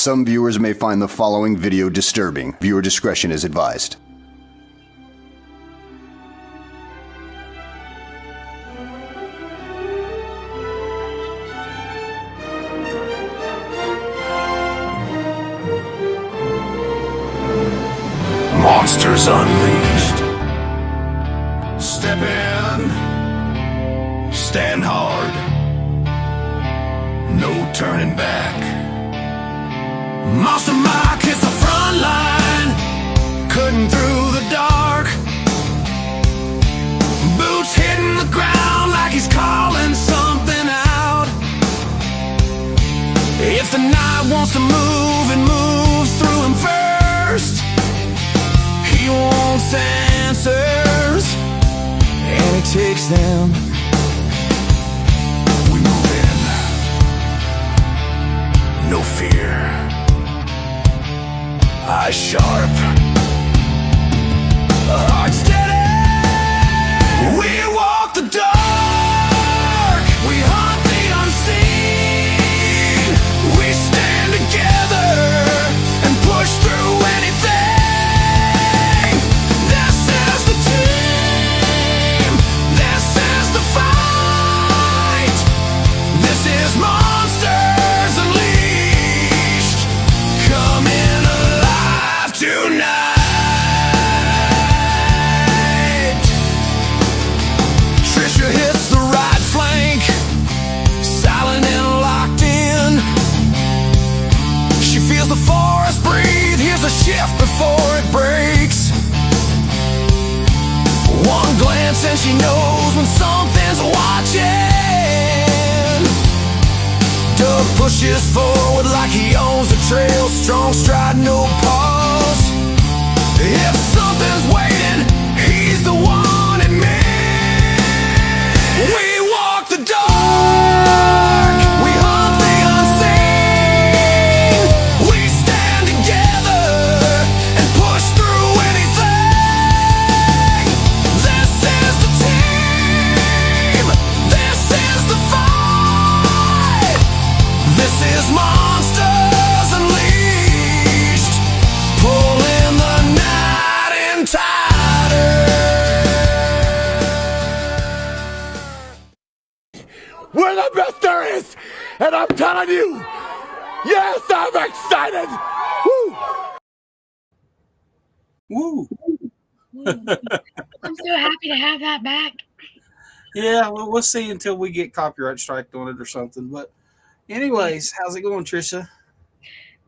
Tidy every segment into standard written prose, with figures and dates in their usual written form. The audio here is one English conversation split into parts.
Some viewers may find the following video disturbing. Viewer discretion is advised. Monsters Unleashed. Step in. Stand hard. No turning back. Monster Mike hits the front line, cutting through the dark. Boots hitting the ground like he's calling something out. If the night wants to move, it moves through him first. He wants answers, and he takes them. We move in. No fear. Eyes sharp. Heart steady. We walk the dark. We hunt the unseen. We stand together and push through anything. This is the team. This is the fight. This is Monsters Unleashed. Come in alive tonight. Trisha hits the right flank, silent and locked in. She feels the forest breathe, hears a shift before it breaks. One glance and she knows when something's watching. Doug pushes forward like he owns the trail. Strong stride, no pause. If something's waiting, he's the one in me. We walk the dark. We hunt the unseen. We stand together and push through anything. This is the team. This is the fight. This is Monsters Unleashed. Pulling the night in tighter. We're the best there is, and I'm telling you, yes, I'm excited. Woo! Woo. I'm so happy to have that back. Yeah, well, we'll see until we get copyright striked on it or something. But anyways, how's it going, Trisha?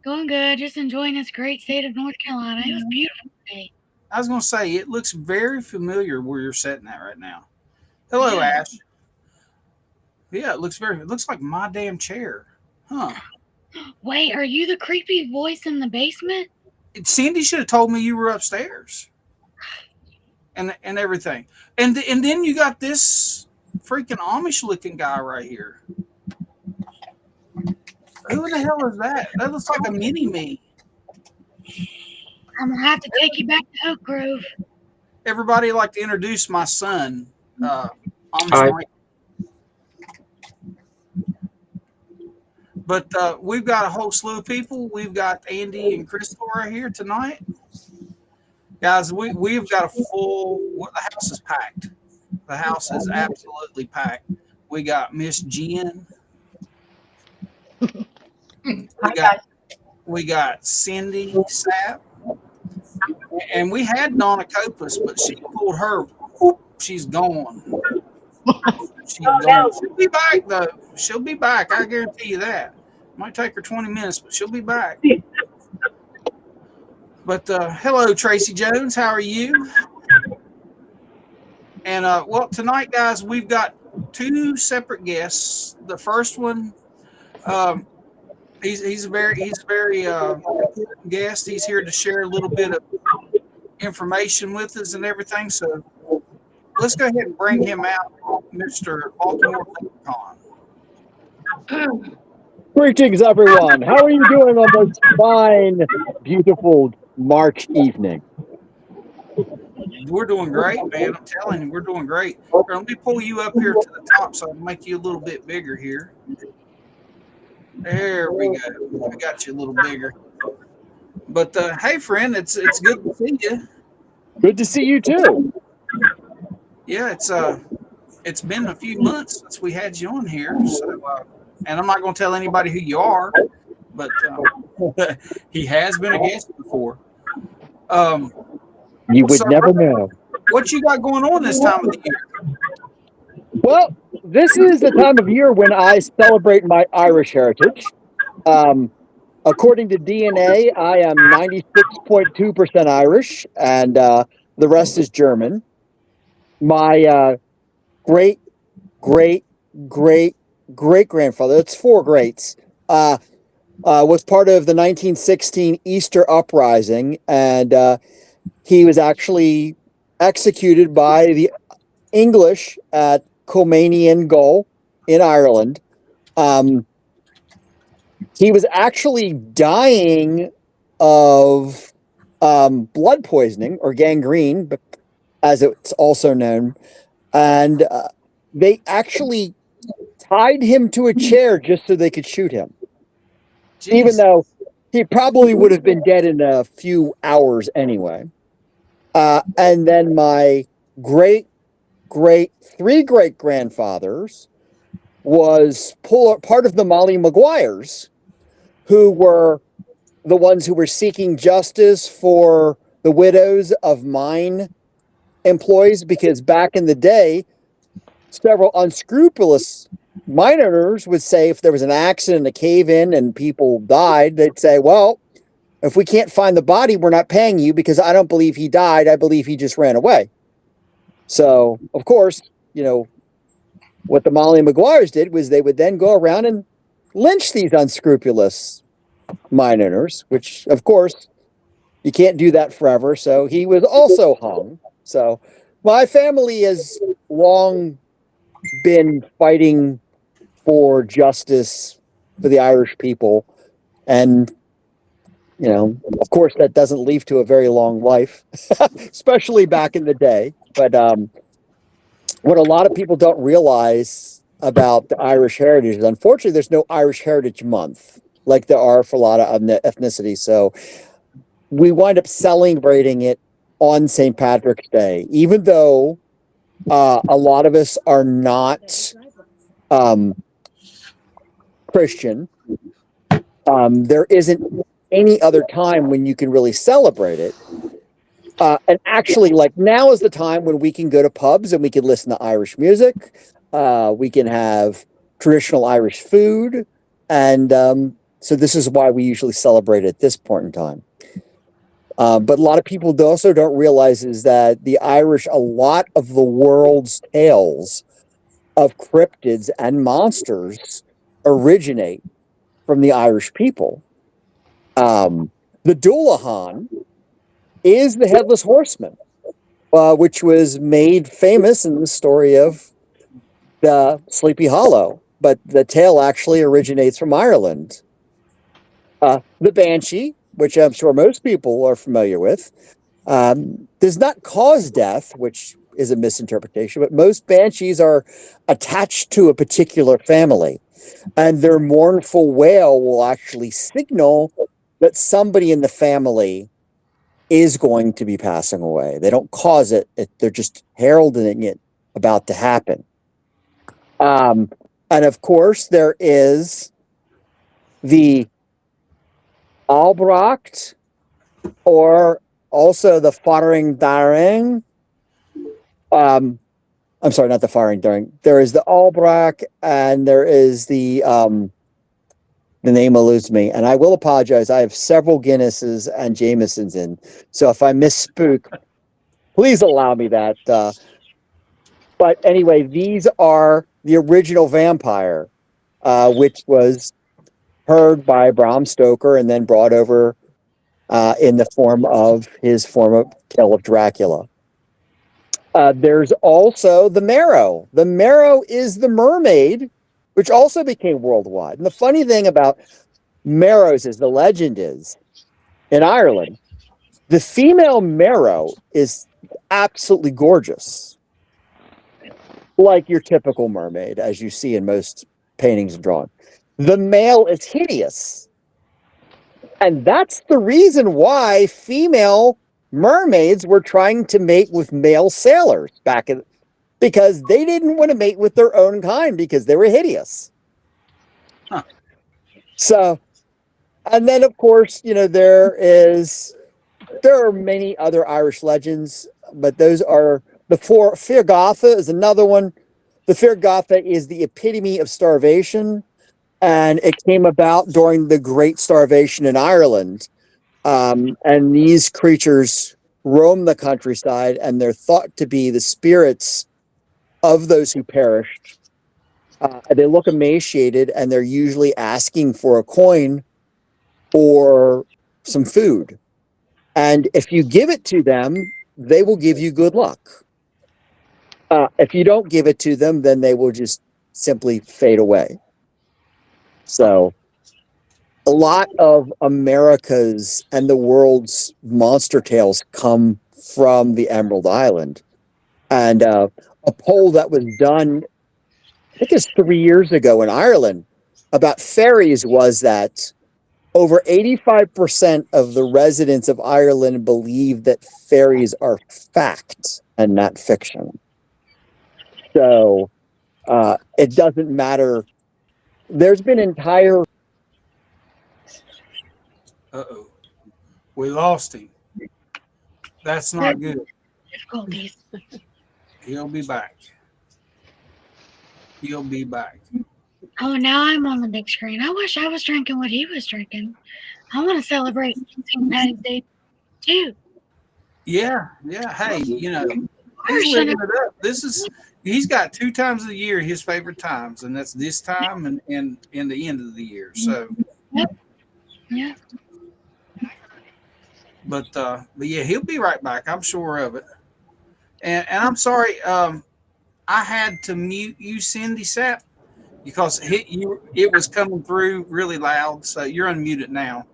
Going good. Just enjoying this great state of North Carolina. It was beautiful today. I was going to say, it looks very familiar where you're sitting at right now. Hello, Yeah. Ash. Yeah, it looks like my damn chair. Huh. Wait, are you the creepy voice in the basement? Cindy should have told me you were upstairs. And everything. And then you got this freaking Amish looking guy right here. Who the hell is that? That looks like a mini me. I'm going to have to take you back to Oak Grove. Everybody like to introduce my son, Amish Hi. Mike. But we've got a whole slew of people. We've got Andy and Crystal right here tonight. Guys, we've got a full, the house is packed. The house is absolutely packed. We got Miss Jen. We got Cindy Sapp. And we had Donna Copus, but she pulled her. Whoop, she's gone. She's gone. She'll be back, though. She'll be back. I guarantee you that. Might take her 20 minutes, but she'll be back. But hello, Tracy Jones. How are you? And well, tonight, guys, we've got two separate guests. The first one, he's a very important guest. He's here to share a little bit of information with us and everything. So let's go ahead and bring him out, Mr. Baltimore Leprechaun. Greetings, everyone. How are you doing on this fine, beautiful March evening? We're doing great, man. I'm telling you, we're doing great. Let me pull you up here to the top so I can make you a little bit bigger here. There we go. I got you a little bigger. But hey, friend, it's good to see you. Good to see you too. Yeah, it's been a few months since we had you on here. So, and I'm not going to tell anybody who you are, but he has been a guest before. You would So, never know. what you got going on this time of the year? Well, this is the time of year when I celebrate my Irish heritage. According to DNA, I am 96.2% Irish, and the rest is German. My great, great, great, great grandfather, that's four greats, was part of the 1916 Easter Uprising, and he was actually executed by the English at Kilmainham Gaol in Ireland. He was actually dying of blood poisoning or gangrene, as it's also known. And they actually tied him to a chair just so they could shoot him, even Jeez. though he probably would have been dead in a few hours anyway. And then my three great grandfathers was part of the Molly Maguires, who were the ones who were seeking justice for the widows of mine employees, because back in the day, several unscrupulous mine owners would say if there was an accident, a cave in, and people died, they'd say, well, if we can't find the body, we're not paying you because I don't believe he died. I believe he just ran away. So, of course, what the Molly Maguires did was they would then go around and lynch these unscrupulous mine owners, which, of course, you can't do that forever. So he was also hung. So my family has long been fighting for justice for the Irish people. And, of course, that doesn't lead to a very long life, especially back in the day. But what a lot of people don't realize about the Irish heritage is, unfortunately, there's no Irish Heritage Month like there are for a lot of ethnicities. So we wind up celebrating it on St. Patrick's Day, even though a lot of us are not Christian. There isn't any other time when you can really celebrate it. And actually, like, now is the time when we can go to pubs and we can listen to Irish music. We can have traditional Irish food. And so this is why we usually celebrate at this point in time. But a lot of people also don't realize is that the Irish, a lot of the world's tales of cryptids and monsters originate from the Irish people. The Dullahan is the Headless Horseman, which was made famous in the story of the Sleepy Hollow. But the tale actually originates from Ireland. The Banshee, which I'm sure most people are familiar with, does not cause death, which is a misinterpretation, but most banshees are attached to a particular family, and their mournful wail will actually signal that somebody in the family is going to be passing away. They don't cause it, they're just heralding it about to happen. And of course, there is the Albrecht, or also the Firing Daring. I'm sorry, not the Firing Daring. There is the Albrecht, and there is the name eludes me, and I will apologize. I have several Guinnesses and Jamesons in, so if I misspoke, please allow me that. But anyway, these are the original vampire, which was heard by Bram Stoker and then brought over in the form of his tale of Dracula. There's also the Marrow. The Marrow is the mermaid, which also became worldwide. And the funny thing about Marrows is, the legend is, in Ireland, the female Marrow is absolutely gorgeous, like your typical mermaid, as you see in most paintings and drawings. the male is hideous. And that's the reason why female mermaids were trying to mate with male sailors because they didn't want to mate with their own kind because they were hideous. Huh. So, and then of course, there are many other Irish legends, but those are Fear Gotha is another one. The Fear Gotha is the epitome of starvation, and it came about during the Great Starvation in Ireland. And these creatures roam the countryside, and they're thought to be the spirits of those who perished. They look emaciated, and they're usually asking for a coin or some food. And if you give it to them, they will give you good luck. If you don't give it to them, then they will just simply fade away. So a lot of America's and the world's monster tales come from the Emerald Island. And a poll that was done, I think it's 3 years ago in Ireland, about fairies was that over 85% of the residents of Ireland believe that fairies are fact and not fiction. So it doesn't matter. There's been entire... Uh-oh. We lost him. That's not good. Difficulties. He'll be back. He'll be back. Oh, now I'm on the big screen. I wish I was drinking what he was drinking. I want to celebrate St. Patty's Day too. Yeah. Hey, he's living it up. He's got 2 times of the year his favorite times, and that's this time and in the end of the year. So Yeah. But yeah, he'll be right back. I'm sure of it. And I'm sorry, I had to mute you, Cindy Sapp, because it was coming through really loud. So you're unmuted now.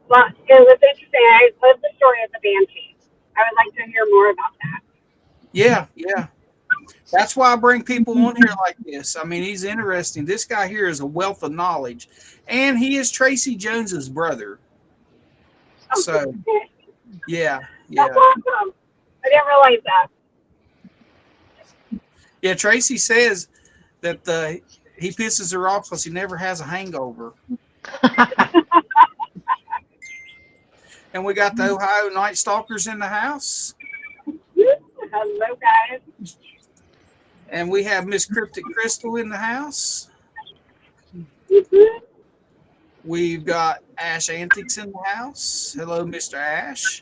Well, it was interesting. I love the story of the Banshee. I would like to hear more about that. Yeah. That's why I bring people on here like this. I mean, he's interesting. This guy here is a wealth of knowledge, and he is Tracy Jones's brother. So, yeah. That's awesome. I didn't realize that. Yeah, Tracy says that he pisses her off because he never has a hangover. And we got the Ohio Night Stalkers in the house. Hello, guys. And we have Miss Cryptic Crystal in the house. We've got Ash Antics in the house. Hello, Mr. Ash.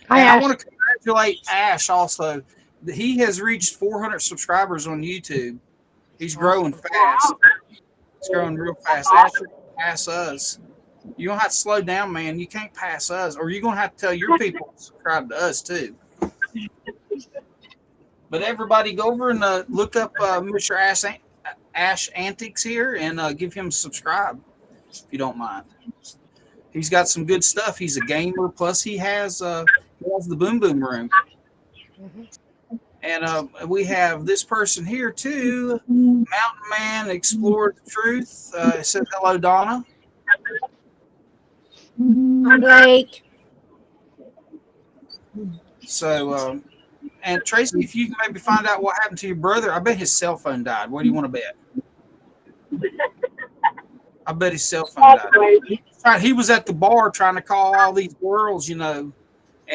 Hi, and Ash. I want to congratulate Ash also. He has reached 400 subscribers on YouTube. He's growing fast. He's growing real fast. Ash, pass us. You don't have to slow down, man. You can't pass us, or you're going to have to tell your people to subscribe to us, too. But everybody go over and look up Mr. Ash Antics here and give him a subscribe, if you don't mind. He's got some good stuff. He's a gamer, plus he has the Boom Boom Room. And we have this person here, too. Mountain Man Explored the Truth. It says, hello, Donna. I'm Blake. So, and Tracy, if you can maybe find out what happened to your brother, I bet his cell phone died. What do you want to bet? I bet his cell phone died. Right, he was at the bar trying to call all these girls, and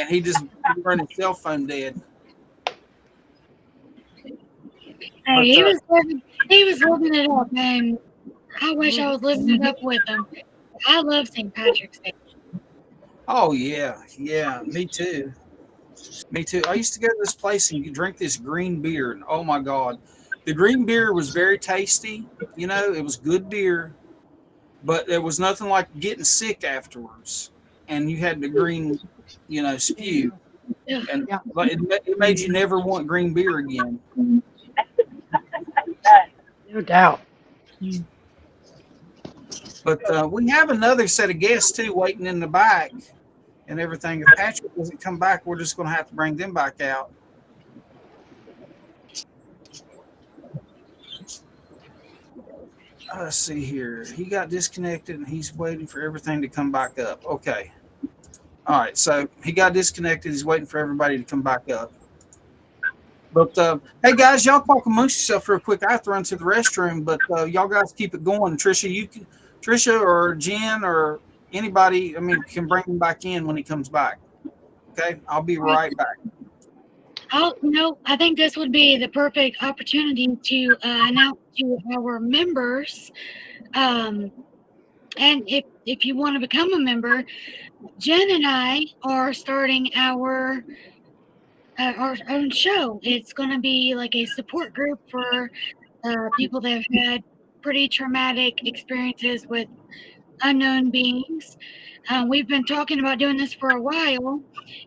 he just run his cell phone dead. Hey, he was living it up, and I wish I was living it up with him. I love St. Patrick's Day. Oh yeah, me too. I used to go to this place and drink this green beer, and oh my God, the green beer was very tasty. It was good beer, but there was nothing like getting sick afterwards, and you had the green, spew, and it made you never want green beer again. No doubt. But we have another set of guests too waiting in the back and everything. If Patrick doesn't come back, we're just going to have to bring them back out. let's see here. He got disconnected and he's waiting for everything to come back up. Okay. All right. So he got disconnected. He's waiting for everybody to come back up. But hey guys, y'all talk amongst yourself real quick. I have to run to the restroom, but y'all guys keep it going. Trisha or Jen or anybody, I mean, can bring him back in when he comes back. Okay, I'll be right back. I think this would be the perfect opportunity to announce to our members. And if you want to become a member, Jen and I are starting our own show. It's going to be like a support group for people that have had pretty traumatic experiences with unknown beings. We've been talking about doing this for a while,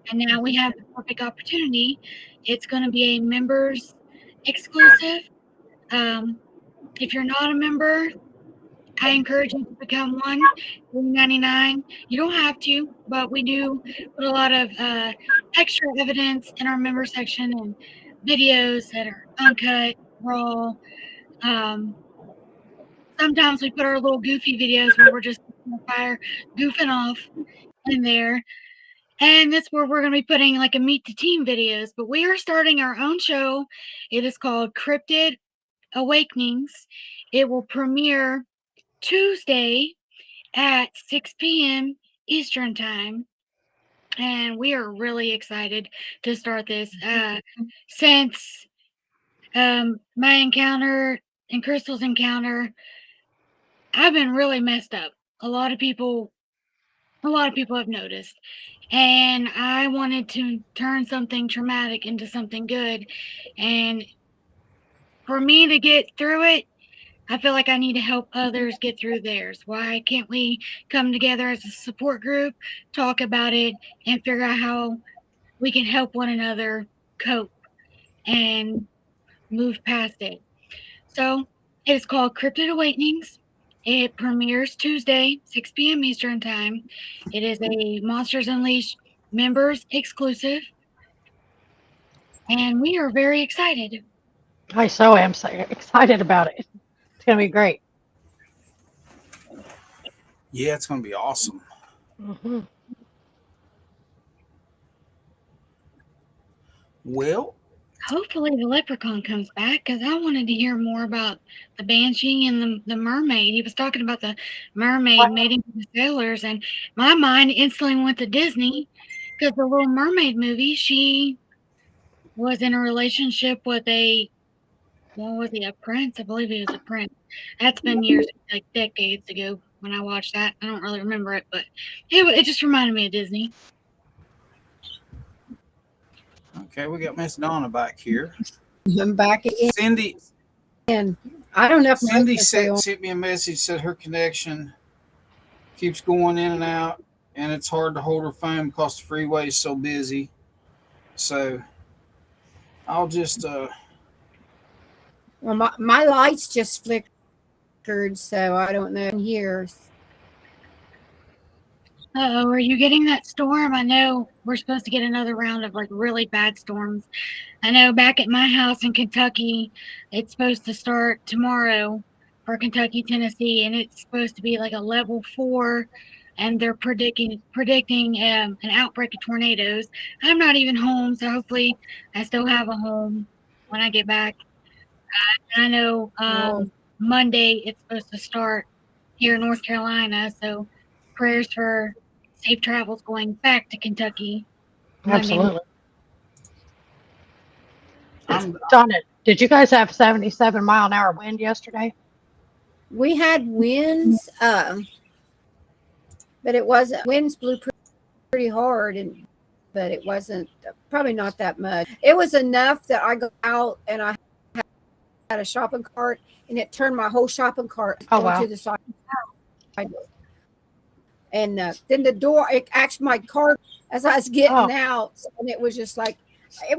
and now we have the perfect opportunity. It's going to be a members exclusive. If you're not a member, I encourage you to become one. $3.99. You don't have to, but we do put a lot of extra evidence in our member section and videos that are uncut, raw. Sometimes we put our little goofy videos where we're just on fire, goofing off in there. And that's where we're going to be putting like a meet the team videos. But we are starting our own show. It is called Cryptid Awakenings. It will premiere Tuesday at 6 p.m. Eastern Time. And we are really excited to start this. Since my encounter and Crystal's encounter, I've been really messed up. A lot of people have noticed. And I wanted to turn something traumatic into something good. And for me to get through it, I feel like I need to help others get through theirs. Why can't we come together as a support group, talk about it, and figure out how we can help one another cope and move past it? So it is called Cryptid Awakenings. It premieres Tuesday, 6 p.m. Eastern Time. It is a Monsters Unleashed members exclusive. And we are very excited. I so am so excited about it. It's going to be great. Yeah, it's going to be awesome. Mm-hmm. Well, hopefully the leprechaun comes back, because I wanted to hear more about the banshee and the mermaid. He was talking about the mermaid mating with the sailors, and my mind instantly went to Disney, because the Little Mermaid movie, she was in a relationship with a prince? I believe he was a prince. That's been years, like decades ago when I watched that. I don't really remember it, but it just reminded me of Disney. okay, we got Miss Donna back here. I'm back again. Cindy, And I don't know if Cindy sent me a message, said her connection keeps going in and out, and it's hard to hold her phone because the freeway is so busy. So I'll just well, my lights just flickered, so I don't know here. Uh-oh, are you getting that storm? I know we're supposed to get another round of like really bad storms. I know back at my house in Kentucky, it's supposed to start tomorrow for Kentucky, Tennessee, and it's supposed to be like a level 4, and they're predicting an outbreak of tornadoes. I'm not even home, so hopefully I still have a home when I get back. I know Monday it's supposed to start here in North Carolina, so prayers for safe travels going back to Kentucky. Absolutely. Donna, did you guys have 77-mile-an-hour wind yesterday? We had winds, but it wasn't. Winds blew pretty hard, but it wasn't, probably not that much. It was enough that I go out and I had a shopping cart, and it turned my whole shopping cart onto the side. And then the door, it actually, my car, as I was getting out, and it was just like, I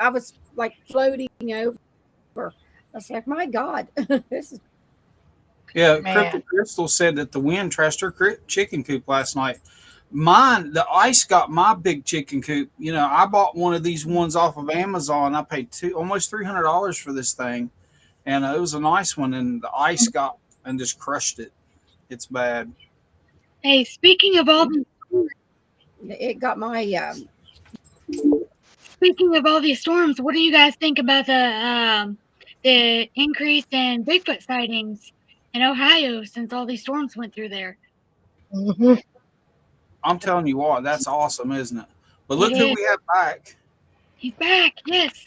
was like floating over. I was like, my God, this is. Yeah, Cryptid Crystal said that the wind trashed her chicken coop last night. Mine, the ice got my big chicken coop. You know, I bought one of these ones off of Amazon. I paid almost $300 for this thing, and it was a nice one. And the ice got and just crushed it. It's bad. Hey, speaking of all It got my speaking of all these storms, what do you guys think about the increase in Bigfoot sightings in Ohio since all these storms went through there? Hmm. I'm telling you what, that's awesome, isn't it? But It look who is. we have back. He's back. Yes.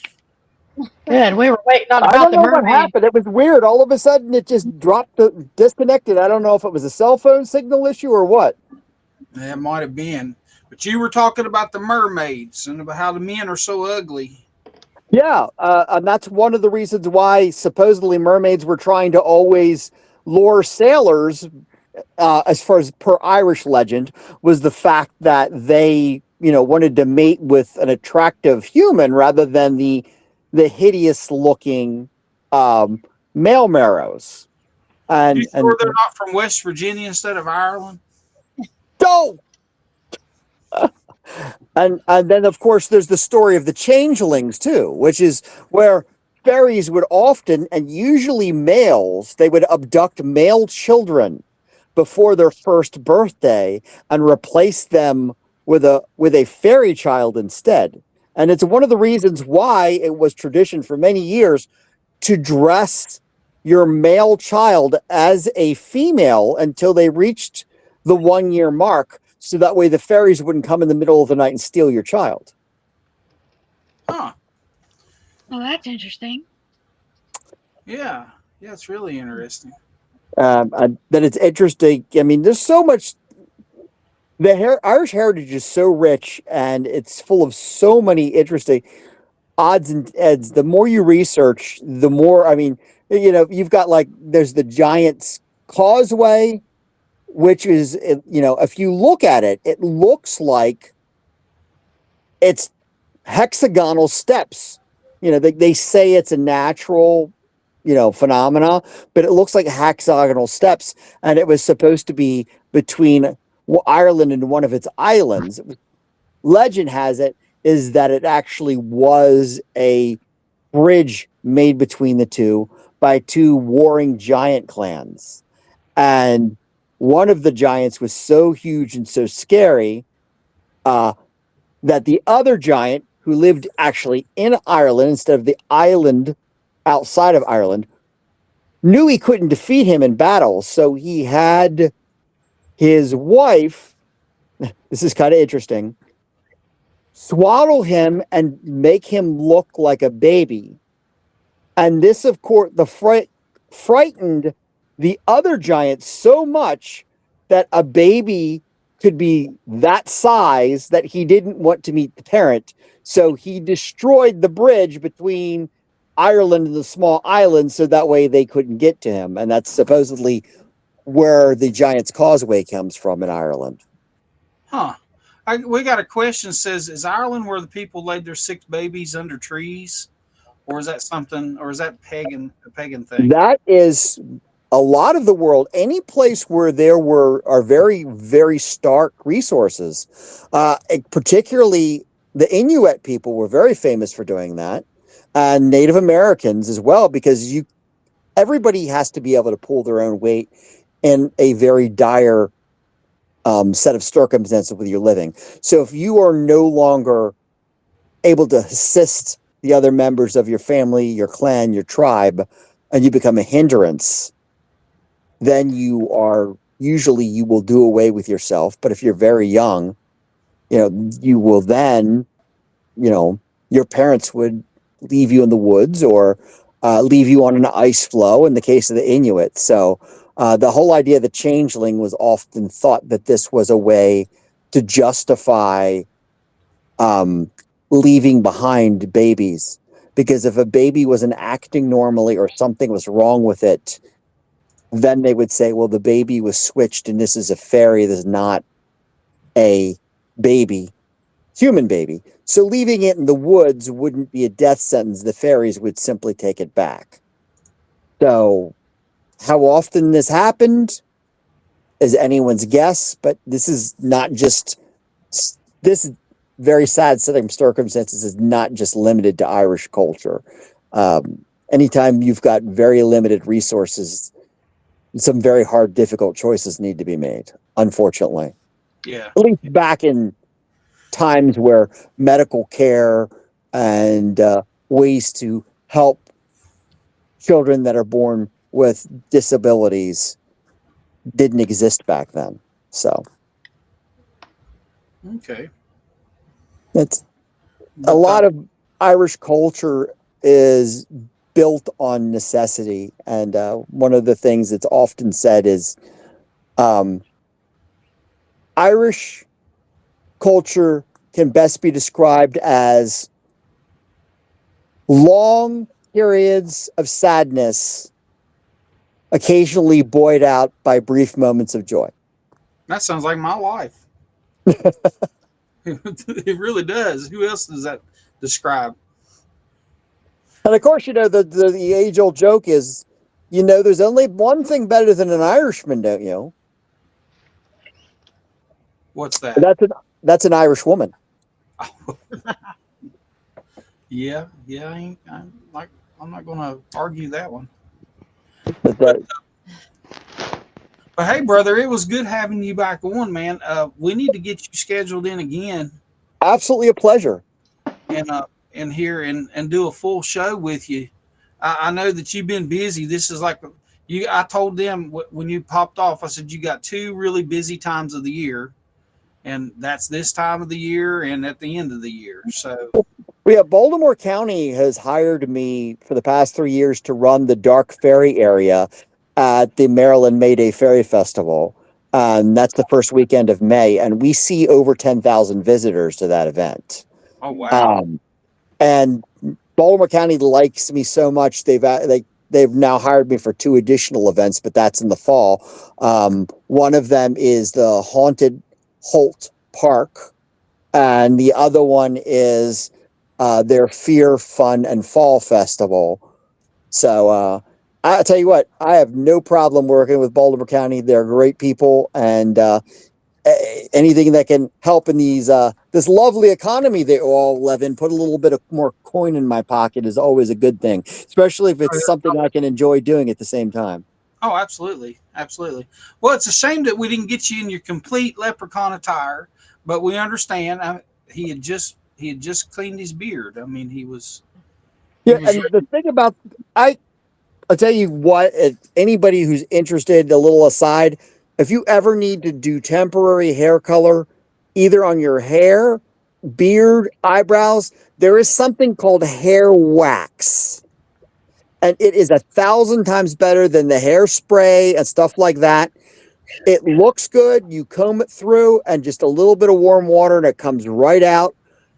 Good. We were waiting on I about don't the know what mermaid. happened. It was weird. All of a sudden, it just dropped, disconnected. I don't know if it was a cell phone signal issue or what. It might have been. But you were talking about the mermaids and about how the men are so ugly. Yeah, and that's one of the reasons why supposedly mermaids were trying to always lure sailors, as far as per Irish legend, was the fact that they, wanted to mate with an attractive human rather than the hideous looking male marrows. You And sure they're not from West Virginia instead of Ireland? don't. And then of course there's the story of the changelings too, which is where fairies would often, and usually males, they would abduct male children before their first birthday and replace them with a fairy child instead. And it's one of the reasons why it was tradition for many years to dress your male child as a female until they reached the 1 year mark, so that way the fairies wouldn't come in the middle of the night and steal your child. Huh. Oh, that's interesting. Yeah. Yeah, it's really interesting. That it's interesting. I mean, there's so much. The Irish heritage is so rich, and it's full of so many interesting odds and ends. The more you research, the more. I mean, you've got there's the Giant's Causeway, which is, if you look at it, it looks like it's hexagonal steps. They say it's a natural, phenomena, but it looks like hexagonal steps, and it was supposed to be between Ireland and one of its islands. Legend has it is that it actually was a bridge made between the two by two warring giant clans. And one of the giants was so huge and so scary that the other giant, who lived actually in Ireland instead of the island outside of Ireland, knew he couldn't defeat him in battle. So he had his wife, this is kind of interesting, swaddle him and make him look like a baby. And this, of course, frightened the other giant so much that a baby could be that size that he didn't want to meet the parent. So he destroyed the bridge between Ireland and the small island so that way they couldn't get to him. And that's supposedly where the Giant's Causeway comes from in Ireland. Huh. We got a question that says, is Ireland where the people laid their sick babies under trees? Or is that something, or is that a pagan thing? That is a lot of the world. Any place where there are very, very stark resources, particularly the Inuit people were very famous for doing that, and Native Americans as well, because everybody has to be able to pull their own weight in a very dire set of circumstances where you're living. So if you are no longer able to assist the other members of your family, your clan, your tribe, and you become a hindrance, then you will do away with yourself. But if you're very young, you will then, your parents would leave you in the woods or leave you on an ice floe in the case of the Inuit. So the whole idea of the changeling was often thought that this was a way to justify leaving behind babies, because if a baby wasn't acting normally or something was wrong with it, then they would say, well, the baby was switched and this is a fairy, this is not a baby, human baby. So leaving it in the woods wouldn't be a death sentence. The fairies would simply take it back. So how often this happened is anyone's guess, but this is not just this very sad set of circumstances is not just limited to Irish culture. Anytime you've got very limited resources, some very hard, difficult choices need to be made, unfortunately. Yeah. At least back in times where medical care and ways to help children that are born with disabilities didn't exist back then. So Okay. it's But, a lot of Irish culture is built on necessity. And one of the things that's often said is Irish culture can best be described as long periods of sadness, occasionally buoyed out by brief moments of joy. that sounds like my life. It really does. Who else does that describe? And of course, the age-old joke is, there's only one thing better than an Irishman, don't you? What's that? That's an Irish woman. Yeah. I'm not going to argue that one. But But hey, brother, it was good having you back on, man. We need to get you scheduled in again absolutely a pleasure. and here and do a full show with you. I know that you've been busy. This is like you. I told them when you popped off, I said you got 2 really busy times of the year, and that's this time of the year and at the end of the year. So Yeah, Baltimore County has hired me for the past 3 years to run the Dark Ferry area at the Maryland May Day Ferry Festival. That's the first weekend of May, and we see over 10,000 visitors to that event. oh wow. And Baltimore County likes me so much they've now hired me for 2 additional events, but that's in the fall. One of them is the Haunted Holt Park, and the other one is their Fear, Fun, and Fall Festival. So I'll tell you what, I have no problem working with Baltimore County. They're great people, and anything that can help in this lovely economy they all live in, put a little bit of more coin in my pocket is always a good thing, especially if it's something I can enjoy doing at the same time. Oh, absolutely. Absolutely. Well, it's a shame that we didn't get you in your complete leprechaun attire, but we understand. He had just cleaned his beard. I mean, he was. And the thing about, I'll tell you what, anybody who's interested, a little aside, if you ever need to do temporary hair color, either on your hair, beard, eyebrows, there is something called hair wax. And it is 1,000 times better than the hairspray and stuff like that. It looks good. You comb it through and just a little bit of warm water and it comes right out.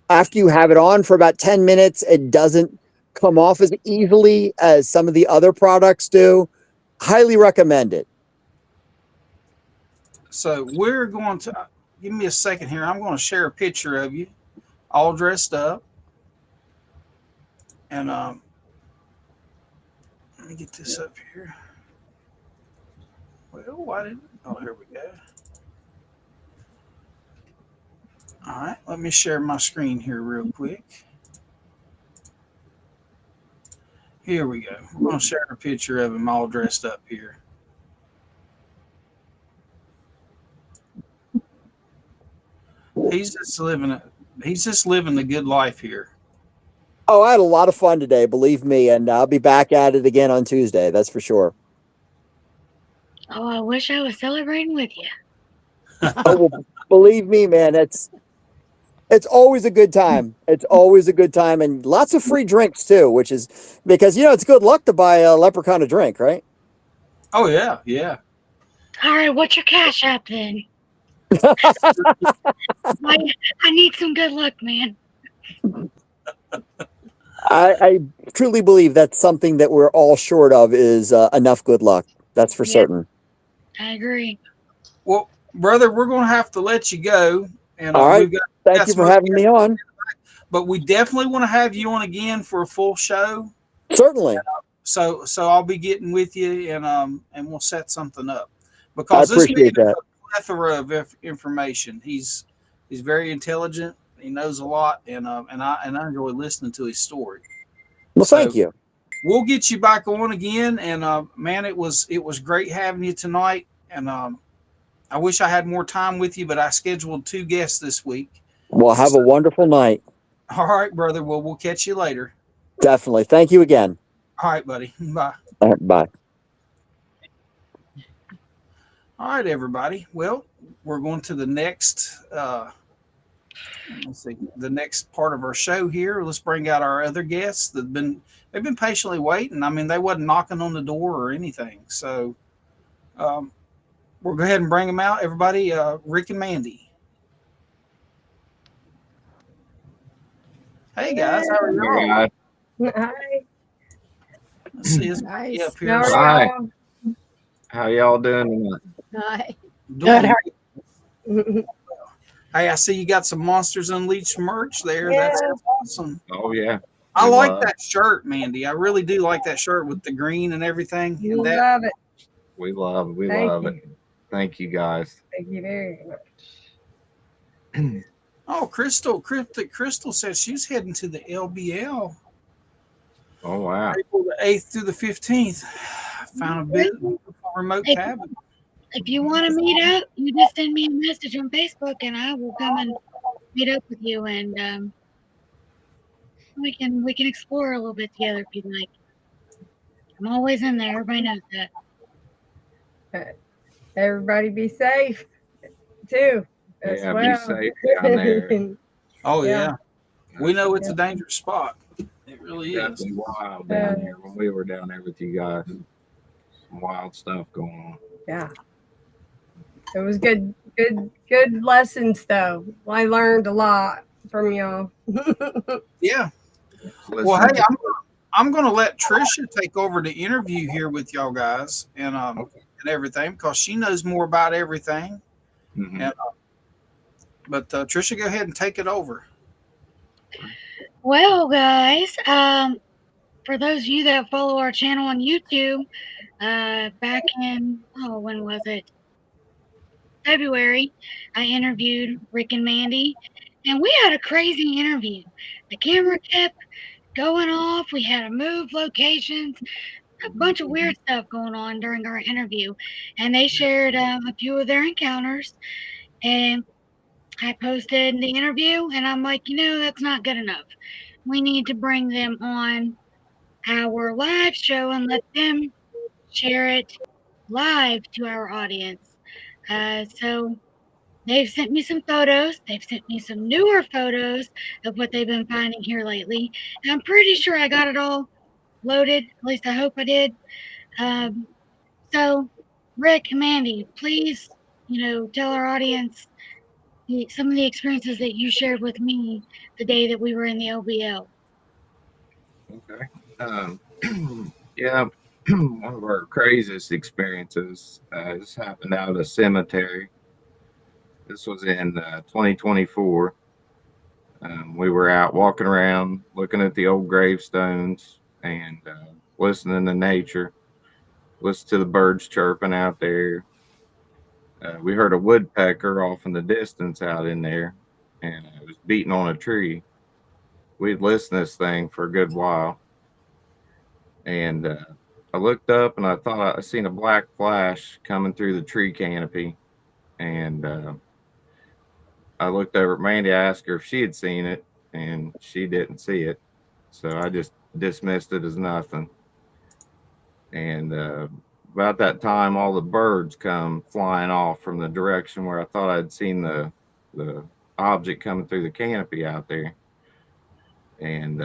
After you have it on for about 10 minutes, it doesn't come off as easily as some of the other products do. Highly recommend it. So we're going to give me a second here. I'm going to share a picture of you all dressed up. And let me get this up here. Well, why didn't? Oh, here we go. All right, let me share my screen here real quick. Here we go. We're going to share a picture of him all dressed up here. He's just living the good life here. Oh, I had a lot of fun today, believe me, and I'll be back at it again on Tuesday. That's for sure. Oh, I wish I was celebrating with you. Oh, well, believe me, man, it's always a good time. It's always a good time, and lots of free drinks too, which is because it's good luck to buy a leprechaun a drink, right? Oh yeah, yeah. All right, what's your cash app then? I need some good luck, man. I truly believe that's something that we're all short of is enough good luck. That's for certain. I agree. Well, brother, we're going to have to let you go. And all right. Thank you for having me on. But we definitely want to have you on again for a full show. Certainly. So I'll be getting with you and we'll set something up I because appreciate that. A plethora of information. He's very intelligent. He knows a lot, and I enjoy listening to his story. Well, thank you. we'll get you back on again. And man, it was great having you tonight. And I wish I had more time with you, but I scheduled 2 guests this week. Well, have a wonderful night. All right, brother. Well, we'll catch you later. Definitely. Thank you again. All right, buddy. Bye. All right, bye. All right, everybody. Well, we're going to the next let's see, the next part of our show here. Let's bring out our other guests they've been patiently waiting. I mean, they wasn't knocking on the door or anything. So we'll go ahead and bring them out. Everybody, Rick and Mandy. Hey guys, how are y'all? Hi. Let's see his Nice. up here. Hi. How y'all doing tonight? Hi. Good. How Hey, I see you got some Monsters Unleashed merch there. Yeah. That's awesome. Oh yeah. I We like love- that shirt, Mandy. I really do like that shirt with the green and everything. You And that, love it. We love Thank it. Thank you guys. Thank you very much. oh, Cryptic Crystal said she's heading to the LBL Oh wow. April the 8th through the 15th. Found a beautiful remote Hey. cabin. If you want to meet up, you just send me a message on Facebook, and I will come and meet up with you, and we can explore a little bit together if you'd like. I'm always in there. Everybody knows that. Everybody be safe too. As Yeah, well. be safe down there. Oh Yeah. yeah. We know it's a dangerous spot. It really is. Definitely wild down here when we were down there with you guys. Some wild stuff going on. Yeah. It was good lessons though. I learned a lot from y'all. Yeah. Listen, Well, hey, I'm going to let Trisha take over the interview here with y'all guys and everything because she knows more about everything. mhm. And, but Trisha, go ahead and take it over. Well, guys, for those of you that follow our channel on YouTube, back in, when was it? February, I interviewed Rick and Mandy, and we had a crazy interview. The camera kept going off. We had to move locations, a bunch of weird stuff going on during our interview. And they shared a few of their encounters, and I posted the interview, and I'm like, that's not good enough. We need to bring them on our live show and let them share it live to our audience. So they've sent me some photos. They've sent me some newer photos of what they've been finding here lately. And I'm pretty sure I got it all loaded. At least I hope I did. So, Rick and Mandy, please, tell our audience some of the experiences that you shared with me the day that we were in the OBL. Okay. Yeah. One of our craziest experiences this happened out of a cemetery. This was in 2024. We were out walking around, looking at the old gravestones and listening to nature, listen to the birds chirping out there. We heard a woodpecker off in the distance out in there, and it was beating on a tree. We'd listened to this thing for a good while, and I looked up and I thought I seen a black flash coming through the tree canopy, and I looked over at Mandy. I asked her if she had seen it, and she didn't see it, so I just dismissed it as nothing. And about that time, all the birds come flying off from the direction where I thought I'd seen the object coming through the canopy out there. And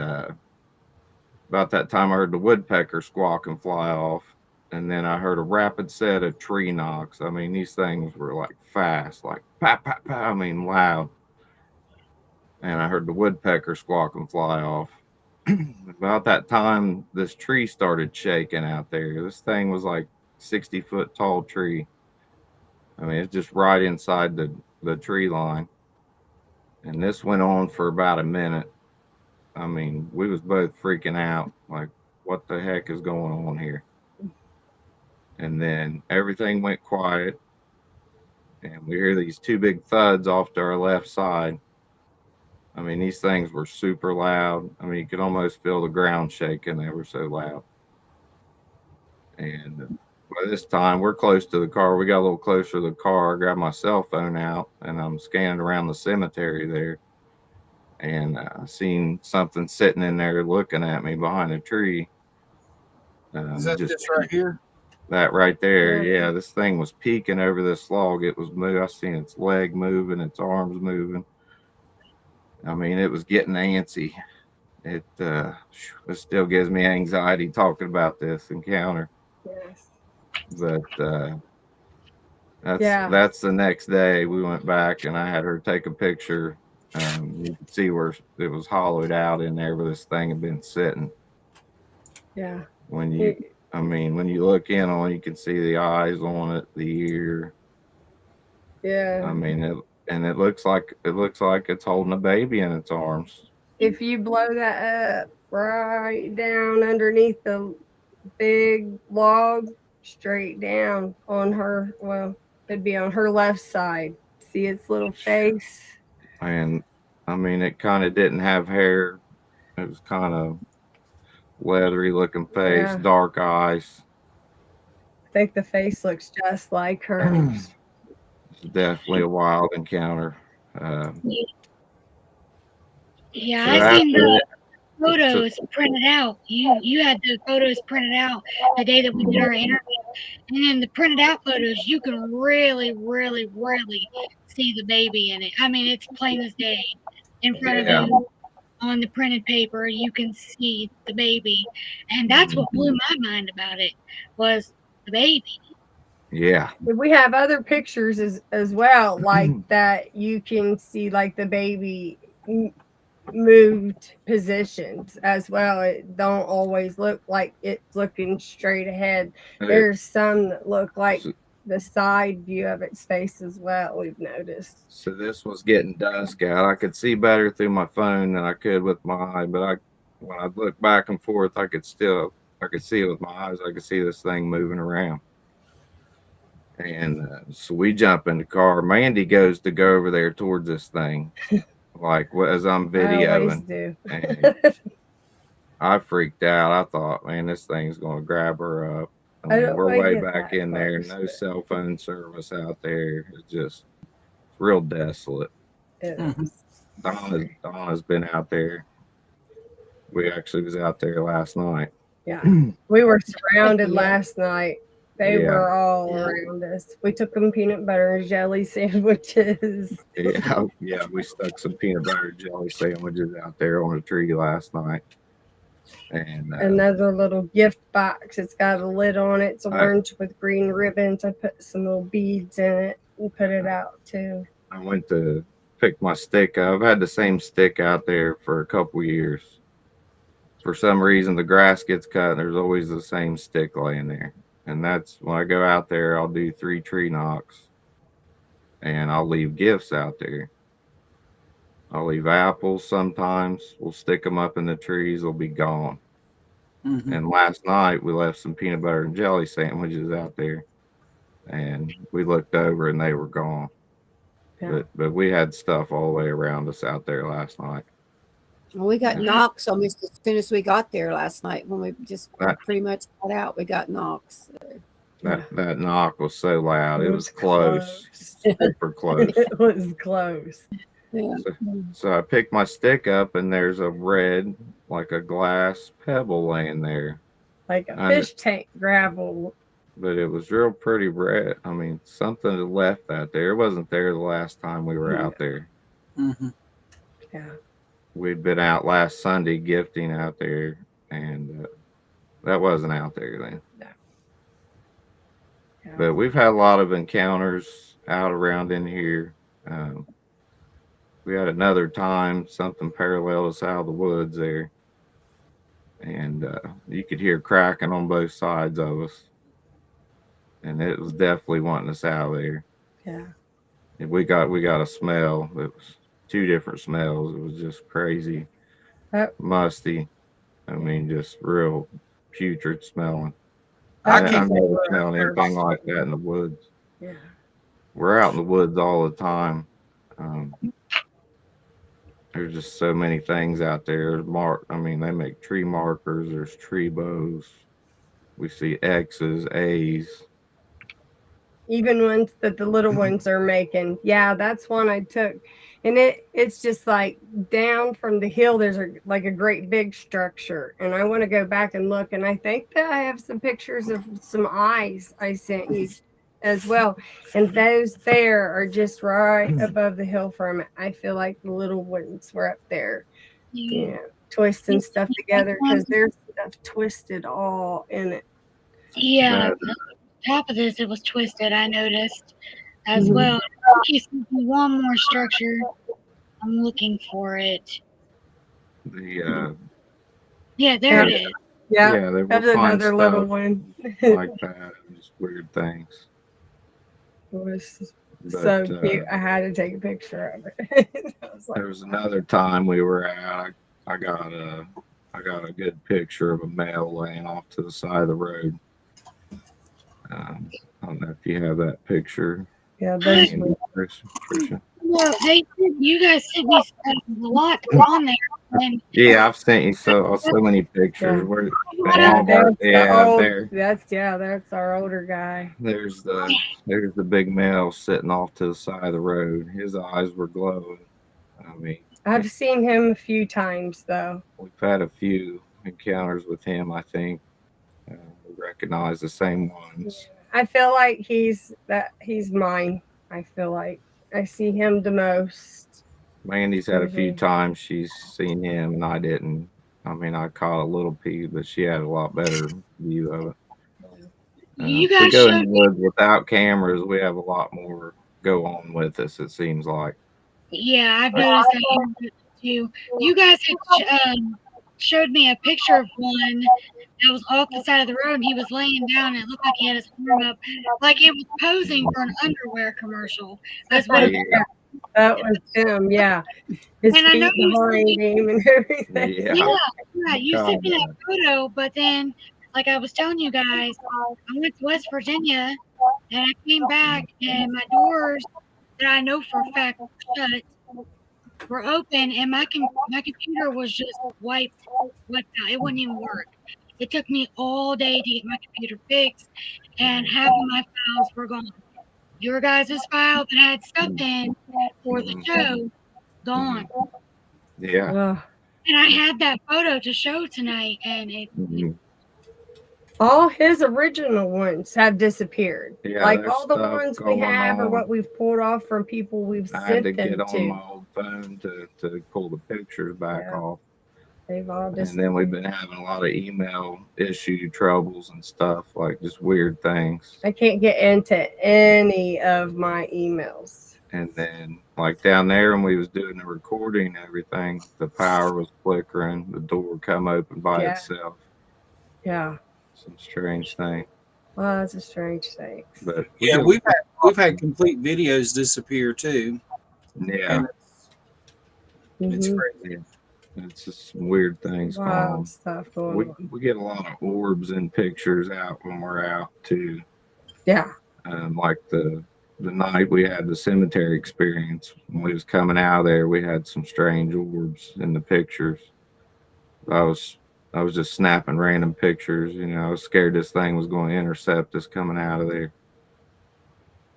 about that time, I heard the woodpecker squawk and fly off. And then I heard a rapid set of tree knocks. I mean, these things were like fast, like pow, pow, pow, I mean, loud. And I heard the woodpecker squawk and fly off. About that time, this tree started shaking out there. This thing was like 60-foot tall tree. I mean, it's just right inside the tree line. And this went on for about a minute. I mean, we was both freaking out, like, what the heck is going on here? And then everything went quiet, and we hear these two big thuds off to our left side. I mean, these things were super loud. I mean, you could almost feel the ground shaking. They were so loud. And by this time, we're close to the car. We got a little closer to the car. I grabbed my cell phone out, and I'm scanning around the cemetery there. And I seen something sitting in there looking at me behind a tree. Is that just right here? That right there, yeah. This thing was peeking over this log. It was moving. I seen its leg moving, its arms moving. I mean, it was getting antsy. It still gives me anxiety talking about this encounter. Yes. But that's the next day. We went back and I had her take a picture. You could see where it was hollowed out in there where this thing had been sitting. Yeah. When you look in on it, you can see the eyes on it, the ear. Yeah. I mean, it looks like it's holding a baby in its arms. If you blow that up right down underneath the big log, straight down on her, well, it'd be on her left side. See its little face? And I mean, it kind of didn't have hair. It was kind of leathery looking face, Yeah. dark eyes. I think the face looks just like hers. It's definitely a wild encounter. Yeah, I seen the photos printed out. You had the photos printed out the day that we did our interview. And in the printed out photos, you can really, really, really see the baby in it. I mean, it's plain as day. In front of you on the printed paper, you can see the baby. And that's what blew my mind about it, was the baby. Yeah. We have other pictures as well, like that you can see like the baby moved positions as well. It don't always look like it's looking straight ahead. There's some that look like the side view of its face as well, we've noticed. So this was getting dusk out. I could see better through my phone than I could with my eye, but when I looked back and forth, I could see it with my eyes. I could see this thing moving around. And so we jump in the car. Mandy goes to go over there towards this thing, like as I'm videoing. I always do. And I freaked out. I thought, man, this thing's going to grab her up. I mean, we're way back in there. No cell phone service out there. It's just real desolate. Donna's been out there. We actually was out there last night. Yeah. We were surrounded last night. They were all around us. We took them peanut butter and jelly sandwiches. Yeah, we stuck some peanut butter and jelly sandwiches out there on a tree last night. And another little gift box. It's got a lid on it. It's orange with green ribbons. I put some little beads in it and put it out too. I went to pick my stick up. I've had the same stick out there for a couple years. For some reason, the grass gets cut and there's always the same stick laying there. And that's when I go out there, I'll do 3 tree knocks and I'll leave gifts out there. I'll leave apples sometimes. We'll stick them up in the trees. They'll be gone. And last night we left some peanut butter and jelly sandwiches out there and we looked over and they were gone. Yeah. But we had stuff all the way around us out there last night. Well, we got knocks almost as soon as we got there last night. When we just pretty much got out, we got knocks. That knock was so loud. It was close. Super close. It was close. Yeah. So I picked my stick up and there's a red, like a glass pebble laying there. Like a fish tank gravel. But it was real pretty red. I mean, something had left that there. It wasn't there the last time we were out there. Yeah. We'd been out last Sunday gifting out there, and that wasn't out there then. No. Yeah. But we've had a lot of encounters out around in here. We had another time something paralleled us out of the woods there, and you could hear cracking on both sides of us, and it was definitely wanting us out of there. Yeah. And we got a smell. It was 2 different smells. It was just crazy, musty. I mean, just real putrid smelling. I've never smelled anything like that in the woods. Yeah. We're out in the woods all the time. there's just so many things out there. I mean, they make tree markers. There's tree bows. We see X's, A's. Even ones that the little ones are making. Yeah, that's one I took. And it's just like down from the hill, there's like a great big structure. And I want to go back and look. And I think that I have some pictures of some eyes I sent you as well. And those there are just right above the hill from it. I feel like the little ones were up there, twisting stuff together because there's stuff twisted all in it. Yeah, top of this, it was twisted, I noticed as well. You see one more structure. I'm looking for it. Yeah, there it is. Yeah, they that's will find another little one. like that, just weird things. It was so cute. I had to take a picture of it. There was another time we were out. I got a good picture of a male laying off to the side of the road. I don't know if you have that picture. Yeah, Tricia. Well, you guys sent me a lot on there. And Yeah, I've sent you so many pictures. That's our older guy. There's the big male sitting off to the side of the road. His eyes were glowing. I mean, I've seen him a few times though. We've had a few encounters with him. I think we recognize the same ones. I feel like he's mine. I feel like I see him the most. Mandy's had a few times she's seen him, and I didn't. I mean, I caught a little piece, but she had a lot better view of it. You guys we go in the woods without cameras. We have a lot more go on with us. It seems like. Yeah, I've noticed that too. You guys had showed me a picture of one that was off the side of the road, and he was laying down, and it looked like he had his arm up, like it was posing for an underwear commercial. That's what. That was him, yeah. His and I know feet behind him and everything. Yeah, you sent me that photo, but then, like I was telling you guys, I went to West Virginia, and I came back, and my doors that I know for a fact were shut were open, and my computer was just wiped out. It wouldn't even work. It took me all day to get my computer fixed, and half of my files were gone. Your guys' file that had stuff in for the show, gone. Yeah. And I had that photo to show tonight, and it all his original ones have disappeared. Yeah, like all the ones we have or on. what we've pulled off from people we've I sent had to them get to. on my old phone to pull the pictures back off. They've all disappeared. And then we've been having a lot of email issue troubles and stuff, like just weird things. I can't get into any of my emails. And then like down there when we was doing the recording and everything, the power was flickering, the door would come open by itself. Yeah. Some strange thing. Well, that's a strange thing. But yeah, we've had complete videos disappear too. Yeah. It's crazy. It's just some weird things going on. Stuff going on. We get a lot of orbs and pictures out when we're out too. Yeah. Like the night we had the cemetery experience, when we was coming out of there, we had some strange orbs in the pictures. I was just snapping random pictures. You know, I was scared this thing was going to intercept us coming out of there.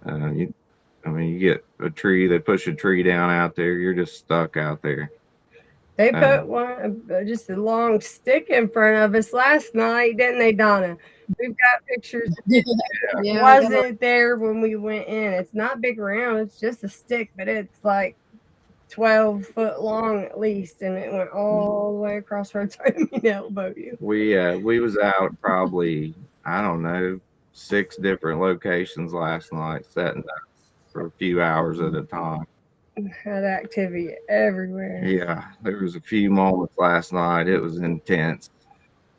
You get a tree, they push a tree down out there, you're just stuck out there. They put just a long stick in front of us last night, didn't they, Donna? We've got pictures. It wasn't there when we went in. It's not big around. It's just a stick, but it's like 12 foot long at least, and it went all the way across our time to elbow you. We was out probably, I don't know, 6 different locations last night, setting up for a few hours at a time. Had activity everywhere. Yeah, there was a few moments last night. It was intense,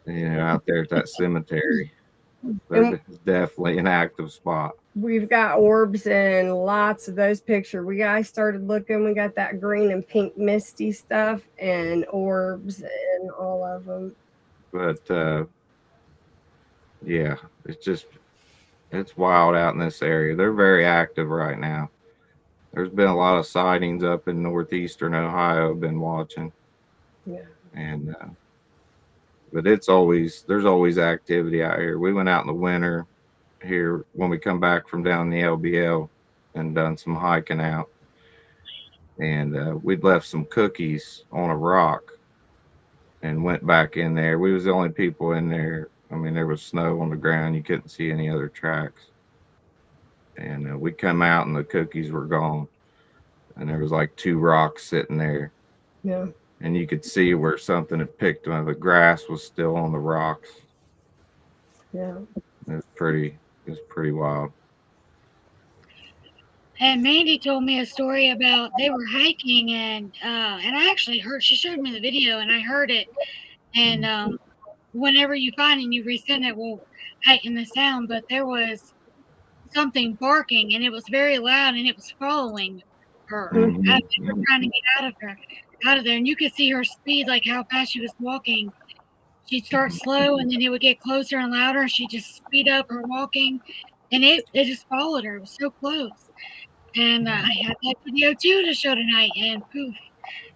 out there at that cemetery. It's definitely an active spot. We've got orbs and lots of those pictures. I started looking. We got that green and pink misty stuff and orbs and all of them. But it's wild out in this area. They're very active right now. There's been a lot of sightings up in northeastern Ohio. I've been watching, Yeah. and but there's always activity out here. We went out in the winter here when we come back from down the LBL and done some hiking out, and we'd left some cookies on a rock and went back in there. We was the only people in there. I mean, there was snow on the ground. You couldn't see any other tracks. And we come out and the cookies were gone. And there was like 2 rocks sitting there. Yeah. And you could see where something had picked them. The grass was still on the rocks. Yeah. It was pretty wild. And Mandy told me a story about they were hiking and I actually heard, she showed me the video and I heard it. And whenever you find it, you resend it, will heighten the sound. But there was something barking and it was very loud and it was following her. Mhm. They were trying to get out of there. And you could see her speed, like how fast she was walking. She'd start slow and then it would get closer and louder. And she'd just speed up her walking. And it just followed her. It was so close. And I had that video too to show tonight, and poof,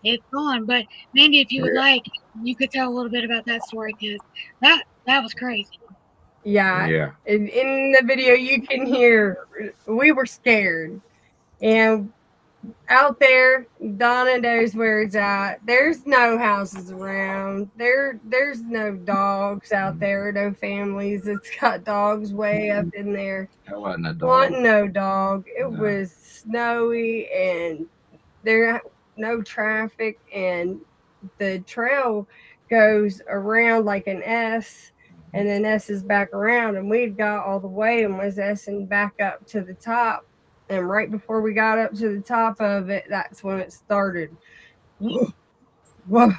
it's gone. But Mandy, if you would like, you could tell a little bit about that story because that was crazy. Yeah. Yeah. In the video, you can hear we were scared, and out there, Donna knows where it's at. There's no houses around. There's no dogs out there. No families. It's got dogs way up in there. That wasn't a dog. Wasn't no dog. It No. was snowy and there no traffic, and the trail goes around like an S, and then S is back around, and we'd got all the way and was S-ing back up to the top. And right before we got up to the top of it, that's when it started. Whoa.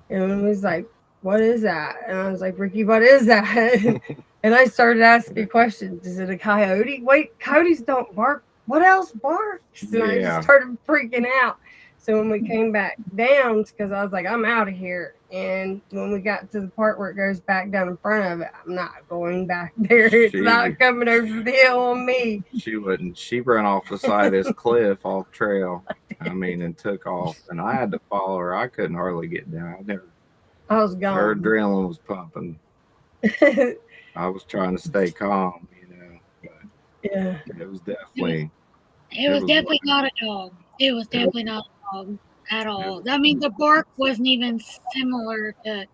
And it was like, what is that? And I was like, Ricky, what is that? And I started asking questions. Is it a coyote? Wait, coyotes don't bark. What else barks? And I just started freaking out. So when we came back down, because I was like, I'm out of here. And when we got to the part where it goes back down in front of it, I'm not going back there. It's not coming over the hill on me. She wouldn't. She ran off the side of this cliff off trail. I mean, and took off. And I had to follow her. I couldn't hardly get down. I was gone. Her adrenaline was pumping. I was trying to stay calm, But yeah. It was definitely. It was definitely not a dog. It was definitely not a dog at all. I mean, the bark wasn't even similar to.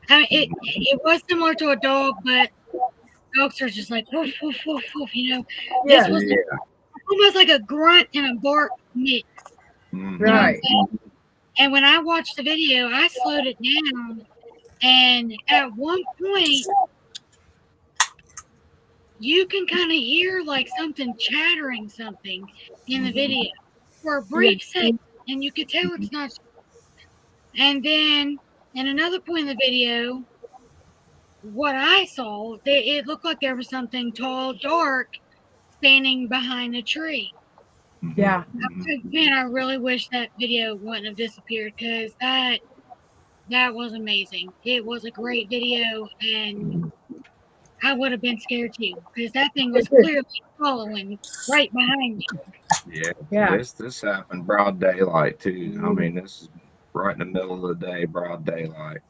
I mean, it was similar to a dog, but dogs are just like woof woof woof woof. This was almost like a grunt and a bark mix. Right. And when I watched the video, I slowed it down, and at one point, you can kind of hear like something chattering something in the video for a brief second, and you could tell it's not. And then in another point in the video, what I saw, it looked like there was something tall, dark, standing behind a tree. Yeah. Man, I really wish that video wouldn't have disappeared because that was amazing. It was a great video, and I would have been scared too because that thing was clearly following right behind me. Yeah. This happened broad daylight too. I mean, this is right in the middle of the day, broad daylight.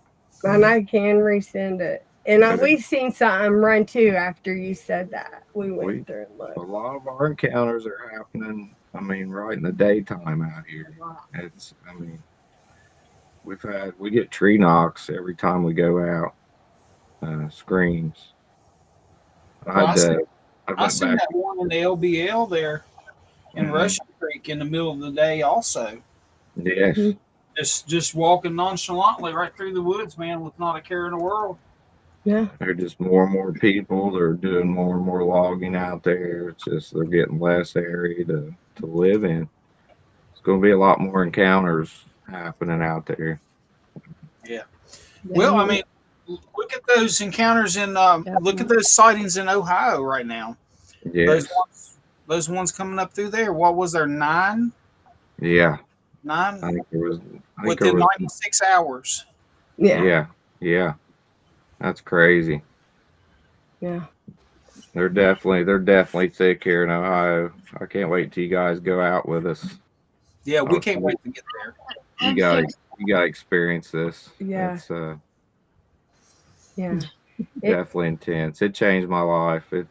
And I can resend it. And we seen something run too after you said that. We went through and looked. A lot of our encounters are happening. I mean, right in the daytime out here. I mean, we get tree knocks every time we go out. Screams. I seen that one in the LBL there in Russian Creek in the middle of the day also. Yes. Just walking nonchalantly right through the woods, man, with not a care in the world. Yeah. They're just more and more people. They're doing more and more logging out there. It's just they're getting less area to live in. It's going to be a lot more encounters happening out there. Yeah. Well, I mean, look at those encounters in look at those sightings in Ohio right now. Yes. Those ones coming up through there. What was there, 9? Yeah. 9? I think there was within 96 hours. Yeah. Yeah. That's crazy. Yeah. They're definitely thick here in Ohio. I can't wait till you guys go out with us. Yeah, we can't wait to get there. You gotta experience this. Yeah. It's Yeah. definitely intense. It changed my life. It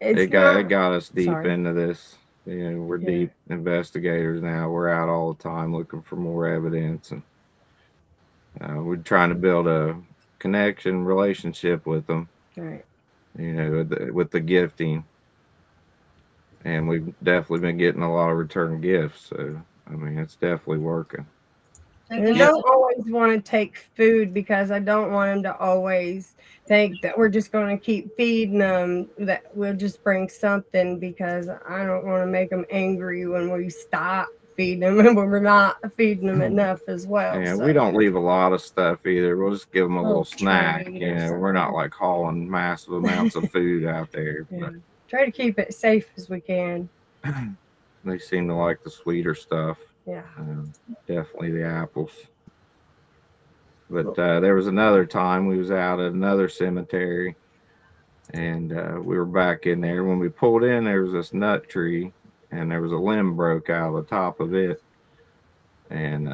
It's got us deep sorry. into this. You know, we're deep investigators now. We're out all the time looking for more evidence, and we're trying to build a connection, relationship with them. Right. You know, with the gifting, and we've definitely been getting a lot of return gifts. So I mean, it's definitely working. And I don't always want to take food because I don't want them to always think that we're just going to keep feeding them, that we'll just bring something, because I don't want to make them angry when we stop feeding them and when we're not feeding them enough as well. Yeah, so. we don't leave a lot of stuff either. We'll just give them a little Little snack. tray You or know, we're not like hauling massive amounts of food out there. Yeah. Try to keep it safe as we can. They seem to like the sweeter stuff. Yeah. Definitely the apples. But there was another time we was out at another cemetery, and we were back in there. When we pulled in, there was this nut tree, and there was a limb broke out of the top of it. And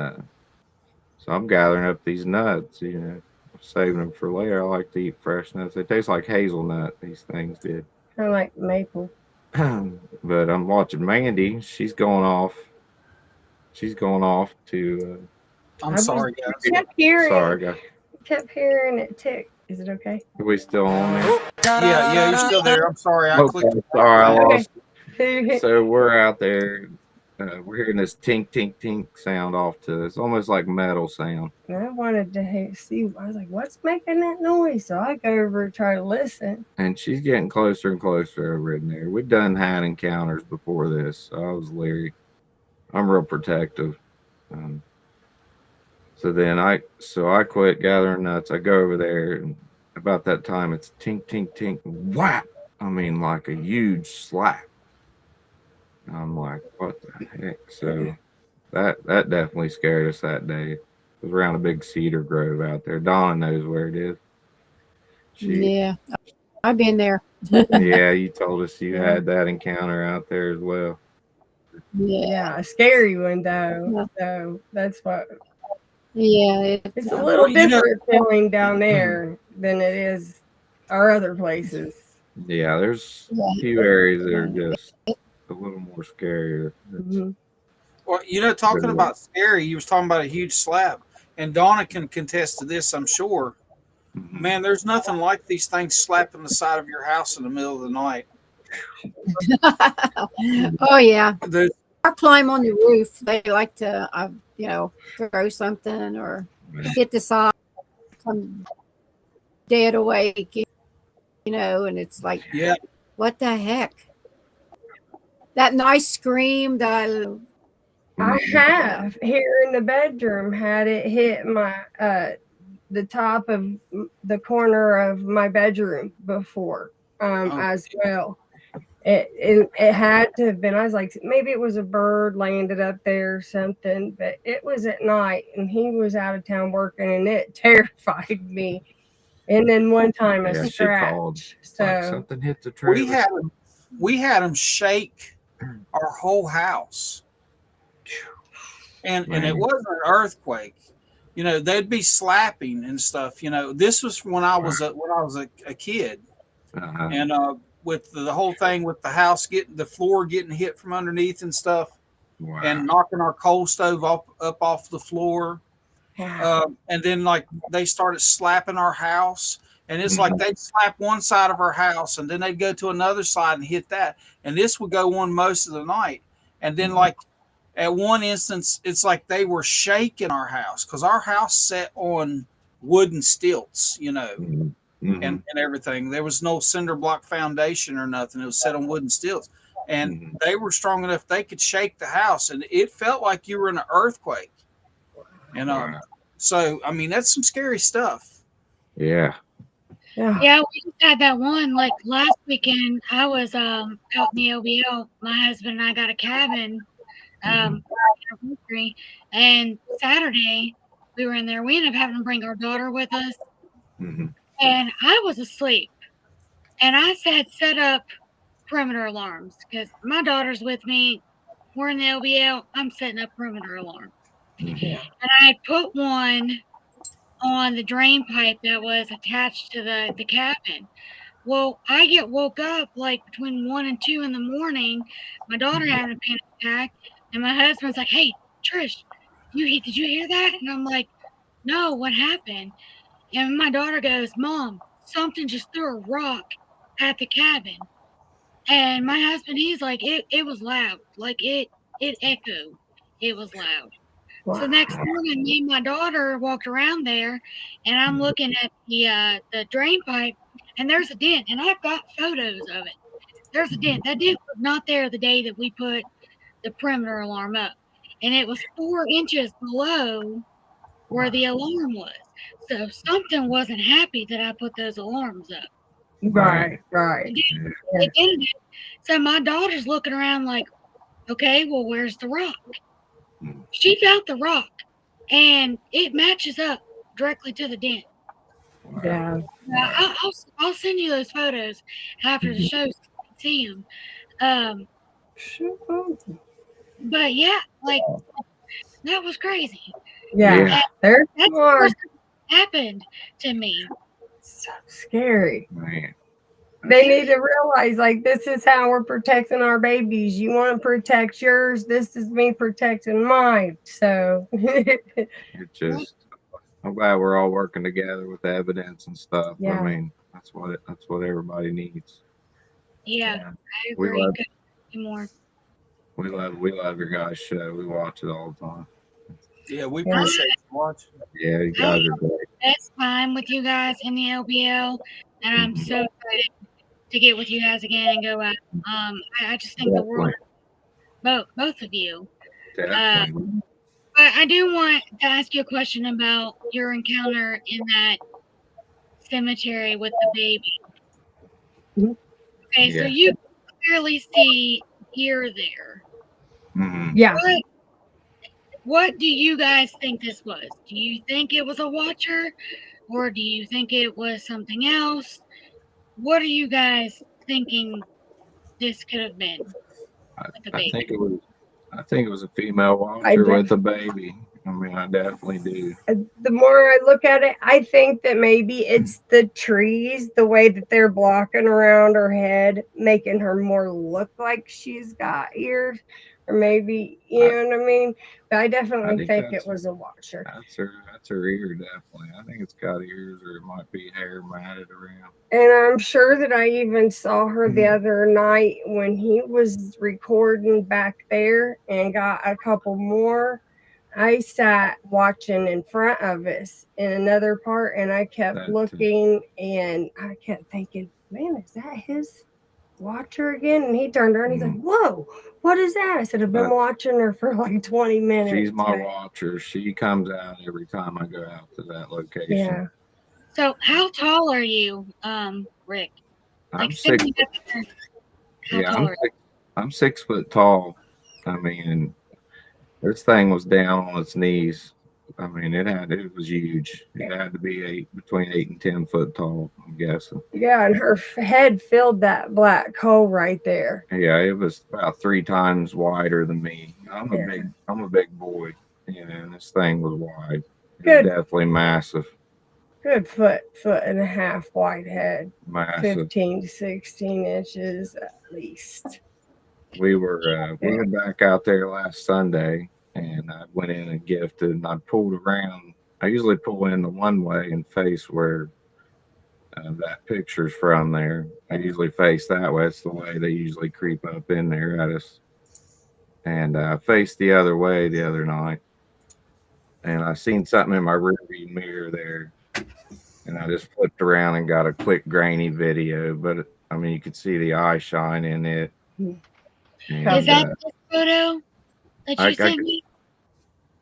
so I'm gathering up these nuts, you know, saving them for later. I like to eat fresh nuts. They taste like hazelnut, these things did. Kind of like maple. But I'm watching Mandy. She's going off to. I'm sorry, guys. Kept hearing, Sorry, guys. kept hearing it tick. Is it okay? Are we still on there? Yeah, you're still there. I'm sorry. I clicked. Sorry, I lost. Okay. So we're out there. We're hearing this tink, tink, tink sound off to us. Almost like metal sound. And I wanted to see. I was like, "What's making that noise?" So I go over and try to listen. And she's getting closer and closer over in there. We've done had encounters before this, so I was leery. I'm real protective. So then I quit gathering nuts. I go over there, and about that time it's tink, tink, tink, whap. I mean, like a huge slap. I'm like, what the heck? So that definitely scared us that day. It was around a big cedar grove out there. Dawn knows where it is. Yeah, I've been there. Yeah, you told us you had that encounter out there as well. Yeah, a scary one though. So that's what. Yeah, It's a little different feeling down there than it is our other places. Yeah, there's a few areas that are just a little more scarier. Well, you know, talking about scary, you was talking about a huge slab, and Donna can contest to this, I'm sure. Man, there's nothing like these things slapping the side of your house in the middle of the night. Oh yeah. There's, I climb on the roof. They like to, throw something or hit the side, come dead awake, and it's like, yeah, what the heck? That nice scream that I have here in the bedroom had it hit my the top of the corner of my bedroom before as well. It had to have been. I was like, maybe it was a bird landed up there or something, but it was at night and he was out of town working, and it terrified me. And then one time a scratch. So like something hit the trailer. We had them shake our whole house, and it wasn't an earthquake. They'd be slapping and stuff. This was when I was a kid, and with the whole thing with the house the floor getting hit from underneath and stuff, and knocking our coal stove up off the floor. And then like they started slapping our house, and it's like they'd slap one side of our house and then they'd go to another side and hit that. And this would go on most of the night. And then like at one instance, it's like they were shaking our house because our house set on wooden stilts, and everything. There was no cinder block foundation or nothing. It was set on wooden stilts. And they were strong enough they could shake the house, and it felt like you were in an earthquake. So I mean that's some scary stuff. Yeah, we just had that one like last weekend. I was out in the OBL. My husband and I got a cabin and Saturday we were in there. We ended up having to bring our daughter with us, and I was asleep. And I said, set up perimeter alarms because my daughter's with me. We're in the LBL. I'm setting up perimeter alarms. And I put one on the drain pipe that was attached to the cabin. Well, I get woke up like between 1 and 2 in the morning. My daughter having a panic attack, and my husband's like, "Hey, Trish, did you hear that?" And I'm like, "No, what happened?" And my daughter goes, "Mom, something just threw a rock at the cabin." And my husband, he's like, it was loud, like it echoed. It was loud. So next morning, me and my daughter walked around there, and I'm looking at the drain pipe, and there's a dent, and I've got photos of it. There's a dent. That dent was not there the day that we put the perimeter alarm up, and it was 4 inches below where the alarm was. So something wasn't happy that I put those alarms up. Right. It didn't. So my daughter's looking around like, okay, well, where's the rock? She found the rock, and it matches up directly to the dent. Yeah. I'll send you those photos after the show so you can see them. But yeah, like that was crazy. Yeah. There's That's more. the first thing that happened to me. So scary. Man. They need to realize, like, this is how we're protecting our babies. You want to protect yours. This is me protecting mine. So It just, I'm glad we're all working together with evidence and stuff. Yeah. I mean, that's what everybody needs. Yeah, I We agree. love- Couldn't agree more. We love your guys' show. We watch it all the time. Yeah, we appreciate you watching. Yeah, you guys are great. Best time with you guys in the LBL, and I'm so excited to get with you guys again and go out. I just think the world, both of you. Definitely. But I do want to ask you a question about your encounter in that cemetery with the baby. Okay, so Yeah. you clearly see deer there. Yeah. What do you guys think this was? Do you think it was a watcher, or do you think it was something else? What are you guys thinking this could have been with the I baby? think it was a female watcher with a baby. I mean, I definitely do. The more I look at it, I think that maybe it's the trees, the way that they're blocking around her head, making her more look like she's got ears, or maybe, you know what I mean? But I definitely think it was a watcher. That's her ear, definitely. I think it's got ears, or it might be hair matted around. And I'm sure that I even saw her the other night when he was recording back there and got a couple more. I sat watching in front of us in another part, and I kept looking, and I kept thinking, man, is that his watcher again? And he turned around and he's like, whoa, what is that? I said, I've been watching her for like 20 minutes. She's my watcher. She comes out every time I go out to that location. Yeah. So how tall are you, Rick? I'm Like 6 foot. How Yeah, tall are you? I'm 6 foot tall. I mean, this thing was down on its knees. I mean, it was huge. It had to be between 8 and 10 foot tall, I'm guessing. Yeah, and her head filled that black hole right there. Yeah, it was about 3 times wider than me. I'm a big boy, you know, and this thing was wide. It was definitely massive. Good foot and a half wide head. Massive. 15 to 16 inches at least. We were back out there last Sunday, and I went in and gifted, and I pulled around. I usually pull in the one way and face where that picture's from there. I usually face that way. It's the way they usually creep up in there at us. And I faced the other way the other night, and I seen something in my rearview mirror there, and I just flipped around and got a quick grainy video. But I mean, you could see the eye shine in it. Is that this photo that you sent me?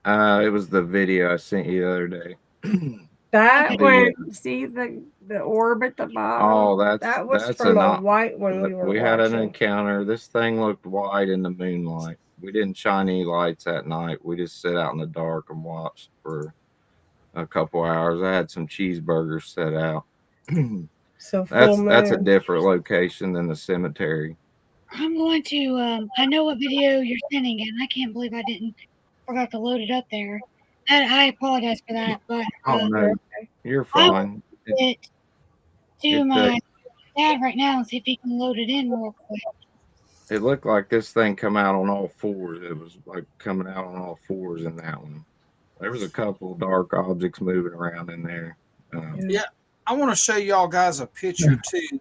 It was the video I sent you the other day. That one, see the orb at the bottom? Oh, that was from a white one we had an encounter. This thing looked white in the moonlight. We didn't shine any lights at night. We just sit out in the dark and watched for a couple hours. I had some cheeseburgers set out. So full That's a moon. different location than the cemetery. I'm going to, I know what video you're sending, and I can't believe I forgot to load it up there. And I apologize for that, but Oh no, you're I will fine. get to my dad right now and see if he can load it in real quick. It looked like this thing come out on all fours. It was like coming out on all fours in that one. There was a couple dark objects moving around in there. Yeah, I want to show y'all guys a picture too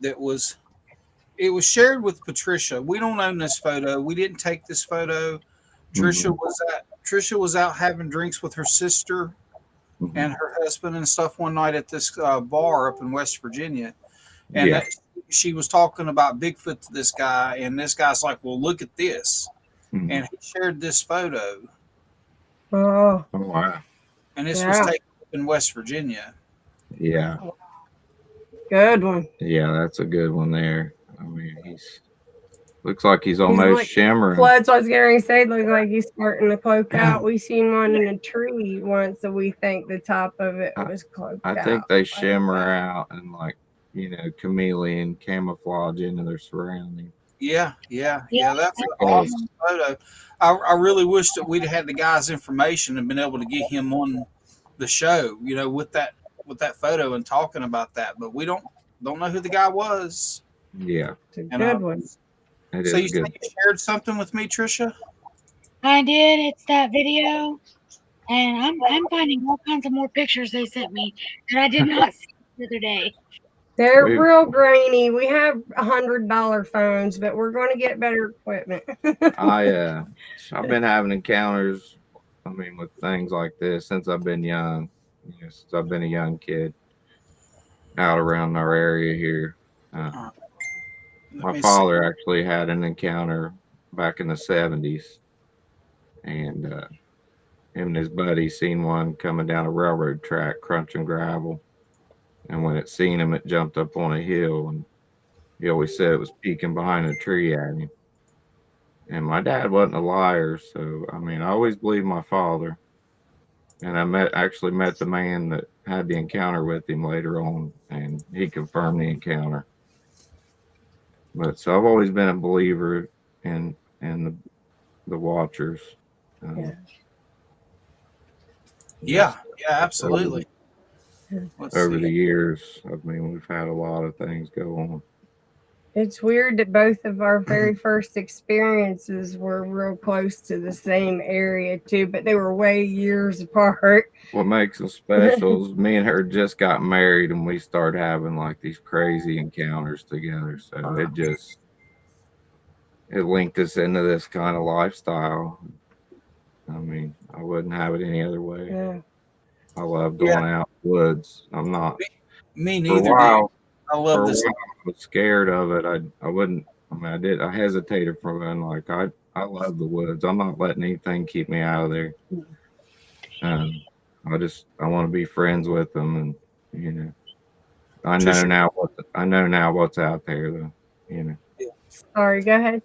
it was shared with Patricia. We don't own this photo. We didn't take this photo. Trisha was out having drinks with her sister and her husband and stuff one night at this bar up in West Virginia. And she was talking about Bigfoot to this guy, and this guy's like, well, look at this. And he shared this photo. Oh, wow. And this was taken in West Virginia. Yeah. Good one. Yeah, that's a good one there. I mean, looks like he's almost like, shimmering. Well, that's what I was going to say. Looks like he's starting to cloak out. We seen one in a tree once, so we think the top of it was cloaked out. I think they shimmer out and chameleon camouflage into their surrounding. Yeah. That's an awesome photo. I really wish that we'd had the guy's information and been able to get him on the show, with that photo and talking about that. But we don't know who the guy was. Yeah, it's a good one. So you said you shared something with me, Trisha? I did. It's that video, and I'm finding all kinds of more pictures they sent me that I did not see the other day. They're real grainy. We have $100 phones, but we're going to get better equipment. I've been having encounters, with things like this since I've been young. Since I've been a young kid out around our area here. My father actually had an encounter back in the 70s, and him and his buddy seen one coming down a railroad track crunching gravel. And when it seen him, it jumped up on a hill, and he always said it was peeking behind a tree at him. And my dad wasn't a liar, so I always believed my father. And I actually met the man that had the encounter with him later on, and he confirmed the encounter. But so I've always been a believer in the watchers. Yeah, absolutely. Over the years, we've had a lot of things go on. It's weird that both of our very first experiences were real close to the same area too, but they were way years apart. What makes them special is me and her just got married, and we started having these crazy encounters together. So it linked us into this kind of lifestyle. I wouldn't have it any other way. Yeah. I love going out in the woods. I'm not. Me neither. For a while, I love this. I was scared of it. I wouldn't. I hesitated for it. I love the woods. I'm not letting anything keep me out of there. I want to be friends with them, and I know now what's out there, though. Sorry, go ahead.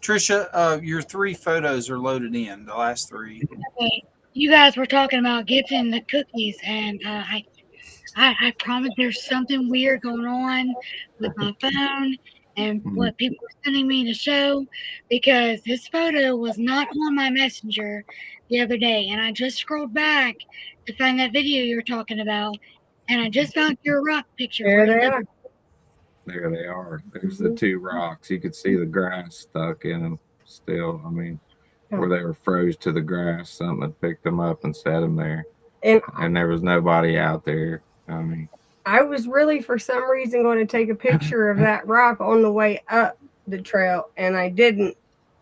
Trisha, your 3 photos are loaded in, the last 3. Okay. You guys were talking about gifting the cookies, and I promise there's something weird going on with my phone and what people are sending me to show, because this photo was not on my messenger the other day, and I just scrolled back to find that video you were talking about, and I just found your rock picture. There they are. There they are. There's the 2 rocks. You could see the grass stuck in them still. Where they were froze to the grass. Something had picked them up and set them there. And there was nobody out there. I was really, for some reason, going to take a picture of that rock on the way up the trail, and I didn't.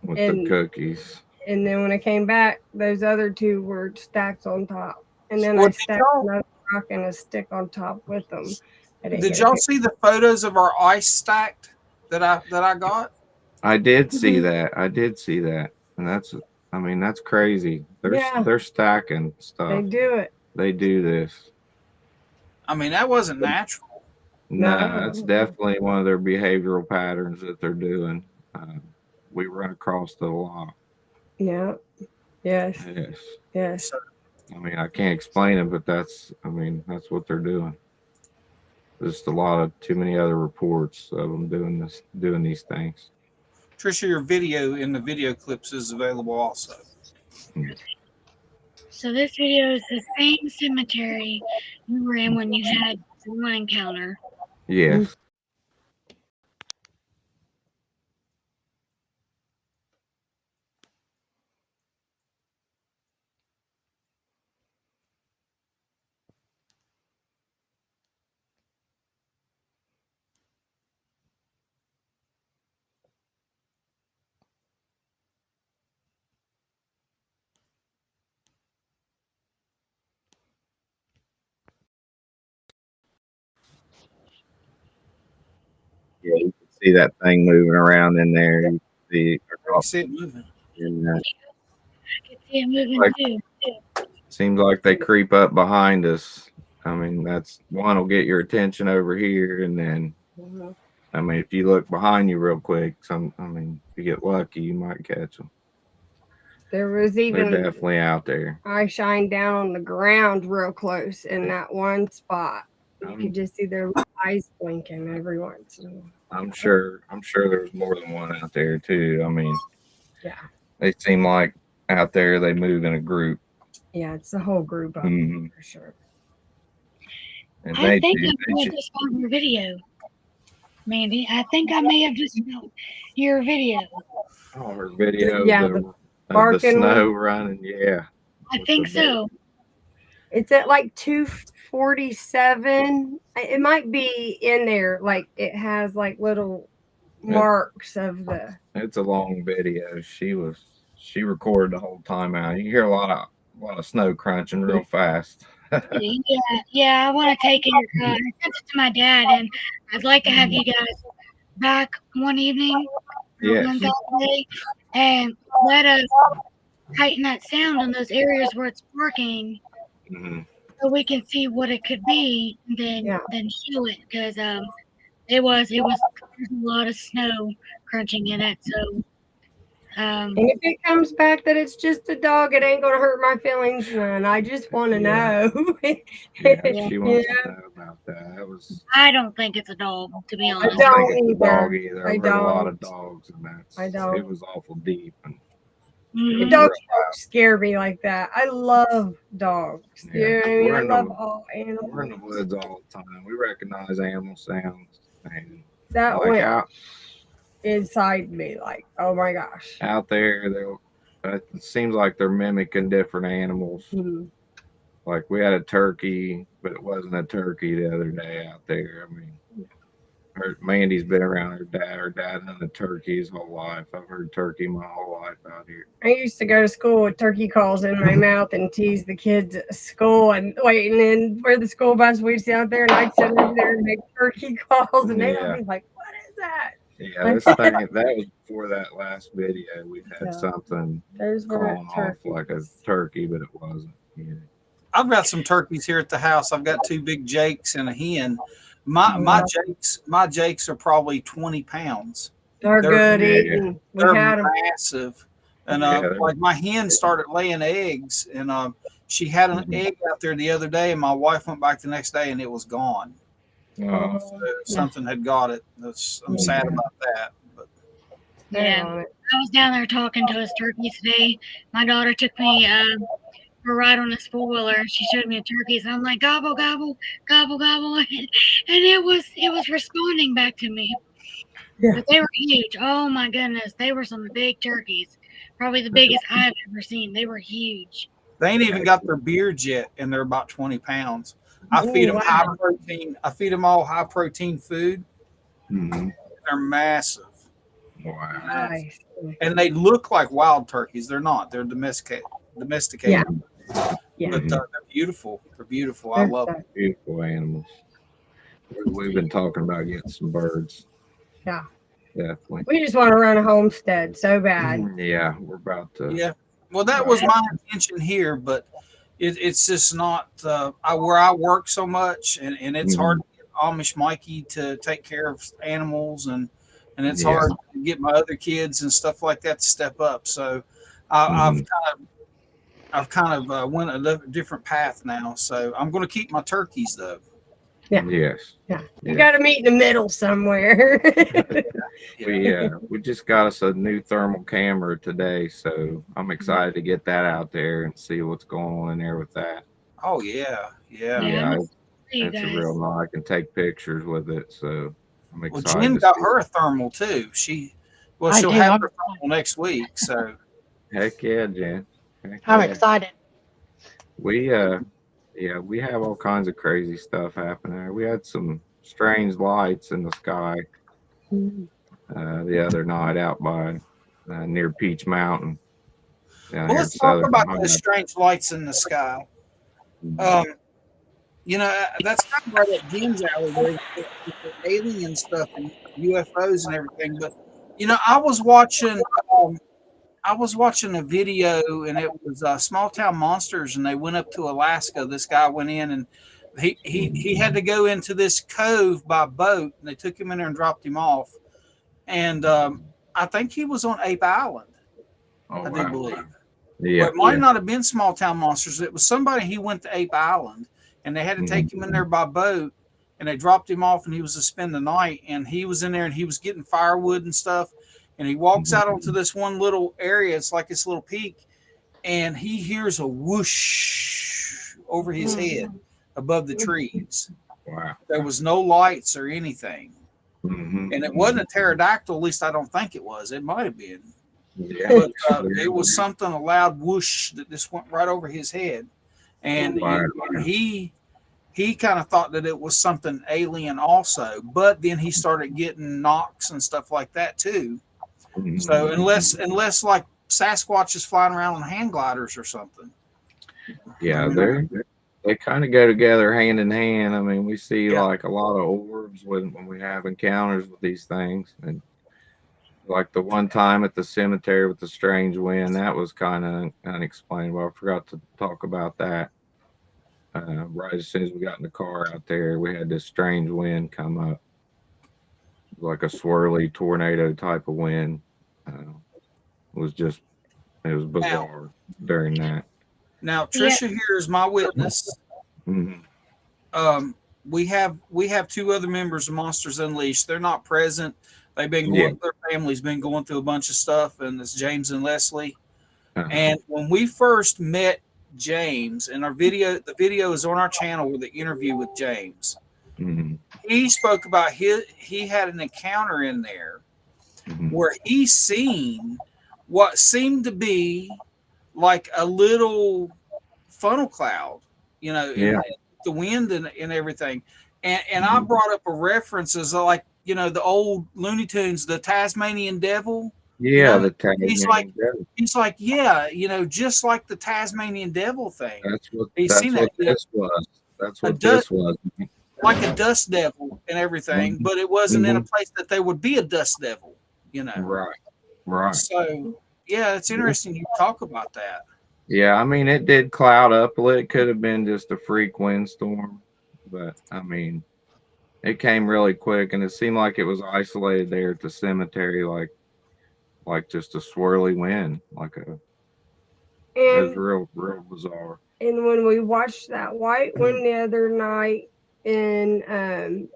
With the cookies. And then when I came back, those other 2 were stacked on top. And then I stacked another rock and a stick on top with them. Did y'all see the photos of our ice stacked that I got? I did see that. And that's crazy. They're stacking stuff. They do it. They do this. That wasn't natural. No, that's definitely one of their behavioral patterns that they're doing. We run across it a lot. Yeah. Yes. I can't explain it, but that's what they're doing. Just a lot of too many other reports of them doing these things. Trisha, your video in the video clips is available also. So this video is the same cemetery you were in when you had the one encounter. Yes. Yeah, you can see that thing moving around in there. You can see, I see it moving. and, I can see it moving like, too. seems like they creep up behind us. I mean, that's one will get your attention over here, and then, I mean, if you look behind you real quick, if you get lucky, you might catch them. There was They're even definitely out there. I shined down on the ground real close in that one spot. You could just see their eyes blinking every once in a while. I'm sure there's more than one out there too. I mean, Yeah. they seem like out there they move in a group. Yeah, it's the whole group of them for sure. And I think I may have just found your video, Mandy. I think I may have just found your video. Oh, her video, Yeah, the barking snow one. running, yeah. I think so. It's at like 247. It might be in there, like it has like little marks of the. It's a long video. She recorded the whole time out. You can hear a lot of snow crunching real fast. Yeah. I want to take it. I sent it to my dad, and I'd like to have you guys back one evening, Yes. one Saturday, and let us heighten that sound in those areas where it's barking, so we can see what it could be, and then show it, because it was there's a lot of snow crunching in it. So And if it comes back that it's just a dog, it ain't gonna hurt my feelings none. I just want to know. She wants to know about that. I don't think it's a dog, to be honest. I don't think it's a dog either. I've heard a lot of don't. dogs, and I don't. it was awful deep. And The dogs don't scare me like that. I love dogs. Yeah. You know what I mean? I We're in love the- all animals. We're in the woods all the time. We recognize animal sounds. And That like went inside me, like, oh my gosh. out there, it seems like they're mimicking different animals. Like we had a turkey, but it wasn't a turkey the other day out there. I mean, Mandy's been around her dad. Her dad hunted turkey his whole life. I've heard turkey my whole life out here. I used to go to school with turkey calls in my mouth and tease the kids at school and waiting in for the school bus. We'd sit out there and I'd sit over there and make turkey calls, and they'd be like, "What is that?" Yeah, this thing, that was before that last video. We had something Those were calling off like a turkey, but it wasn't. Yeah. I've got some turkeys here at the house. I've got 2 big jakes and a hen. My jakes are probably 20 pounds. They're good eating. They're had 'em. massive. And like my hen started laying eggs, and she had an egg out there the other day, and my wife went back the next day and it was gone. So something had got it. I'm sad about that. But yeah, I was down there talking to his turkeys today. My daughter took me for a ride on a four-wheeler, and she showed me the turkeys, and I'm like, gobble, gobble, gobble, gobble, and it was responding back to me. But they were huge. Oh my goodness, they were some big turkeys. Probably the biggest I've ever seen. They were huge. they ain't even got their beards yet, and they're about 20 pounds. I feed them high protein. I feed them all high protein food. They're massive. Wow. Nice. And they look like wild turkeys. They're not. They're domesticated. Yeah. But they're beautiful. They're beautiful. I love them. Beautiful animals. We've been talking about getting some birds. Yeah. Definitely. We just want to run a homestead so bad. Yeah, we're about to. Yeah. Well, that was my intention here, but it's just not where I work so much, and it's hard to get Amish Mikey to take care of animals, and it's hard to get my other kids and stuff like that to step up. So I've kind of went a different path now. So I'm going to keep my turkeys though. Yeah. Yes. Yeah. You Yeah. got to meet in the middle somewhere. We just got us a new thermal camera today, so I'm excited to get that out there and see what's going on in there with that. Oh yeah, yeah. Yeah, Yeah, you it's a guys. real nice. I can take pictures with it, so I'm Well, excited Jen to got see her a it. thermal too. I She'll do. have I'm, her thermal next week. So Heck yeah, Jen. Heck I'm yeah. excited. We yeah, we have all kinds of crazy stuff happening there. We had some strange lights in the sky the other night out by near Peach Mountain down well, here in let's talk southern about those Ohio. strange lights in the sky. You know, that's kind of right up Jen's alley there with the alien stuff and UFOs and everything. But you know, um, I was watching a video and it was Small Town Monsters, and they went up to Alaska. This guy went in and he had to go into this cove by boat, and they took him in there and dropped him off. And I think he was on Ape Island, Oh, I do wow. believe. Yeah, But it might not have been Small Town Monsters. It was somebody. He went to Ape Island, and they had to take him in there by boat, and they dropped him off, and he was to spend the night. And he was in there, and he was getting firewood and stuff. And he walks out onto this one little area. It's like this little peak, and he hears a whoosh over his head above the trees. Wow. There was no lights or anything, and it wasn't a pterodactyl. At least I don't think it was. It might have been. Yeah. But it was something, a loud whoosh that just went right over his head. And he kind of thought that it was something alien also. But then he started getting knocks and stuff like that too. So unless like Sasquatch is flying around on hang gliders or something. Yeah, they kind of go together hand in hand. I mean, we see like a lot of orbs when we have encounters with these things, and like the one time at the cemetery with the strange wind, that was kind of unexplainable. I forgot to talk about that. Right as soon as we got in the car out there, we had this strange wind come up, like a swirly tornado type of wind. It was bizarre during that. Now Trisha here is my witness. We have two other members of Monsters Unleashed. They're not present. They've been going. Their family's been going through a bunch of stuff, and it's James and Leslie. And when we first met James, and the video is on our channel with the interview with James. He spoke about he had an encounter in there where he seen what seemed to be like a little funnel cloud, you know, in the wind and everything. And I brought up a reference as like, you know, the old Looney Tunes, the Tasmanian Devil. Yeah, you know, the Tasmanian Devil. He's like, yeah, you know, just like the Tasmanian Devil thing. That's what this was. That's what this was. Like a dust devil and everything, but it wasn't in a place that there would be a dust devil, you know. Right. So yeah, it's interesting you talk about that. Yeah, I mean, it did cloud up. It could have been just a freak windstorm, but I mean, it came really quick, and it seemed like it was isolated there at the cemetery, like just a swirly wind, it was real bizarre. And when we watched that white one the other night, and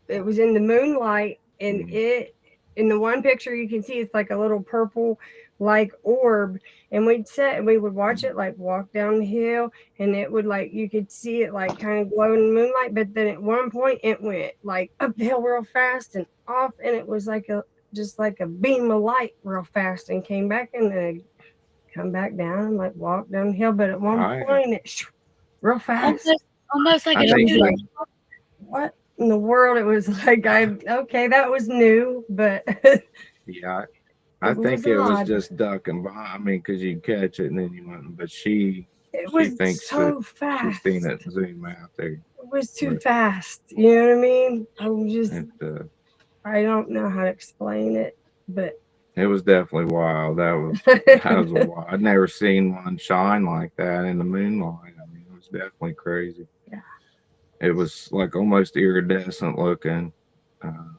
it was in the moonlight, and in the one picture you can see it's like a little purple like orb, and we'd sit and we would watch it like walk down the hill, and it would like you could see it like kind of glow in the moonlight, but then at one point it went like up the hill real fast and off, and it was like just like a beam of light real fast, and came back and then come back down and like walk down the hill, but at one point it real fast, almost like what in the world? It was like okay, that was new, but yeah, I think it was just ducking behind. I mean, because you catch it and then you went, but she thinks so fast. She's seen it zoom out there. It was too fast. You know what I mean? I don't know how to explain it, but it was definitely wild. That was wild. I'd never seen one shine like that in the moonlight. I mean, it was definitely crazy. Yeah. It was like almost iridescent looking. And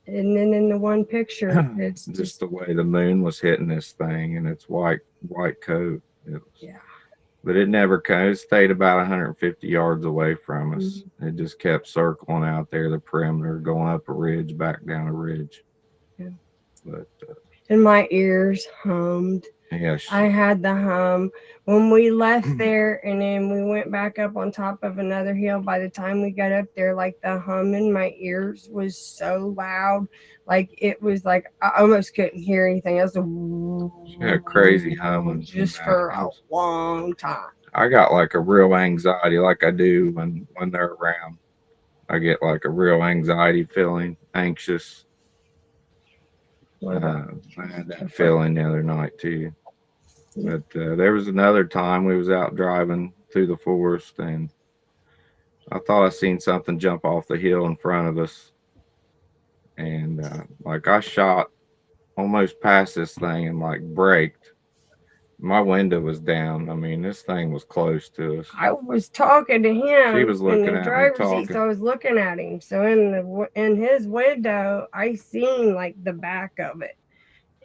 then in the one picture, it's just the way the moon was hitting this thing and its white coat. It was but it never came. It stayed about 150 yards away from us. It just kept circling out there, the perimeter, going up a ridge, back down a ridge. Yeah. But and my ears hummed. yeah, I had the hum when we left there, and then we went back up on top of another hill. By the time we got up there, like the hum in my ears was so loud, like it was like I almost couldn't hear anything else. she had crazy humming just for a long time. I got like a real anxiety, like I do when they're around. I get like a real anxiety feeling, anxious. I had that feeling the other night too. But there was another time we was out driving through the forest, and I thought I seen something jump off the hill in front of us. And like I shot almost past this thing and like braked. My window was down. I mean, this thing was close to us. I was talking to him. She was looking in the at me driver's talking. seat, so I was looking at him. So in his window, I seen like the back of it,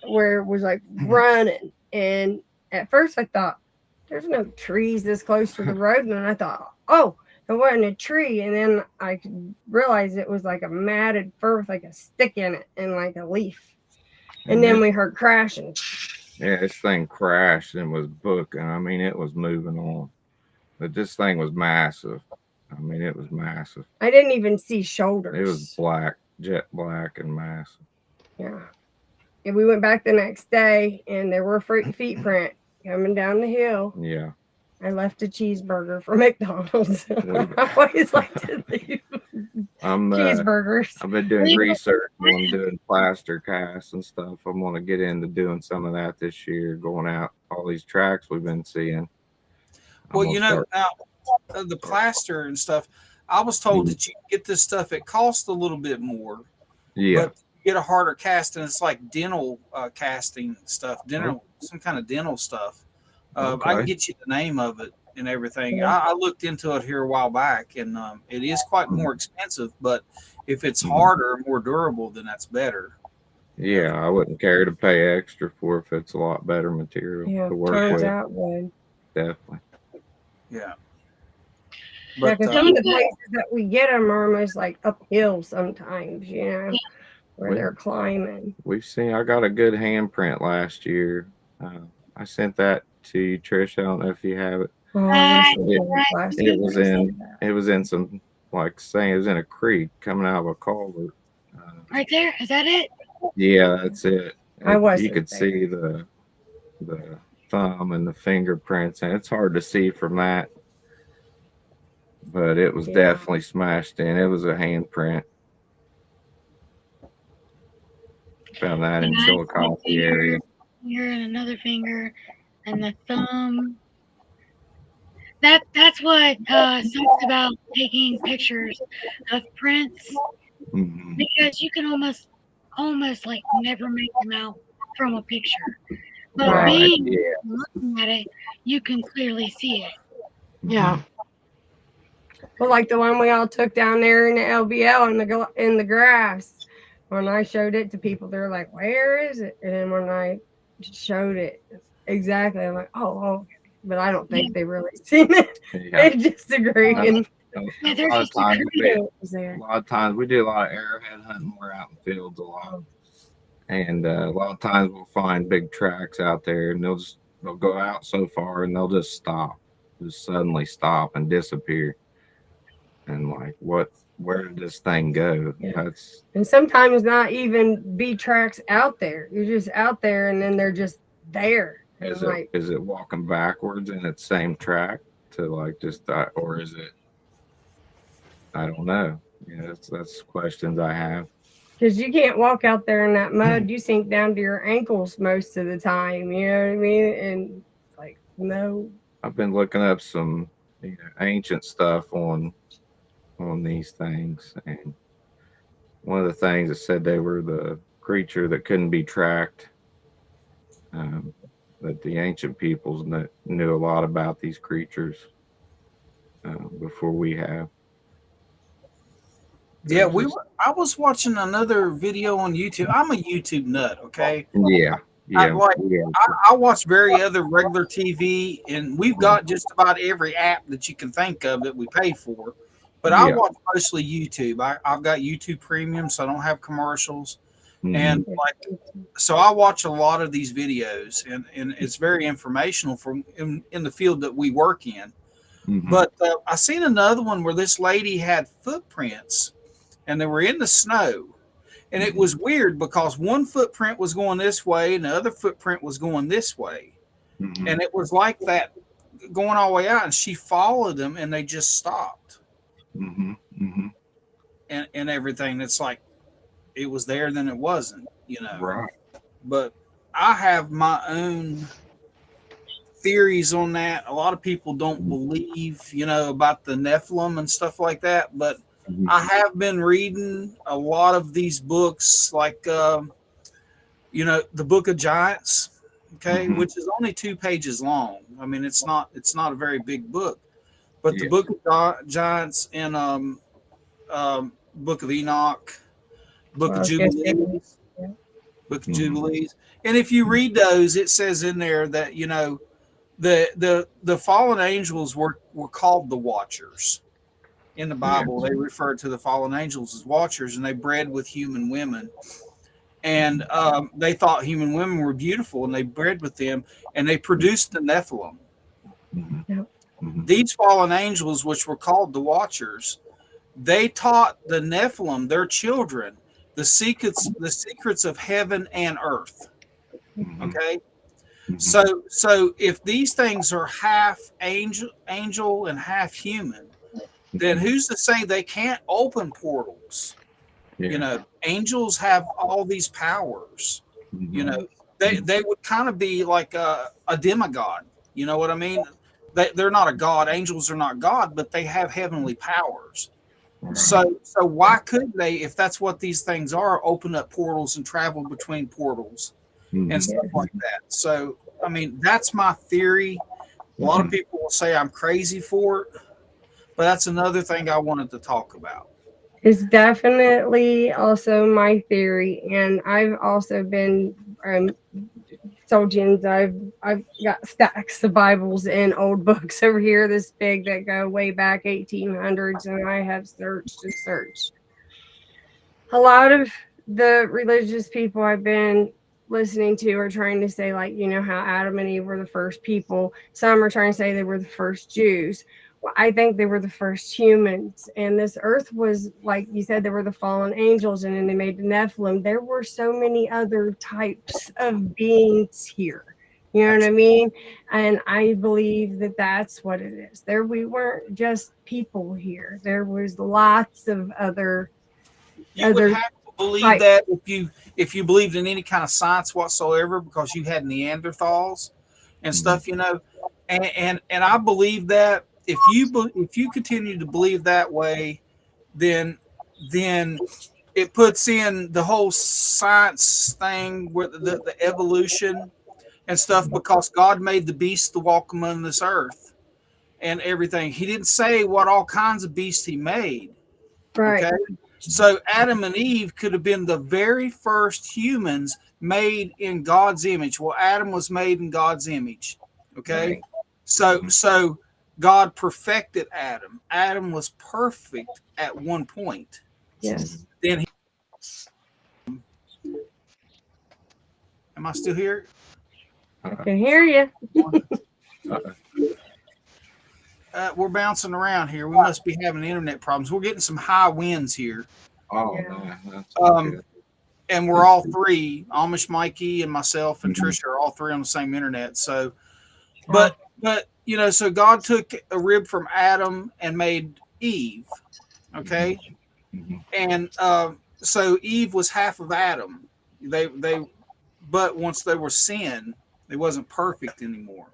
where it was like running. And at first, I thought there's no trees this close to the road, and then I thought, oh, it wasn't a tree. And then I realized it was like a matted fur with like a stick in it and like a leaf. And then we heard crashing. Yeah, this thing crashed and was booking. I mean, it was moving on. But this thing was massive. I mean, it was massive. I didn't even see shoulders. It was black, jet black and massive. Yeah. And we went back the next day, and there were feet print coming down the hill. Yeah. I left a cheeseburger for McDonald's. I always like to leave cheeseburgers. I've been doing research on doing plaster casts and stuff. I'm going to get into doing some of that this year, going out all these tracks we've been seeing. Well, you know, now the plaster and stuff, I was told that you get this stuff, it costs a little bit more. Yeah. But you get a harder cast, and it's like dental casting stuff, some kind of dental stuff. I can get you the name of it and everything. I looked into it here a while back, and it is quite more expensive, but if it's harder and more durable, then that's better. Yeah, I wouldn't care to pay extra for if it's a lot better material to work turns with. out good. Definitely. Yeah. But some of the places that we get them are almost like uphill sometimes, you know, where they're climbing. We've seen, I got a good handprint last year. I sent that to you, Trish. I don't know if you have it. It was in some, like saying it was in a creek coming out of a culvert. Right there, is that it? Yeah, that's it. You could there. see the thumb and the fingerprints, and it's hard to see from that. But it was definitely smashed in. It was a handprint. Found that in Chillicothe area. Finger and another finger and the thumb. That's what sucks about taking pictures of prints, because you can almost like never make them out from a picture. But looking at it, you can clearly see it. Yeah. Well, like the one we all took down there in the LBL in the grass. When I showed it to people, they're like, "Where is it?" And then when I showed it exactly, I'm like, "Oh." But I don't think they really seen it. Yeah. They just agree. A lot of times we do a lot of arrowhead hunting. We're out in fields a lot. And a lot of times we'll find big tracks out there, and they'll go out so far and they'll just suddenly stop and disappear. And like, where did this thing go? Yeah. And sometimes not even be tracks out there. You're just out there, and then they're just there. Is it walking backwards in its same track to like just or is it? I don't know. Yeah, that's questions I have. Because you can't walk out there in that mud. You sink down to your ankles most of the time. You know what I mean? And like, no. I've been looking up some ancient stuff on these things, and one of the things that said they were the creature that couldn't be tracked. That the ancient peoples knew a lot about these creatures before we have. Yeah, I was watching another video on YouTube. I'm a YouTube nut, okay? Yeah. Yeah, I watch very other regular TV, and we've got just about every app that you can think of that we pay for. But I Yeah. watch mostly YouTube. I've got YouTube Premium, so I don't have commercials. Mhm. And so I watch a lot of these videos, and it's very informational from in the field that we work in. Mhm. But I seen another one where this lady had footprints, and they were in the snow. And it was weird because one footprint was going this way and the other footprint was going this way. Mhm. And it was like that going all the way out. And she followed them and they just stopped Mhm. Mhm. and everything. It's like it was there, then it wasn't, you know. Right. But I have my own theories on that. A lot of people don't believe, you know, about the Nephilim and stuff like that. But Mhm. I have been reading a lot of these books, like you know, the Book of Giants, okay, Mhm. which is only 2 pages long. I mean, it's not a very big book, but the Yeah. Book of Giants and Book of Enoch, Book of Jubilees, Book of Mhm. Jubilees, and if you read those, it says in there that, you know, the fallen angels were called the Watchers. In the Bible, they referred to the fallen angels as watchers, and they bred with human women. And they thought human women were beautiful, and they bred with them, and they produced the Nephilim. Mhm. Yep. Mhm. These fallen angels, which were called the Watchers, they taught the Nephilim, their children, the secrets of heaven and earth. Mhm. Okay, Mhm. so if these things are half angel and half human, then who's to say they can't open portals? Yeah. You know, angels have all these powers. You Mhm. know, they would kind of be like a demigod. You know what I mean? They're not a god. Angels are not God, but they have heavenly powers. Right. So why couldn't they, if that's what these things are, open up portals and travel between portals and Mhm. stuff like that? So I mean, that's my theory. A lot of people will say I'm crazy for it, but that's another thing I wanted to talk about. It's definitely also my theory, and I've also been Soldians. I've got stacks of Bibles and old books over here this big that go way back 1800s, and I have searched and searched. A lot of the religious people I've been listening to are trying to say, like, you know, how Adam and Eve were the first people. Some are trying to say they were the first Jews. Well, I think they were the first humans. And this earth was, like you said, there were the fallen angels, and then they made the Nephilim. There were so many other types of beings here. You know what I mean? And I believe that that's what it is. There, we weren't just people here. There was lots of other You would have to believe types. that if you believed in any kind of science whatsoever, because you had Neanderthals and stuff, you know, and I believe that if you continue to believe that way, then it puts in the whole science thing with the evolution and stuff, because God made the beasts to walk among this earth and everything. He didn't say what all kinds of beasts he made. Right. Okay. So Adam and Eve could have been the very first humans made in God's image. Well, Adam was made in God's image. Okay. Right. So God perfected Adam. Adam was perfect at one point. Yes. Then he, am I still here? I can hear you. We're bouncing around here. We must be having internet problems. We're getting some high winds here. Oh, man. That's good. And we're all three, Amish Mikey and myself and Trisha are all three on the same internet. So, but you know, so God took a rib from Adam and made Eve. Okay. And so Eve was half of Adam. But once they were sin, they wasn't perfect anymore.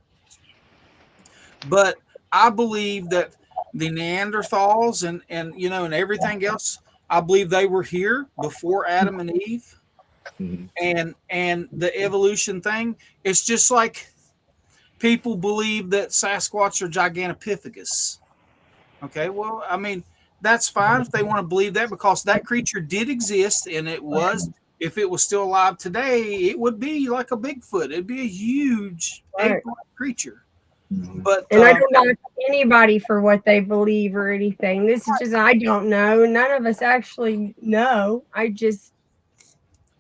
But I believe that the Neanderthals and you know, and everything else, I believe they were here before Adam and Eve. And the evolution thing, it's just like people believe that Sasquatch are Gigantopithecus. Okay, well, I mean, that's fine if they want to believe that, because that creature did exist and it was if it was still alive today, it would be like a Bigfoot. It'd be a huge ape-like creature. But And I don't knock anybody for what they believe or anything. This is just, I don't know. None of us actually know. I just,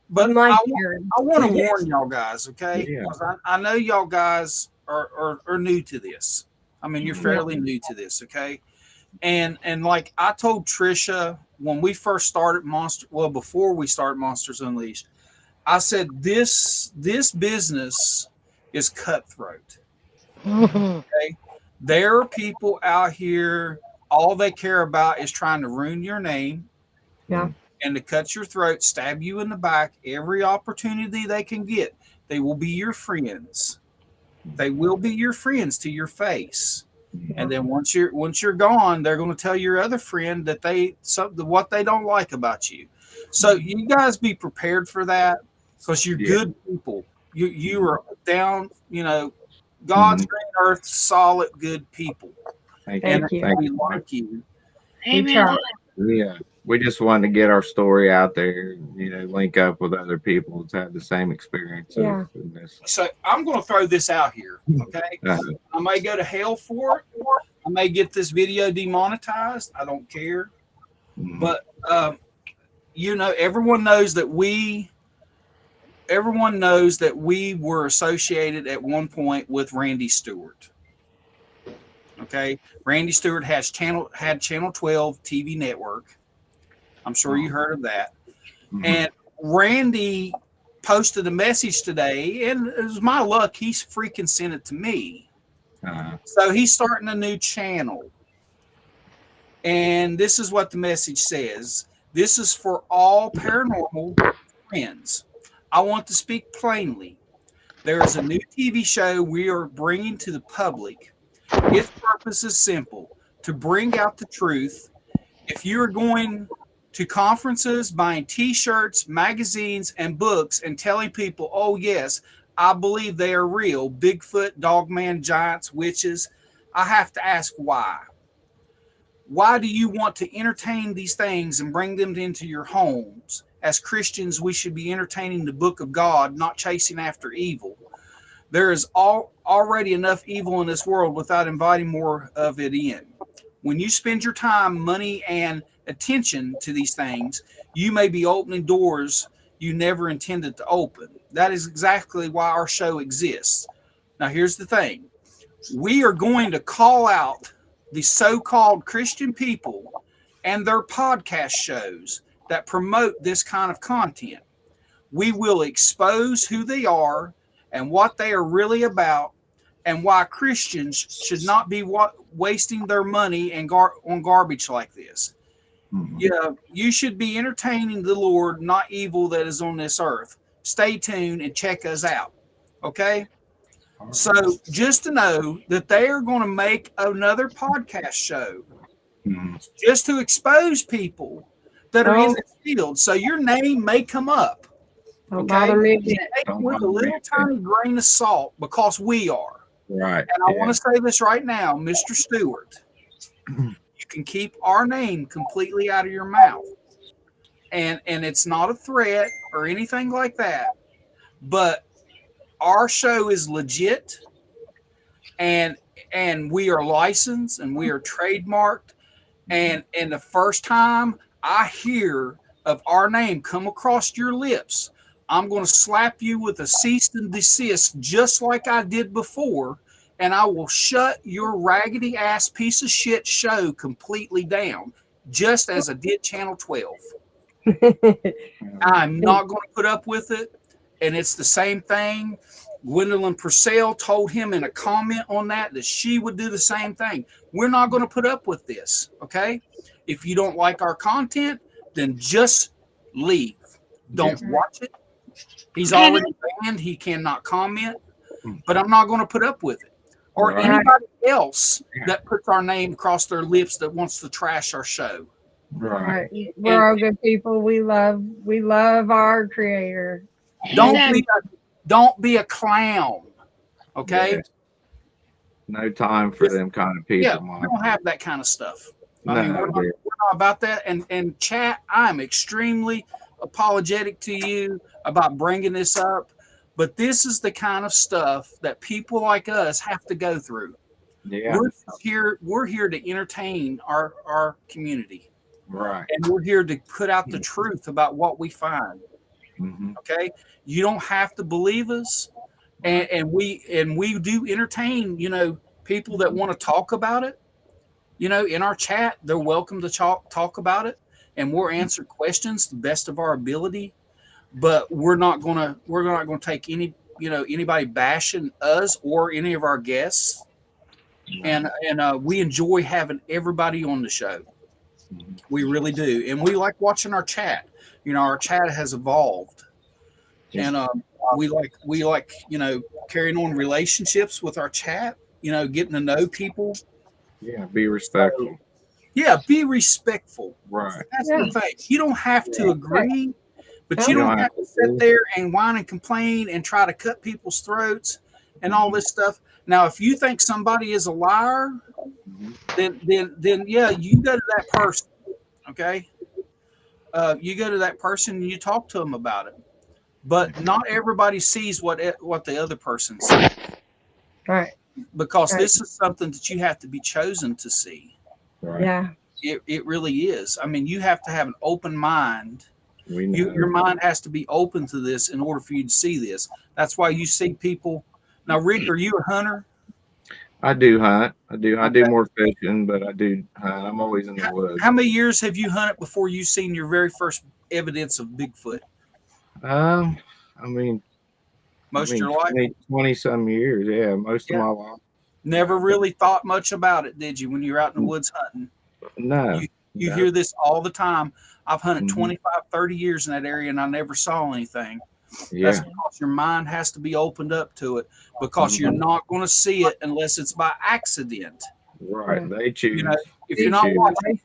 but my I want to warn y'all guys, okay? Because I know y'all guys are new to this. I mean, you're fairly new to this, okay? And like I told Trisha when we first started before we started Monsters Unleashed, I said this business is cutthroat. Okay, there are people out here. All they care about is trying to ruin your name, and to cut your throat, stab you in the back every opportunity they can get. They will be your friends. They will be your friends to your face. And then once you're gone, they're going to tell your other friend that what they don't like about you. So you guys be prepared for that, because you're good people. You are down, God's green earth, solid, good people. Thank you. We like you. Amen. Yeah, we just wanted to get our story out there. Link up with other people that's had the same experience. So I'm going to throw this out here, okay? I may go to hell for it. I may get this video demonetized. I don't care. But everyone knows that we were associated at one point with Randy Stewart. Okay, Randy Stewart had Channel 12 TV network. I'm sure you heard of that. And Randy posted a message today, and it was my luck. He's freaking sent it to me. So he's starting a new channel. And this is what the message says. This is for all paranormal friends. I want to speak plainly. There is a new TV show we are bringing to the public. Its purpose is simple: to bring out the truth. If you are going to conferences, buying T-shirts, magazines, and books, and telling people, oh, yes, I believe they are real, Bigfoot, Dogman, giants, witches, I have to ask why. Why do you want to entertain these things and bring them into your homes? As Christians, we should be entertaining the book of God, not chasing after evil. There is already enough evil in this world without inviting more of it in. When you spend your time, money, and attention to these things, you may be opening doors you never intended to open. That is exactly why our show exists. Now, here's the thing. We are going to call out the so-called Christian people and their podcast shows that promote this kind of content. We will expose who they are and what they are really about, and why Christians should not be wasting their money on garbage like this. Yeah, you should be entertaining the Lord, not evil that is on this earth. Stay tuned and check us out. Okay? So just to know that they are going to make another podcast show just to expose people that are in this field. So your name may come up. Don't bother me. Take it with a little tiny grain of salt, because we are. Right. And I want to say this right now, Mr. Stewart. You can keep our name completely out of your mouth. And it's not a threat or anything like that. But our show is legit, and we are licensed and we are trademarked. And the first time I hear of our name come across your lips, I'm going to slap you with a cease and desist, just like I did before, and I will shut your raggedy ass piece of shit show completely down, just as I did Channel 12. I'm not going to put up with it. And it's the same thing. Gwendolyn Purcell told him in a comment on that she would do the same thing. We're not going to put up with this, okay? If you don't like our content, then just leave. Don't watch it. He's already banned. He cannot comment. But I'm not going to put up with it. Or anybody else that puts our name across their lips that wants to trash our show. Right. We're all good people. We love our creator. Don't be a clown. Okay? Yeah. No time for them kind of people. Yeah, we don't have that kind of stuff. I mean, we're not about that. And chat, I'm extremely apologetic to you about bringing this up, but this is the kind of stuff that people like us have to go through. Yeah. We're here to entertain our community. Right. And we're here to put out the truth about what we find. Mm-hmm. Okay. You don't have to believe us. And we do entertain, people that want to talk about it, in our chat. They're welcome to talk about it, and we'll answer questions to the best of our ability. But we're not gonna take anybody bashing us or any of our guests. And we enjoy having everybody on the show. We really do, and we like watching our chat. Our chat has evolved, and we like carrying on relationships with our chat. Getting to know people. Yeah, be respectful. Yeah, be respectful. Right. That's the thing. You don't have to agree, but you don't have to sit there and whine and complain and try to cut people's throats and all this stuff. Now, if you think somebody is a liar, then yeah, you go to that person. Okay. You go to that person and you talk to them about it. But not everybody sees what the other person sees. Right. Because this is something that you have to be chosen to see. Right. Yeah. It really is. I mean, you have to have an open mind. Your mind has to be open to this in order for you to see this. That's why you see people. Now, Rick, are you a hunter? I do hunt. I do more fishing, but I do hunt. I'm always in the woods. How many years have you hunted before you seen your very first evidence of Bigfoot? I mean, most of your life? 20 some years. Yeah, most of my life. Never really thought much about it, did you, when you were out in the woods hunting? No. You hear this all the time. I've hunted 25, 30 years in that area, and I never saw anything. Yeah. That's because your mind has to be opened up to it, because you're not going to see it unless it's by accident. Right. They choose. If you're not watching,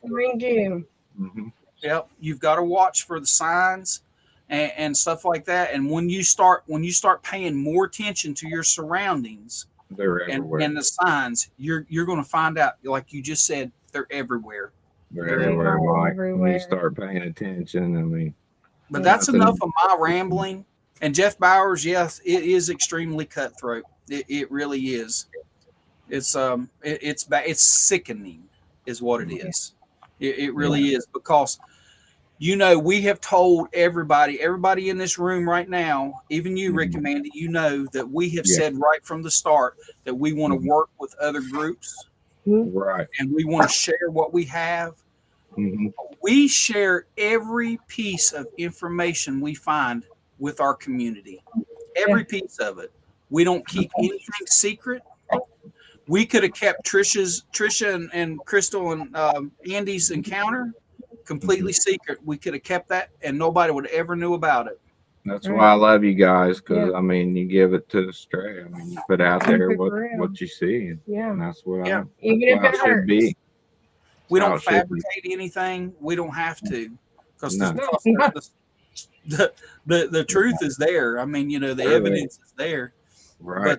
you've got to watch for the signs and stuff like that. And when you start paying more attention to your surroundings and the signs, you're going to find out, like you just said, they're everywhere. They're everywhere. When you start paying attention, I mean. But that's enough of my rambling. And Jeff Bowers, yes, it is extremely cutthroat. It really is. It's sickening, is what it is. It really is, because we have told everybody in this room right now, even you, Rick and Mandy, that we have said right from the start that we want to work with other groups, right? And we want to share what we have. We share every piece of information we find with our community, every piece of it. We don't keep anything secret. We could have kept Trisha and Crystal and Andy's encounter completely secret. We could have kept that, and nobody would have ever knew about it. That's why I love you guys, because I mean, you give it to the stray. I mean, you put out there what you see, and that's what I should be. We don't fabricate anything. We don't have to, because the truth is there. I mean, the evidence is there. Right.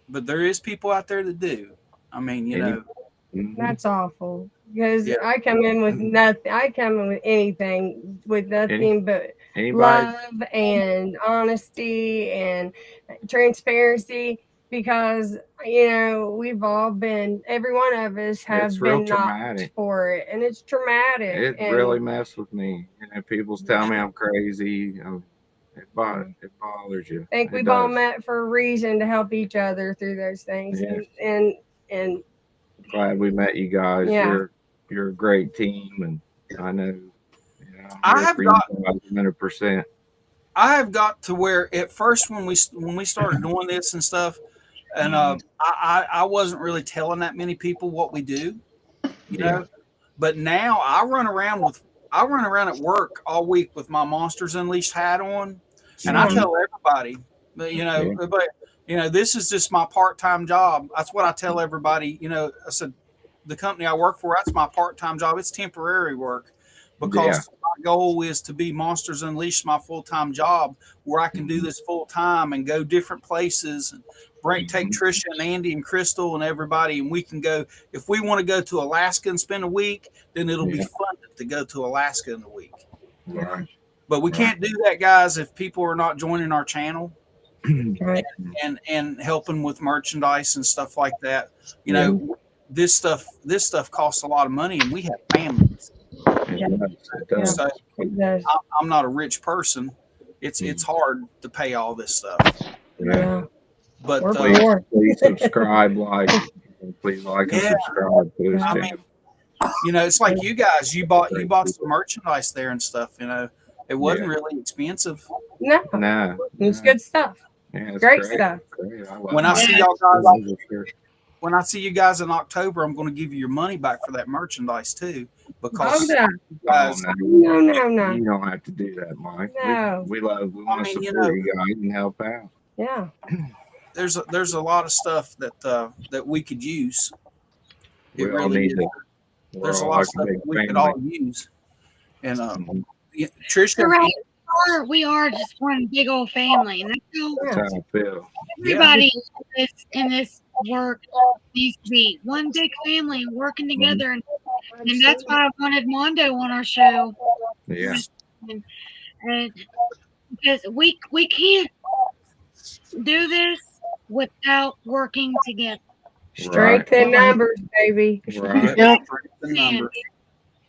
But there is people out there that do. I mean, that's awful, because I come in with nothing. I come in with anything, with nothing but love and honesty and transparency. Because we've all been, every one of us have been knocked for it, and it's traumatic. It really messed with me. People's telling me I'm crazy. It bothers you. I think we've all met for a reason, to help each other through those things. And glad we met you guys. Yeah. You're a great team, and I know. I have got 100%. I have got to where at first when we started doing this and stuff, and I wasn't really telling that many people what we do, But now I run around at work all week with my Monsters Unleashed hat on, and I tell everybody, this is just my part-time job. That's what I tell everybody. I said, the company I work for, that's my part-time job. It's temporary work, because my goal is to be Monsters Unleashed, my full-time job, where I can do this full-time and go different places and take Trisha and Andy and Crystal and everybody, and we can go. If we want to go to Alaska and spend a week, then it'll be fun to go to Alaska in a week. Right. But we can't do that, guys, if people are not joining our channel Right. and helping with merchandise and stuff like that. You know, this stuff costs a lot of money, and we have families. So I'm not a rich person. It's hard to pay all this stuff. But please subscribe, please like and subscribe to this channel. You know, it's like you guys. You bought some merchandise there and stuff. You know, it wasn't really expensive. No, it's good stuff. Yeah, it's great stuff. When I see y'all guys, when I see you guys in October, I'm going to give you your money back for that merchandise too. Because no. You don't have to do that, Mike. No. We want to support you guys and help out. Yeah. There's a lot of stuff that we could use. We all need it. There's a lot of stuff that we could all use. And Tricia, we are just one big old family, and that's how I feel. Everybody in this work needs to be one big family working together, and that's why I wanted Mondo on our show. Yeah. And because we can't do this without working together. Strength in numbers, baby. Right.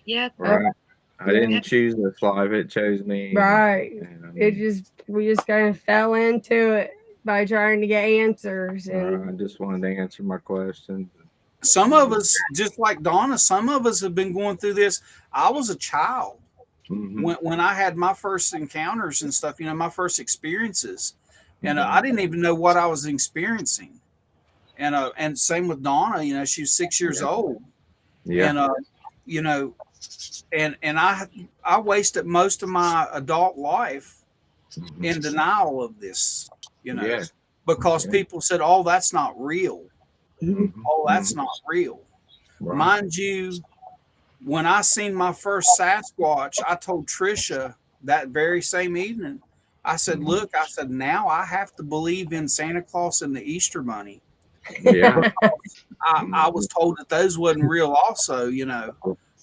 Yep. Right. I didn't choose this life; it chose me. Right. We just kind of fell into it by trying to get answers. And I just wanted to answer my questions. Some of us, just like Donna, some of us have been going through this. I was a child when I had my first encounters and stuff. You know, my first experiences, and I didn't even know what I was experiencing. And same with Donna. You know, she was 6 years old. Yeah. And you know. And I wasted most of my adult life in denial of this, you know, because people said, "Oh, that's not real. Oh, that's not real." Right. Mind you, when I seen my first Sasquatch, I told Tricia that very same evening. I said, "Look," I said, "now I have to believe in Santa Claus and the Easter Bunny." Yeah. I was told that those wasn't real, also, you know.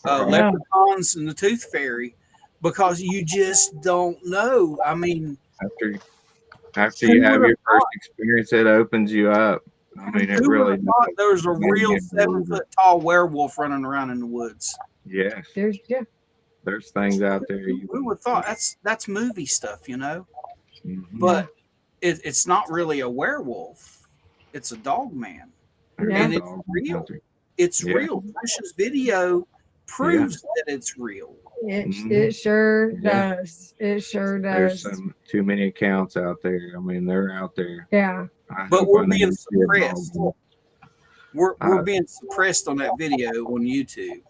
Leprechauns and the Tooth Fairy, because you just don't know. I mean, after you have your first experience, it opens you up. I mean, it really. There's a real 7 foot tall werewolf running around in the woods. Yes. There's things out there. We would thought that's movie stuff, you know, but it's not really a werewolf. It's a dog man, and it's real. It's real. Trisha's video proves that it's real. It sure does. It sure does. There's too many accounts out there. I mean, they're out there. Yeah. But we're being suppressed. We're being suppressed on that video on YouTube,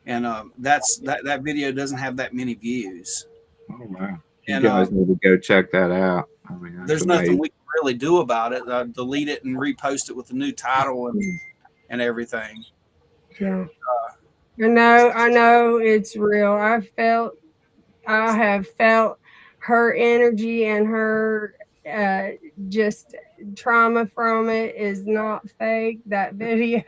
and that video doesn't have that many views. Oh wow! You guys need to go check that out. I mean, there's nothing we can really do about it. Delete it and repost it with a new title and everything. Yeah. I know it's real. I have felt her energy, and her just trauma from it is not fake. That video.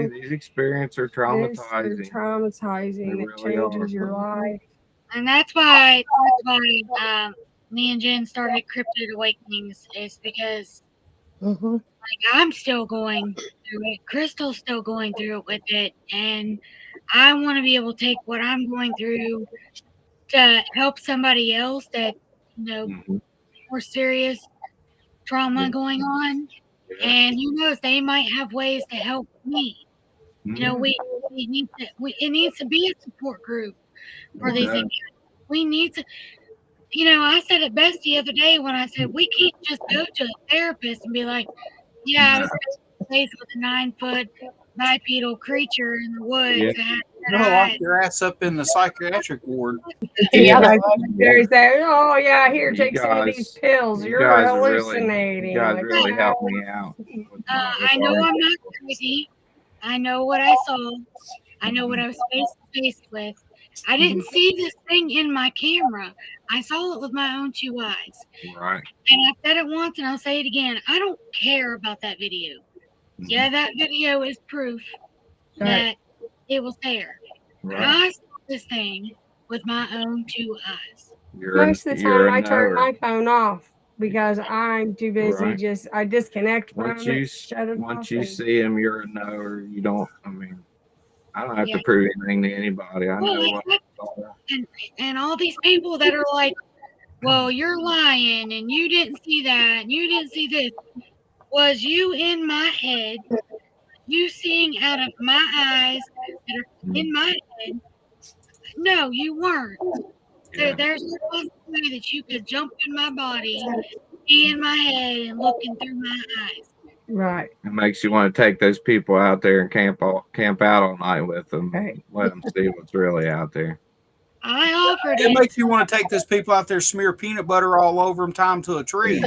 These experiences are traumatizing. They're traumatizing. It changes your life. And that's why me and Jen started Cryptid Awakenings, is because like I'm still going through it. Crystal's still going through it with it, and I want to be able to take what I'm going through to help somebody else that, you know, more serious trauma going on. And who knows, they might have ways to help me. You know, it needs to be a support group for these things. We need to, you know, I said it best the other day when I said we can't just go to a therapist and be like, yeah, I was faced with a 9 foot bipedal creature in the woods. Yeah. Lock your ass up in the psychiatric ward. Oh yeah, here, take some of these pills. You're hallucinating. You guys really helped me out. I know I'm not crazy. I know what I saw. I know what I was face to face with. I didn't see this thing in my camera. I saw it with my own 2 eyes. Right. And I've said it once, and I'll say it again. I don't care about that video. Yeah, that video is proof that it was there. Right. I saw this thing with my own 2 eyes. Most of the time, you're a I turn knower. my phone off because I'm too busy. Right. I disconnect Once from you it, shut it once off. you And, see him, you're a knower. You don't. I mean, I don't have Yeah. to prove anything to anybody. I Well, know what. and all these people that are like, well, you're lying and you didn't see that and you didn't see this. Was you in my head? You seeing out of my eyes that are in my head? No, you weren't. Yeah. There's no possibility that you could jump in my body, be in my head, and looking through my eyes. right. It makes you want to take those people out there and camp out all night with them. Right. Let them see what's really out there. I offered It it. makes you want to take those people out there, smear peanut butter all over them, tie them to a tree.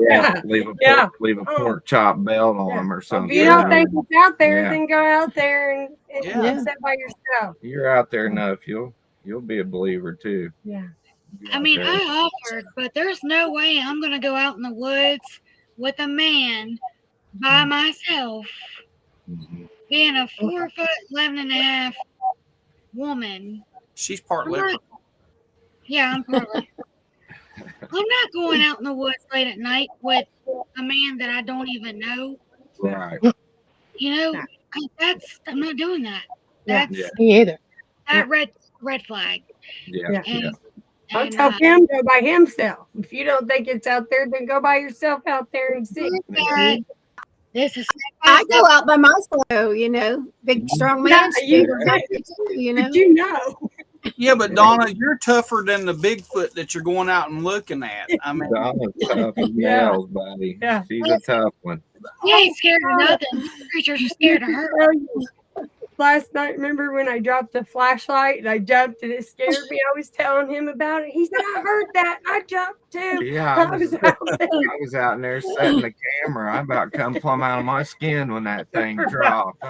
Yeah. Leave a pork chop belt on them or If something. you don't think it's out there, Yeah. then go out there and Yeah. sit by yourself. You're out there enough, you'll be a believer too. Yeah. Be I out mean, there. I offered, but there's no way I'm going to go out in the woods with a man by myself, being a 4 foot 11.5 woman. She's part I'm leopard. not, yeah, I'm partly. I'm not going out in the woods late at night with a man that I don't even know. Right. You know, I'm not doing that. Yeah. That's Me either. that red flag. Yeah. And, I'll and tell him go by himself. If you don't think it's out there, then go by yourself out there and see. this is I go out by myself, you know, big strong man. you know. Did you know? Yeah, but Donna, you're tougher than the Bigfoot that you're going out and looking at. I mean, Donna's tough as nails, buddy. Yeah. She's a tough one. He ain't scared of nothing. These creatures are scared of her. Last night, remember when I dropped the flashlight and I jumped and it scared me? I was telling him about it. He said, I heard that. I jumped too. Yeah, I was out in there setting the camera. I about come plumb out of my skin when that thing dropped.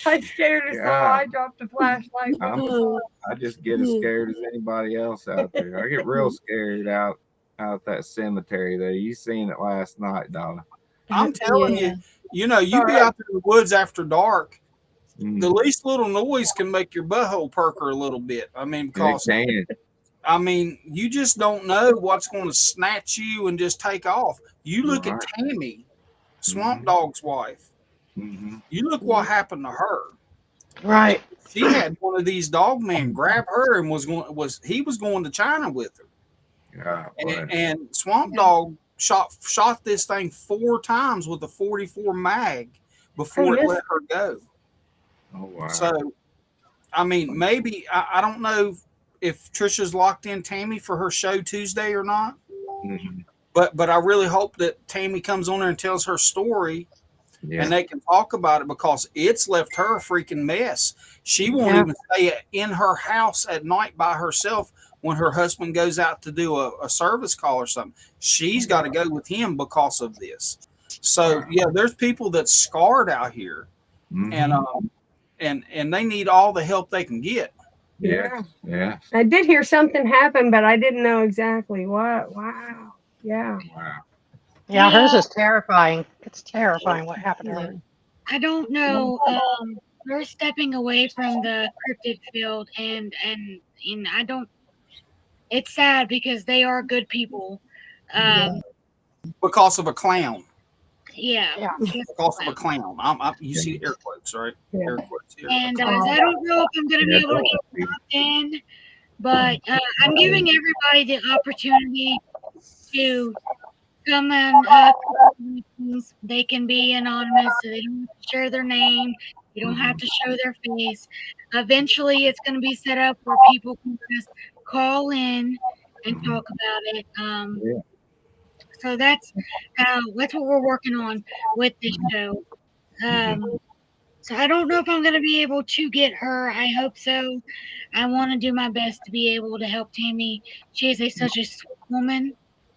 I scared us all. I dropped the flashlight. I just get as scared as anybody else out there. I get real scared out that cemetery though. You seen it last night, Donna. I'm telling you, you know, you be out there in the woods after dark. The least little noise can make your butthole perker a little bit. I mean, because I mean, you just don't know what's going to snatch you and just take off. You look at Tammy, Swamp Dog's wife. You look what happened to her. Right. She had one of these dog men grab her and was going to China with her. And Swamp Dog shot this thing 4 times with a 44 mag before it let her go. Oh wow! So, I mean, maybe I don't know if Trisha's locked in Tammy for her show Tuesday or not. But I really hope that Tammy comes on there and tells her story, and they can talk about it because it's left her a freaking mess. She won't even stay in her house at night by herself when her husband goes out to do a service call or something. She's got to go with him because of this. So yeah, there's people that's scarred out here, and they need all the help they can get. Yeah. I did hear something happen, but I didn't know exactly what. Wow. Yeah. Wow. Yeah, hers is terrifying. It's terrifying what happened to her. I don't know. They're stepping away from the cryptid field, and I don't. It's sad because they are good people. Because of a clown. Yeah. Because of a clown. You see air quotes, right? Air quotes here. And I don't know if I'm going to be able to get locked in, but I'm giving everybody the opportunity to come and they can be anonymous, so they don't have to share their name. You don't have to show their face. Eventually, it's going to be set up where people can just call in and talk about it. So that's what we're working on with this show. So I don't know if I'm going to be able to get her. I hope so. I want to do my best to be able to help Tammy. She is such a sweet woman,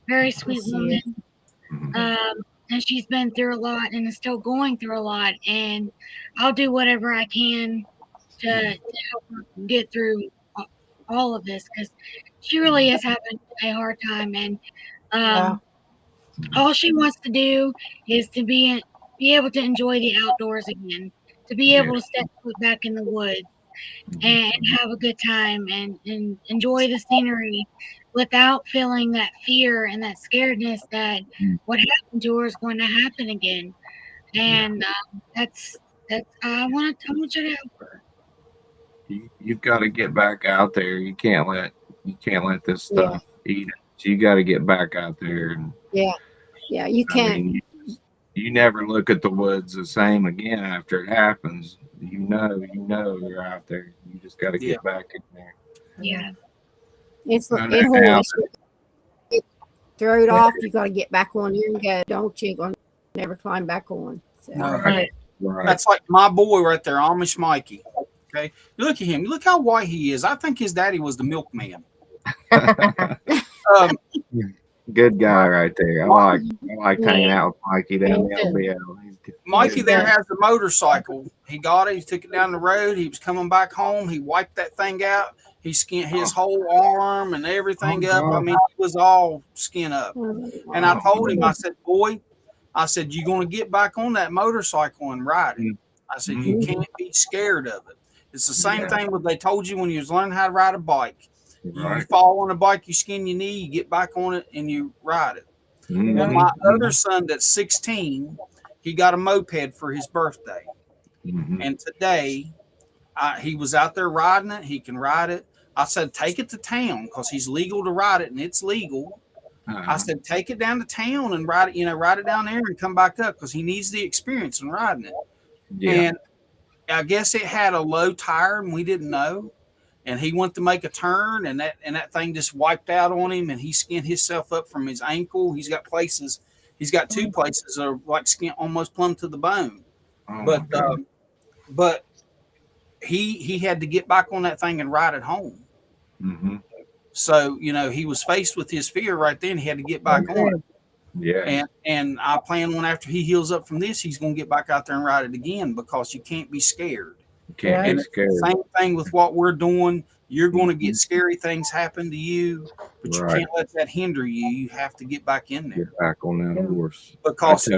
very sweet woman. And she's been through a lot and is still going through a lot. And I'll do whatever I can to help her get through all of this, because she really is having a hard time. And all she wants to do is to be able to enjoy the outdoors again, to be able to step foot back in the woods. and have a good time and enjoy the scenery without feeling that fear and that scaredness that what happened to her is going to happen again. And that's I want you to help her. You've got to get back out there. You can't let this stuff eat it. So you got to get back out there. And Yeah, you can't. You never look at the woods the same again after it happens. You know you're out there. You just got to get back in there. Yeah. It's horrible. Throw it off. You got to get back on here and go. Don't you? Gonna never climb back on. So. Right. That's like my boy right there, Amish Mikey. Okay, you look at him. You look how white he is. I think his daddy was the milkman. Good guy right there. I like hanging out with Mikey down the LBL. Mikey there has a motorcycle. He got it. He took it down the road. He was coming back home. He wiped that thing out. He skinned his whole arm and everything up. I mean, he was all skin up. And I told him, I said, boy, I said, you're going to get back on that motorcycle and ride it. I said, you can't be scared of it. It's the same thing what they told you when you was learning how to ride a bike. You fall on a bike, you skin your knee, you get back on it, and you ride it. Well, my other son that's 16, he got a moped for his birthday. And today, he was out there riding it. He can ride it. I said, take it to town because he's legal to ride it, and it's legal. I said, take it down to town and ride it, ride it down there and come back up because he needs the experience in riding it. And I guess it had a low tire, and we didn't know. And he went to make a turn, and that thing just wiped out on him, and he skinned himself up from his ankle. He's got places. He's got two places that are like skin almost plumb to the bone. But he had to get back on that thing and ride it home. So he was faced with his fear right then. He had to get back on it. And I plan on after he heals up from this, he's going to get back out there and ride it again because you can't be scared. Can't be scared. Same thing with what we're doing. You're going to get scary things happen to you, but you can't let that hinder you. You have to get back in there. Get back on that horse. Because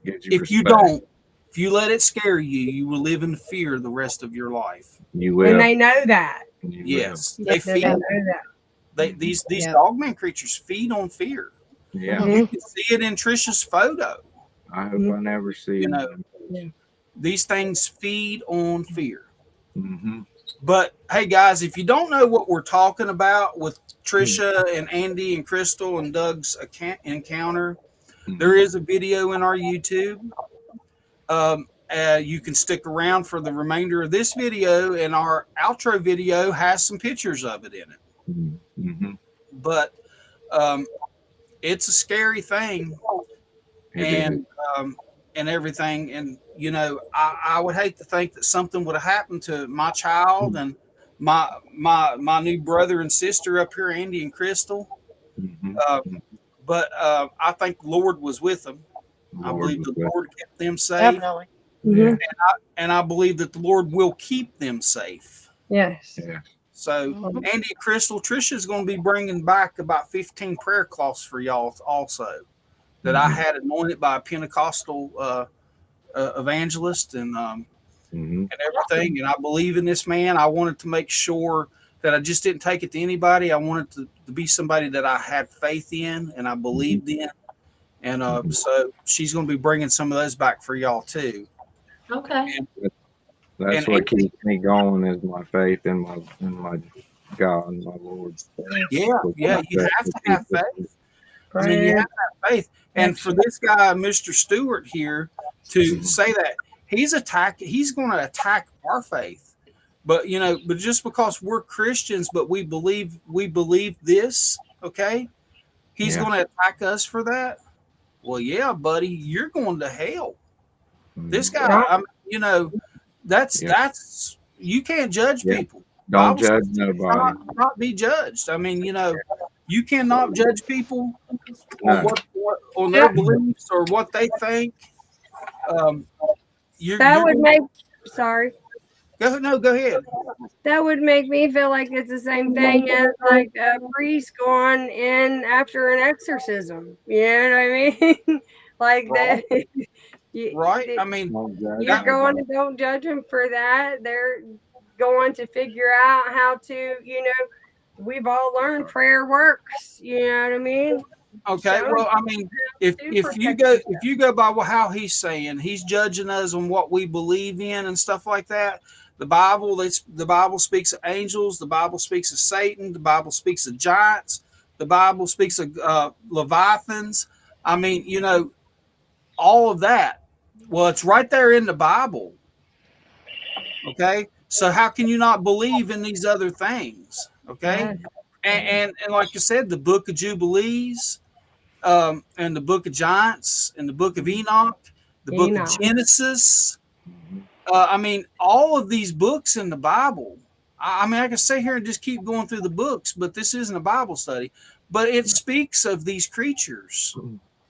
if you let it scare you, you will live in fear the rest of your life. You will. And they know that. Yes, they feed. These dogman creatures feed on fear. Yeah, you can see it in Trisha's photo. I hope I never see it. These things feed on fear. But hey, guys, if you don't know what we're talking about with Trisha and Andy and Crystal and Doug's encounter, there is a video in our YouTube. You can stick around for the remainder of this video, and our outro video has some pictures of it in it. But it's a scary thing, and everything. And I would hate to think that something would have happened to my child and my new brother and sister up here, Andy and Crystal. But I think the Lord was with them. I believe the Lord kept them safe. Definitely. And I believe that the Lord will keep them safe. Yes. So, Andy and Crystal, Trisha is going to be bringing back about 15 prayer cloths for y'all also that I had anointed by a Pentecostal evangelist and everything. And I believe in this man. I wanted to make sure that I just didn't take it to anybody. I wanted to be somebody that I had faith in and I believed in. And so she's going to be bringing some of those back for y'all too. Okay. That's what keeps me going is my faith in my God and my Lord. Yeah, you have to have faith. I mean, you have to have faith. And for this guy, Mr. Stewart here, to say that he's going to attack our faith. But but just because we're Christians, but we believe this, okay? He's going to attack us for that. Well, yeah, buddy, you're going to hell. This guy, that's you can't judge people. Don't judge nobody. Not be judged. I mean, you cannot judge people on on their beliefs or what they think. Sorry. Go ahead. That would make me feel like it's the same thing as like a priest going in after an exorcism. You know what I mean? Like that. Right. I mean, you're going to don't judge them for that. going to figure out how to, we've all learned prayer works. You know what I mean? Okay, Show well, I mean, if to if you protect go yourself. if you go by how he's saying, he's judging us on what we believe in and stuff like that. The Bible speaks of angels. The Bible speaks of Satan. The Bible speaks of giants. The Bible speaks of leviathans. I mean, all of that. Well, it's right there in the Bible. Okay, so how can you not believe in these other things? Okay, and like I said, the Book of Jubilees. And the Book of Giants, and the Book of Enoch, the Book of Genesis. I mean, all of these books in the Bible. I mean, I can sit here and just keep going through the books, but this isn't a Bible study. But it speaks of these creatures,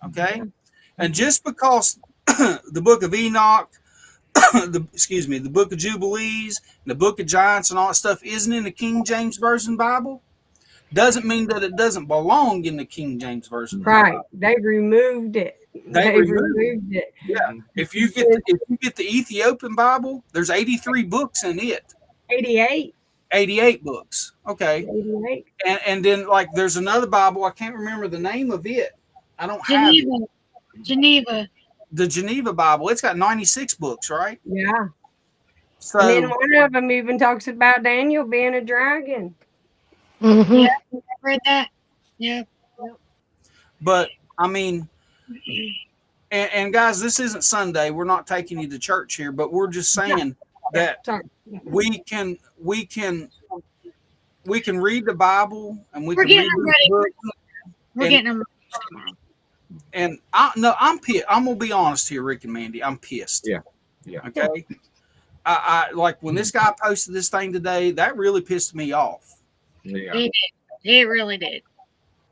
okay? And just because the Book of Enoch, the Book of Jubilees, and the Book of Giants, and all that stuff isn't in the King James Version Bible, doesn't mean that it doesn't belong in the King James Version. Right. They removed it. They removed it. Yeah. If you get the Ethiopian Bible, there's 83 books in it. 88. 88 books. Okay. 88. And then like there's another Bible, I can't remember the name of it. I don't have it. Geneva. The Geneva Bible. It's got 96 books, right? Yeah. So and then one of them even talks about Daniel being a dragon. Mm-hmm. Yeah, I read that. Yeah. But I mean, and guys, this isn't Sunday. We're not taking you to church here, but we're just saying that we can read the Bible and we can read the book. We're getting them. And I'm pissed. I'm gonna be honest here, Rick and Mandy. I'm pissed. Yeah. Okay. I like when this guy posted this thing today. That really pissed me off. Yeah. It really did.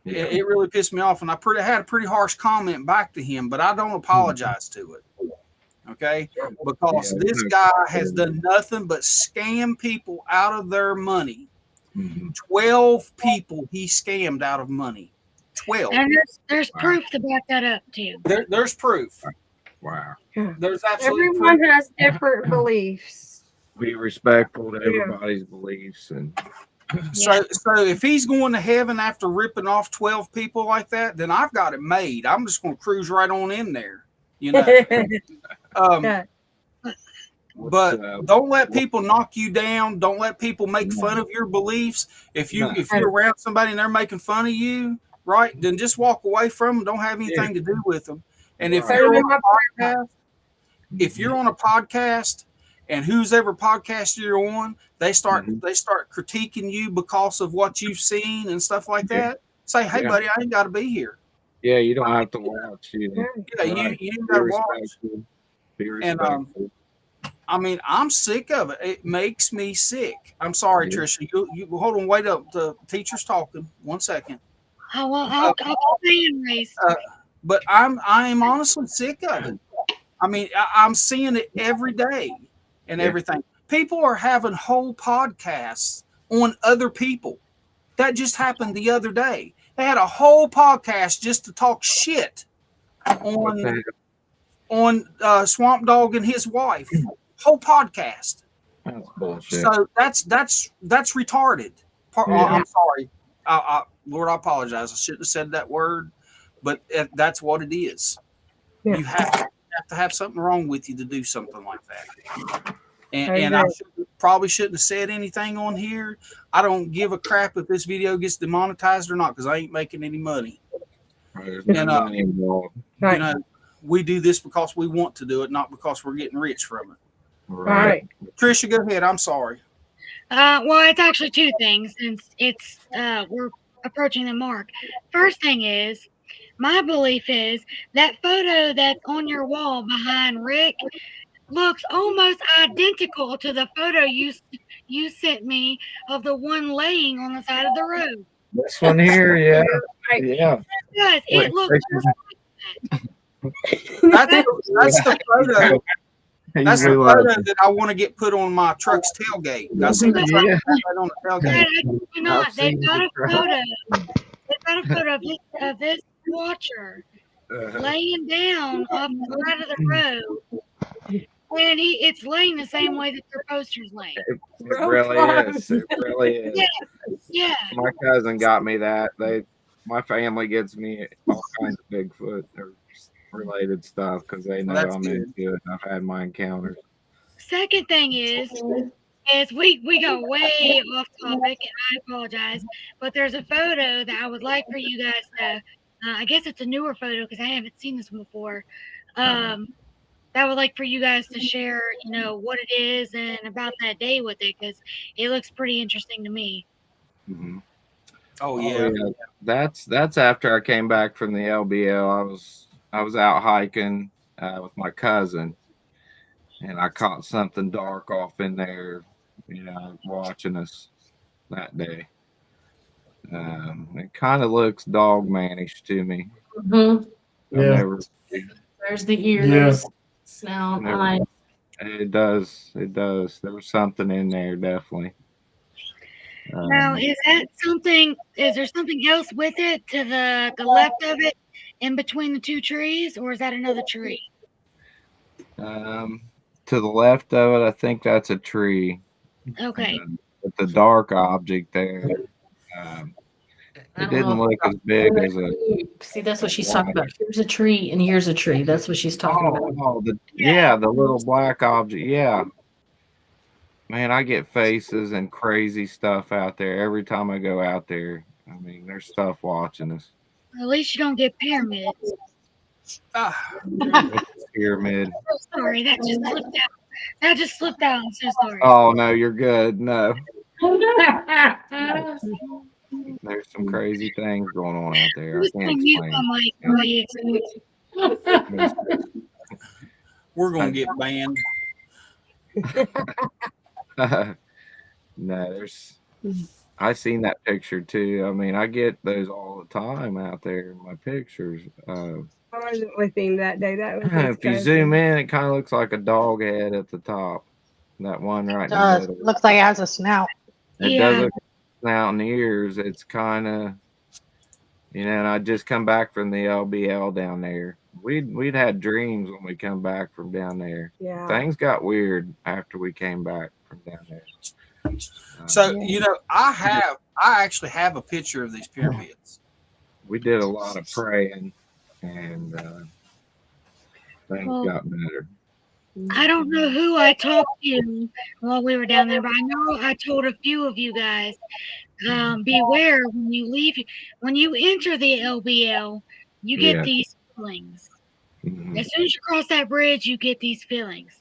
It really pissed me off, and I had a pretty harsh comment back to him, but I don't apologize to it. Okay, because this guy has done nothing but scam people out of their money. 12 people he scammed out of money. 12. And there's proof to back that up too. There's proof. Wow. There's absolutely Everyone proof. has different beliefs. Be respectful to everybody's beliefs and. So if he's going to heaven after ripping off 12 people like that, then I've got it made. I'm just going to cruise right on in there, But don't let people knock you down. Don't let people make fun of your beliefs. If you're around somebody and they're making fun of you, right, then just walk away from them. Don't have anything to do with them. And if you're on a podcast, and whose ever podcast you're on, they start critiquing you because of what you've seen and stuff like that. Say, hey, buddy, I ain't got to be here. Yeah, you don't have to watch. You ain't got to watch. Be respectful. And I mean, I'm sick of it. It makes me sick. I'm sorry, Trisha. You hold on. Wait up. The teacher's talking. 1 second. Oh well, I'll raise. But I am honestly sick of it. I mean, I'm seeing it every day. And everything. People are having whole podcasts on other people. That just happened the other day. They had a whole podcast just to talk shit on Swamp Dog and his wife. Whole podcast. That's bullshit. So that's retarded. I'm sorry. Lord, I apologize. I shouldn't have said that word, but that's what it is. Yeah. You have to have something wrong with you to do something like that. And I probably shouldn't have said anything on here. I don't give a crap if this video gets demonetized or not because I ain't making any money. And we do this because we want to do it, not because we're getting rich from it. Right. Trisha, go ahead. I'm sorry. Well, it's actually two things since it's we're approaching the mark. First thing is, my belief is that photo that's on your wall behind Rick looks almost identical to the photo you sent me of the one laying on the side of the road. This one here, yeah. Yeah. Yes, it looks that's the photo. That's the photo that I want to get put on my truck's tailgate. I see the truck right on the tailgate. They've got a photo. They've got a photo of this watcher laying down off the side of the road. it's laying the same way that their poster's laying. It really is. It really is. Yeah. My cousin got me that. My family gets me all kinds of Bigfoot or related stuff because they know I'm into it. I've had my encounters. Second thing is we go way off topic, and I apologize, but there's a photo that I would like for you guys to. I guess it's a newer photo because I haven't seen this one before. That I would like for you guys to share, what it is and about that day with it because it looks pretty interesting to me. Mm-hmm. Oh yeah. That's after I came back from the LBL. I was out hiking with my cousin, and I caught something dark off in there, watching us that day. It kind of looks dog manish to me. Mm-hmm. There's the ears, snout, eye. It does. There was something in there, definitely. Now, is there something else with it to the left of it, in between the two trees, or is that another tree? To the left of it, I think that's a tree. Okay. With the dark object there, it didn't look as big as a. See, that's what she's talking about. Here's a tree and here's a tree. That's what she's talking about. The little black object. Yeah. Man, I get faces and crazy stuff out there every time I go out there. I mean, there's stuff watching us. At least you don't get pyramids. Pyramid. Oh, sorry, that just slipped out. I'm so sorry. Oh no, you're good. No. There's some crazy things going on out there. I can't explain. We're gonna get banned. No, I seen that picture too. I mean, I get those all the time out there in my pictures. I wasn't with him that day. That was if you zoom in, it kind of looks like a dog head at the top. That one right in the middle. Looks like it has a snout. It does look like a snout and ears. It's kind of, and I just come back from the LBL down there. We'd had dreams when we come back from down there. Yeah. Things got weird after we came back from down there. So I actually have a picture of these pyramids. We did a lot of praying, and things got better. I don't know who I talked to while we were down there, but I know I told a few of you guys, beware when you leave. When you enter the LBL, you get these feelings. Mm-hmm. As soon as you cross that bridge, you get these feelings.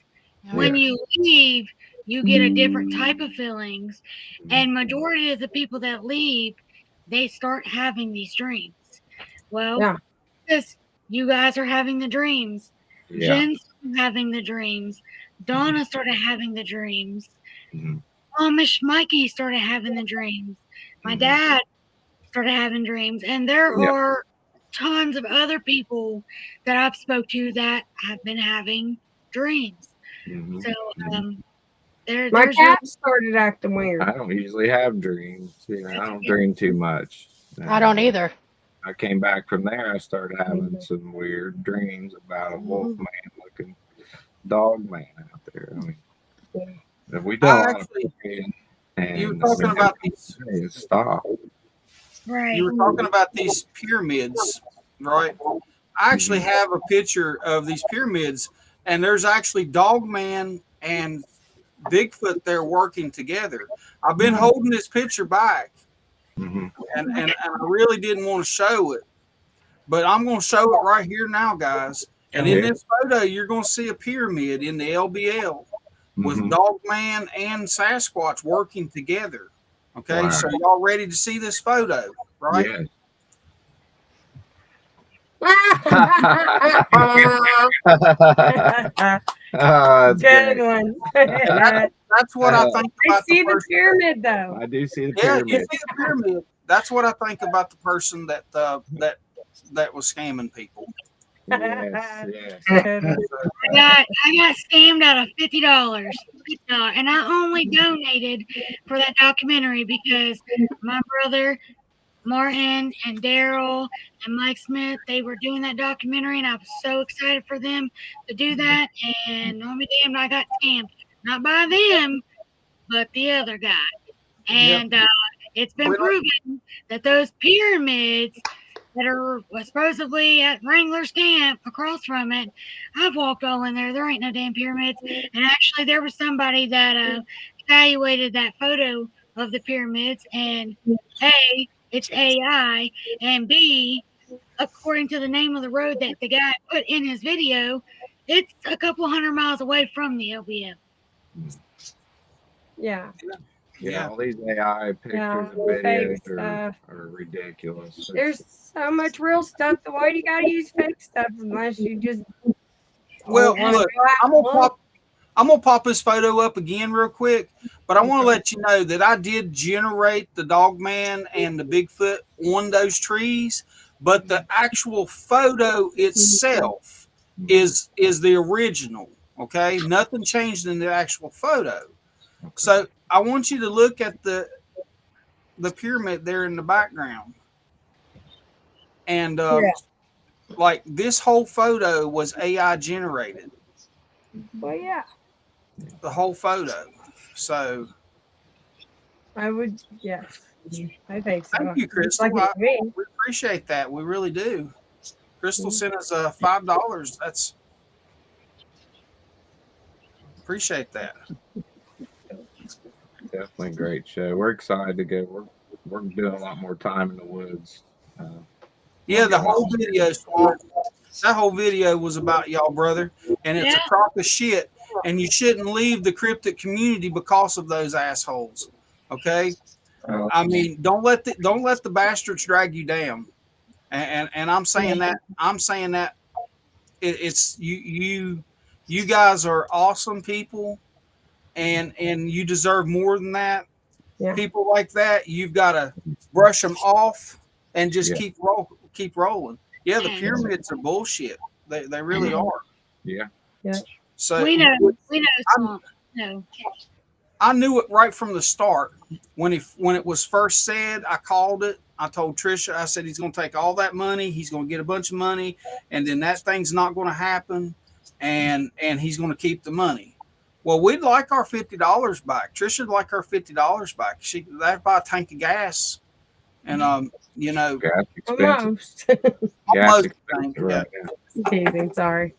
When you leave, you get a different type of feelings. And majority of the people that leave, they start having these dreams. Well, because you guys are having the dreams. Jen's having the dreams. Donna started having the dreams. Amish Mikey started having the dreams. My dad started having dreams. And there are tons of other people that I've spoke to that have been having dreams. So my cat started acting weird. I don't usually have dreams. I don't dream too much. I don't either. I came back from there. I started having some weird dreams about a wolf man looking dog man out there. I mean, we do a lot of praying, and you were talking about these. Stop. Right. You were talking about these pyramids, right? I actually have a picture of these pyramids, and there's actually Dogman and Bigfoot there working together. I've been holding this picture back, and I really didn't want to show it, but I'm going to show it right here now, guys. And in this photo, you're going to see a pyramid in the LBL with Dogman and Sasquatch working together. Okay, so y'all ready to see this photo, right? Yeah. Good one. That's what I think about. I see the pyramid, though. I do see the pyramid. Yeah, you see the pyramid. That's what I think about the person that was scamming people. Yes. I got scammed out of $50, and I only donated for that documentary because my brother Martin and Daryl and Mike Smith, they were doing that documentary, and I was so excited for them to do that. And oh my damn, I got scammed. Not by them, but the other guy. And it's been proven that those pyramids that are supposedly at Wrangler's camp across from it, I've walked all in there. There ain't no damn pyramids. And actually, there was somebody that evaluated that photo of the pyramids, and A, it's AI, and B, according to the name of the road that the guy put in his video, it's a couple 100 miles away from the LBM. Yeah. Yeah, all these AI pictures and videos are ridiculous. There's so much real stuff. Why do you gotta use fake stuff unless you just Well, look, I'm gonna pop this photo up again real quick, but I want to let you know that I did generate the Dogman and the Bigfoot on those trees, but the actual photo itself is the original. Okay, nothing changed in the actual photo. So I want you to look at the pyramid there in the background, and like this whole photo was AI generated. Well, yeah. The whole photo. So I would, yes. I think so. Thank you, Crystal. We appreciate that. We really do. Crystal sent us $5. That's appreciate that. Definitely a great show. We're excited to go. We're doing a lot more time in the woods. Yeah, the whole video, Swamp. That whole video was about y'all, brother, and it's a crock of shit. And you shouldn't leave the cryptid community because of those assholes. Okay, I mean, don't let the bastards drag you down. And I'm saying that it's you guys are awesome people, and you deserve more than that. Yeah. People like that, you've got to brush them off and just keep rolling. Yeah, the pyramids are bullshit. They really are. Yeah. Yeah. So We know. No. I knew it right from the start. When it was first said, I called it. I told Trisha, I said he's going to take all that money. He's going to get a bunch of money, and then that thing's not going to happen, and he's going to keep the money. Well, we'd like our $50 back. Trisha would like her $50 back. That'd buy a tank of gas, and you know, gas almost. Gas yeah. Teasing, sorry.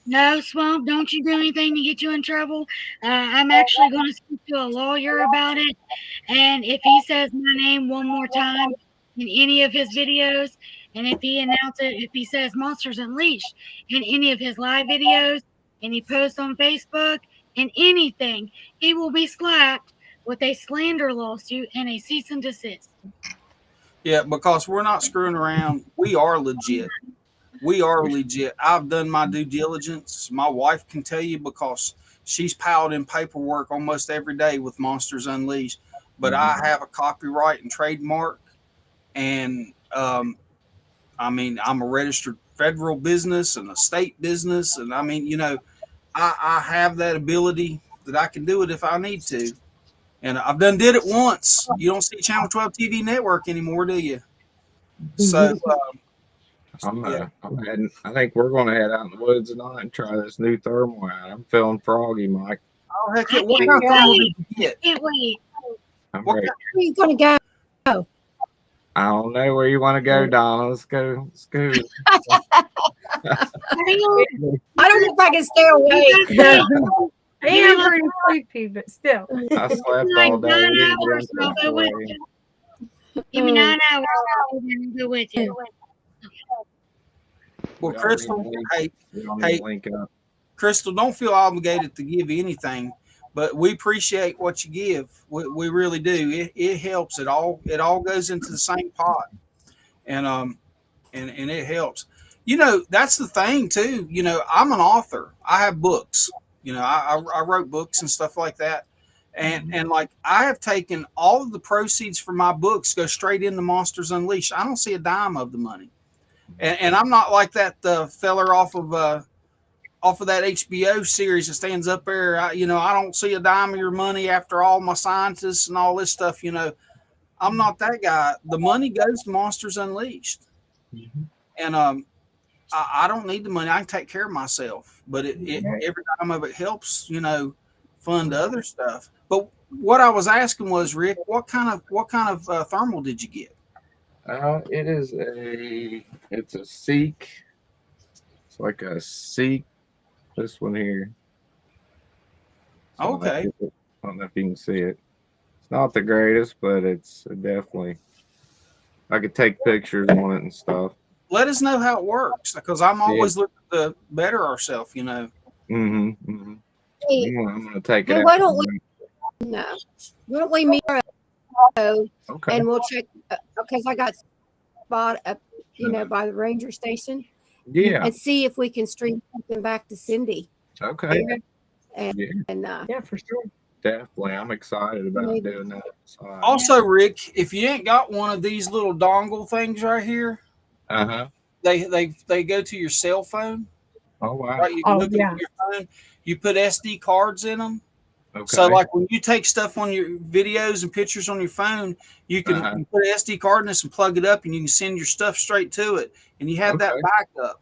No, Swamp, don't you do anything to get you in trouble. I'm actually going to speak to a lawyer about it. And if he says my name one more time in any of his videos, and if he says Monsters Unleashed in any of his live videos, and he posts on Facebook and anything, he will be slapped with a slander lawsuit and a cease and desist. Yeah, because we're not screwing around. We are legit. We are legit. I've done my due diligence. My wife can tell you because she's piled in paperwork almost every day with Monsters Unleashed. But I have a copyright and trademark. And I mean, I'm a registered federal business and a state business. And I mean, you know, I have that ability that I can do it if I need to. And I've did it once. You don't see Channel 12 TV network anymore, do you? So I think we're going to head out in the woods tonight and try this new thermal out. I'm feeling froggy, Mike. Oh, heck yeah. What kind of thermal did you get? Can't wait. I'm ready. Where are you going to go? I don't know where you want to go, Donna. Let's go. I don't know if I can stay awake. I am pretty sleepy, but still. I slept all day. Give me 9 hours. I'll go with you. Well, Crystal, hey, Crystal, don't feel obligated to give anything, but we appreciate what you give. We really do. It helps. It all goes into the same pot, and it helps. You know, that's the thing too. You know, I'm an author. I have books. You know, I wrote books and stuff like that, and like I have taken all of the proceeds from my books go straight into Monsters Unleashed. I don't see a dime of the money. And I'm not like that feller off of that HBO series that stands up there. I don't see a dime of your money after all my scientists and all this stuff. You know, I'm not that guy. The money goes to Monsters Unleashed, and I don't need the money. I can take care of myself. But every time of it helps, fund other stuff. But what I was asking was, Rick, what kind of thermal did you get? It's a Seek. It's like a Seek. This one here. Okay. I don't know if you can see it. It's not the greatest, but it's definitely. I could take pictures on it and stuff. Let us know how it works, because I'm always looking to better ourselves. Mm-hmm. Mm-hmm. Hey, I'm gonna take it. hey, out. why don't we meet tomorrow, Okay. and we'll check because I got spot up, by the ranger station. Yeah. And see if we can stream something back to Cindy. Okay. And yeah, for sure. Definitely. I'm excited about doing that. Also, Rick, if you ain't got one of these little dongle things right here, they go to your cell phone. Oh wow. Right, you can hook them to your phone. You put SD cards in them. Okay. So, like when you take stuff on your videos and pictures on your phone, you can you put an SD card in this and plug it up, and you can send your stuff straight to it, and you have that backup.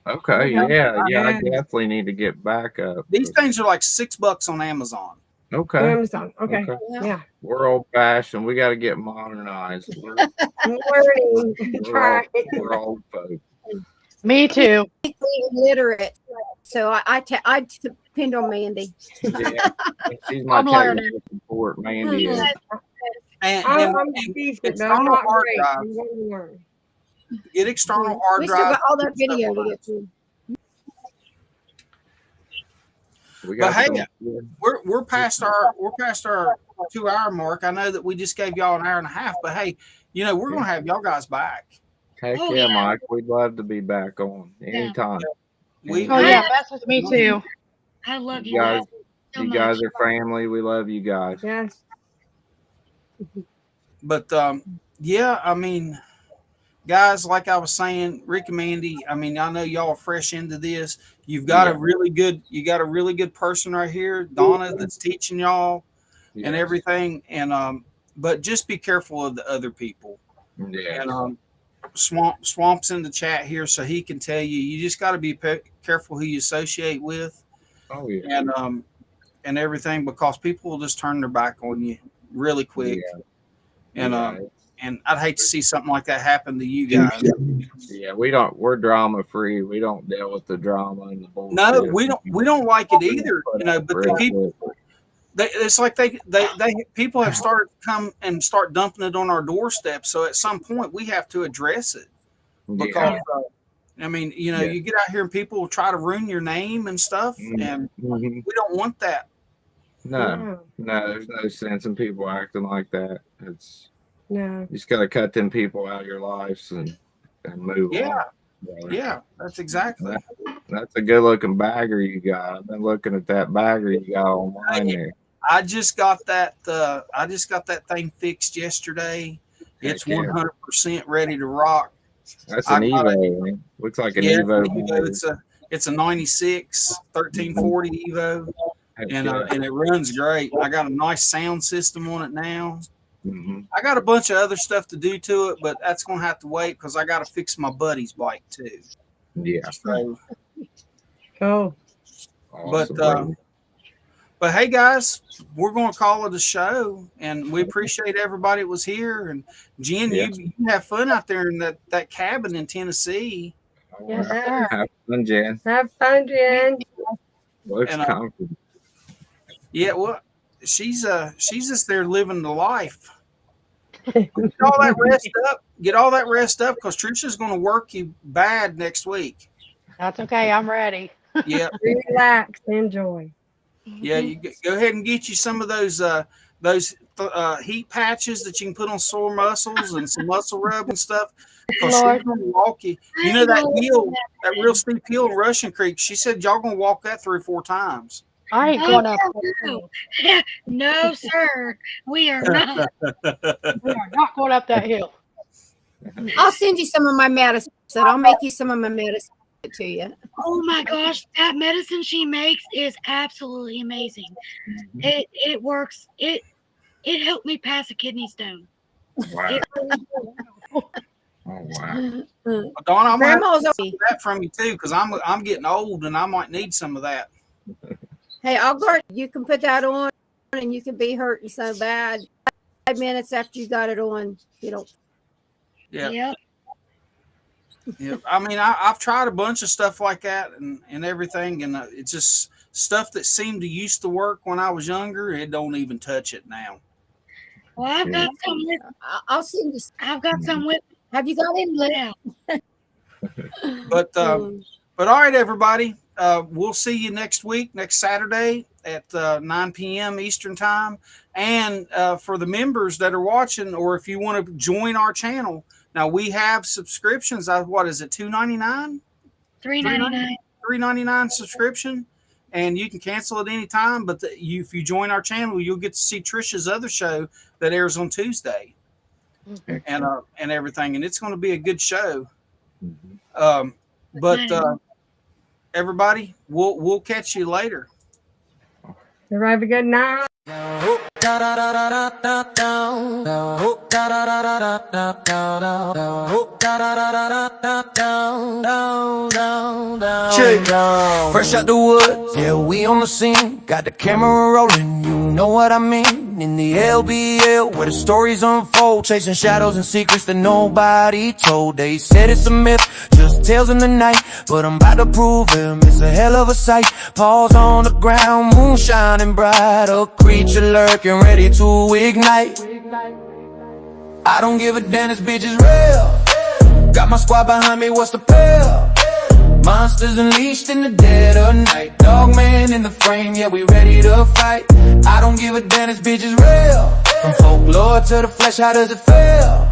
Okay. Yeah. I definitely need to get backup. These things are like $6 on Amazon. Okay. Amazon. Okay. Yeah. We're old fashioned. We got to get modernized. We're old folks. Me too. Illiterate, so I depend on Mandy. Yeah, she's my technical support. Mandy is. I'm decent, but I'm not great. Get external hard We drive. still got all that video to get to. But hey, we're past our 2-hour mark. I know that we just gave y'all an hour and a half, but hey, we're gonna have y'all guys back. Heck yeah, Mike. We'd love to be back on anytime. That's with me too. I love you guys. So you guys are family. We love you guys. Yes. But I mean, guys, like I was saying, Rick and Mandy, I mean, I know y'all are fresh into this. You've got a really good person right here, Donna, that's teaching y'all and everything. And but just be careful of the other people. Yeah. And Swamp's in the chat here, so he can tell you. You just got to be careful who you associate with. Oh yeah. And everything, because people will just turn their back on you really quick. Yeah. And I'd hate to see something like that happen to you guys. Yeah, we're drama free. We don't deal with the drama and the bullshit. No, we don't like it either. But the people, it's like they people have started to come and start dumping it on our doorstep. So at some point we have to address it, because I mean, you get out here and people will try to ruin your name and stuff, and we don't want that. No, there's no sense in people acting like that. No. You just got to cut them people out of your lives and move on. Yeah, that's exactly. That's a good looking bagger you got. I've been looking at that bagger you got online there. I just got that. I just got that thing fixed yesterday. It's 100% ready to rock. That's an Evo. Looks like an Evo. It's a 96 1340 Evo, and it runs great. I got a nice sound system on it now. I got a bunch of other stuff to do to it, but that's gonna have to wait because I got to fix my buddy's bike too. Yeah. So, cool. Awesome. But hey guys, we're gonna call it a show, and we appreciate everybody that was here. And Jen, you have fun out there in that cabin in Tennessee. Yes, sir. Have fun, Jen. Have fun, Jen. Looks comfortable. Yeah, well, she's just there living the life. Get all that rest up, because Trisha's going to work you bad next week. That's okay. I'm ready. Yeah. Relax, enjoy. Yeah, you go ahead and get you some of those heat patches that you can put on sore muscles and some muscle rub and stuff. Because she's going to walk you. You know that hill, that real steep hill in Russian Creek. She said y'all going to walk that 3 or 4 times. I ain't going up. No, sir. We are not. We are not going up that hill. I'll send you some of my medicine. I'll make you some of my medicine to you. Oh my gosh, that medicine she makes is absolutely amazing. It works. It helped me pass a kidney stone. Wow. Oh wow. Donna, I'm gonna Grandma's have to get that from you too, because I'm getting old and I might need some of that. Hey, I'll go. You can put that on, and you can be hurting so bad. 5 minutes after you got it on, you don't. Yeah. Yep. Yeah. I mean, I've tried a bunch of stuff like that and everything, and it's just stuff that seemed to used to work when I was younger. It don't even touch it now. Well, I've got some with. I'll send you. I've got some with. Have you got him? Yeah. But all right, everybody. We'll see you next week, next Saturday at 9 p.m. Eastern time. And for the members that are watching, or if you want to join our channel, now we have subscriptions. What is it? $2.99? $3.99. $3.99 subscription, and you can cancel at any time. But if you join our channel, you'll get to see Trisha's other show that airs on Tuesday, and everything. And it's going to be a good show. But everybody, we'll catch you later. Everybody have a good night. Fresh out the woods, yeah, we on the scene. Got the camera rolling, you know what I mean. In the LBL, where the stories unfold, chasing shadows and secrets that nobody told. They said it's a myth, just tales in the night, but I'm about to prove them it's a hell of a sight. Paws on the ground, moon shining bright, a creature lurking, ready to ignite. I don't give a damn, this bitch is real. Got my squad behind me, what's the pill? Monsters unleashed in the dead of night. Dog man in the frame, yeah, we ready to fight. I don't give a damn, this bitch is real. From folklore to the flesh, how does it feel?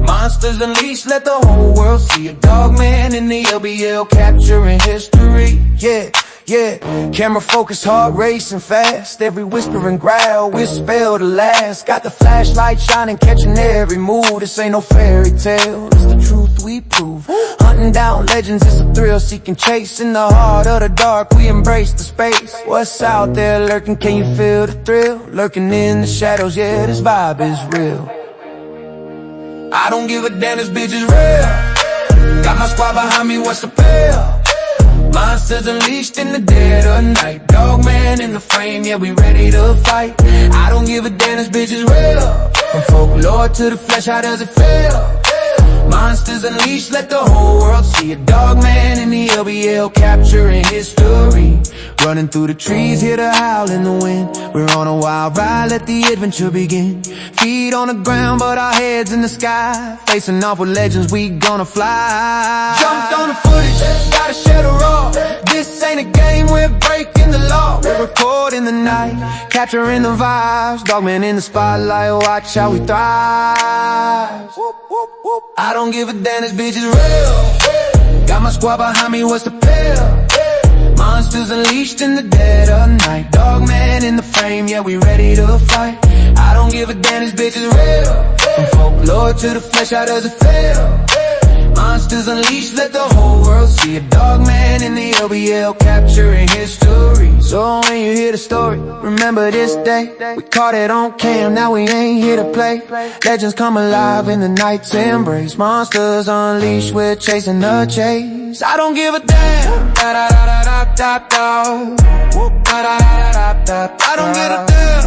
Monsters unleashed, let the whole world see. A dog man in the LBL capturing history, yeah. Yeah, camera focus, heart racing fast. Every whisper and growl, we're spelled to last. Got the flashlight shining, catching every move. This ain't no fairy tale, it's the truth we prove. Hunting down legends, it's a thrill seeking chase. In the heart of the dark, we embrace the space. What's out there lurking, can you feel the thrill? Lurking in the shadows, yeah, this vibe is real. I don't give a damn, this bitch is real. Got my squad behind me, what's the pill? Monsters unleashed in the dead of night. Dog man in the frame, yeah, we ready to fight. I don't give a damn, this bitch is real. From folklore to the flesh, how does it feel? Monsters unleashed, let the whole world see. A dog man in the LBL capturing history. Running through the trees, hear the howl in the wind. We're on a wild ride, let the adventure begin. Feet on the ground, but our heads in the sky. Facing off with legends, we gonna fly. Jumped on the footage, gotta share the raw. This ain't a game, we're breaking the law. We're recording the night, capturing the vibes. Dogman in the spotlight, watch how we thrive. I don't give a damn, this bitch is real. Got my squad behind me, what's the pill? Monsters unleashed in the dead of night. Dog man in the frame, yeah, we ready to fight. I don't give a damn, this bitch is real. From folklore to the flesh, how does it feel? Monsters unleashed, let the whole world see. A dog man in the LBL capturing history. So when you hear the story, remember this day. We caught it on cam, now we ain't here to play. Legends come alive in the night's embrace. Monsters unleashed, we're chasing the chase. I don't give a damn. I don't give a damn.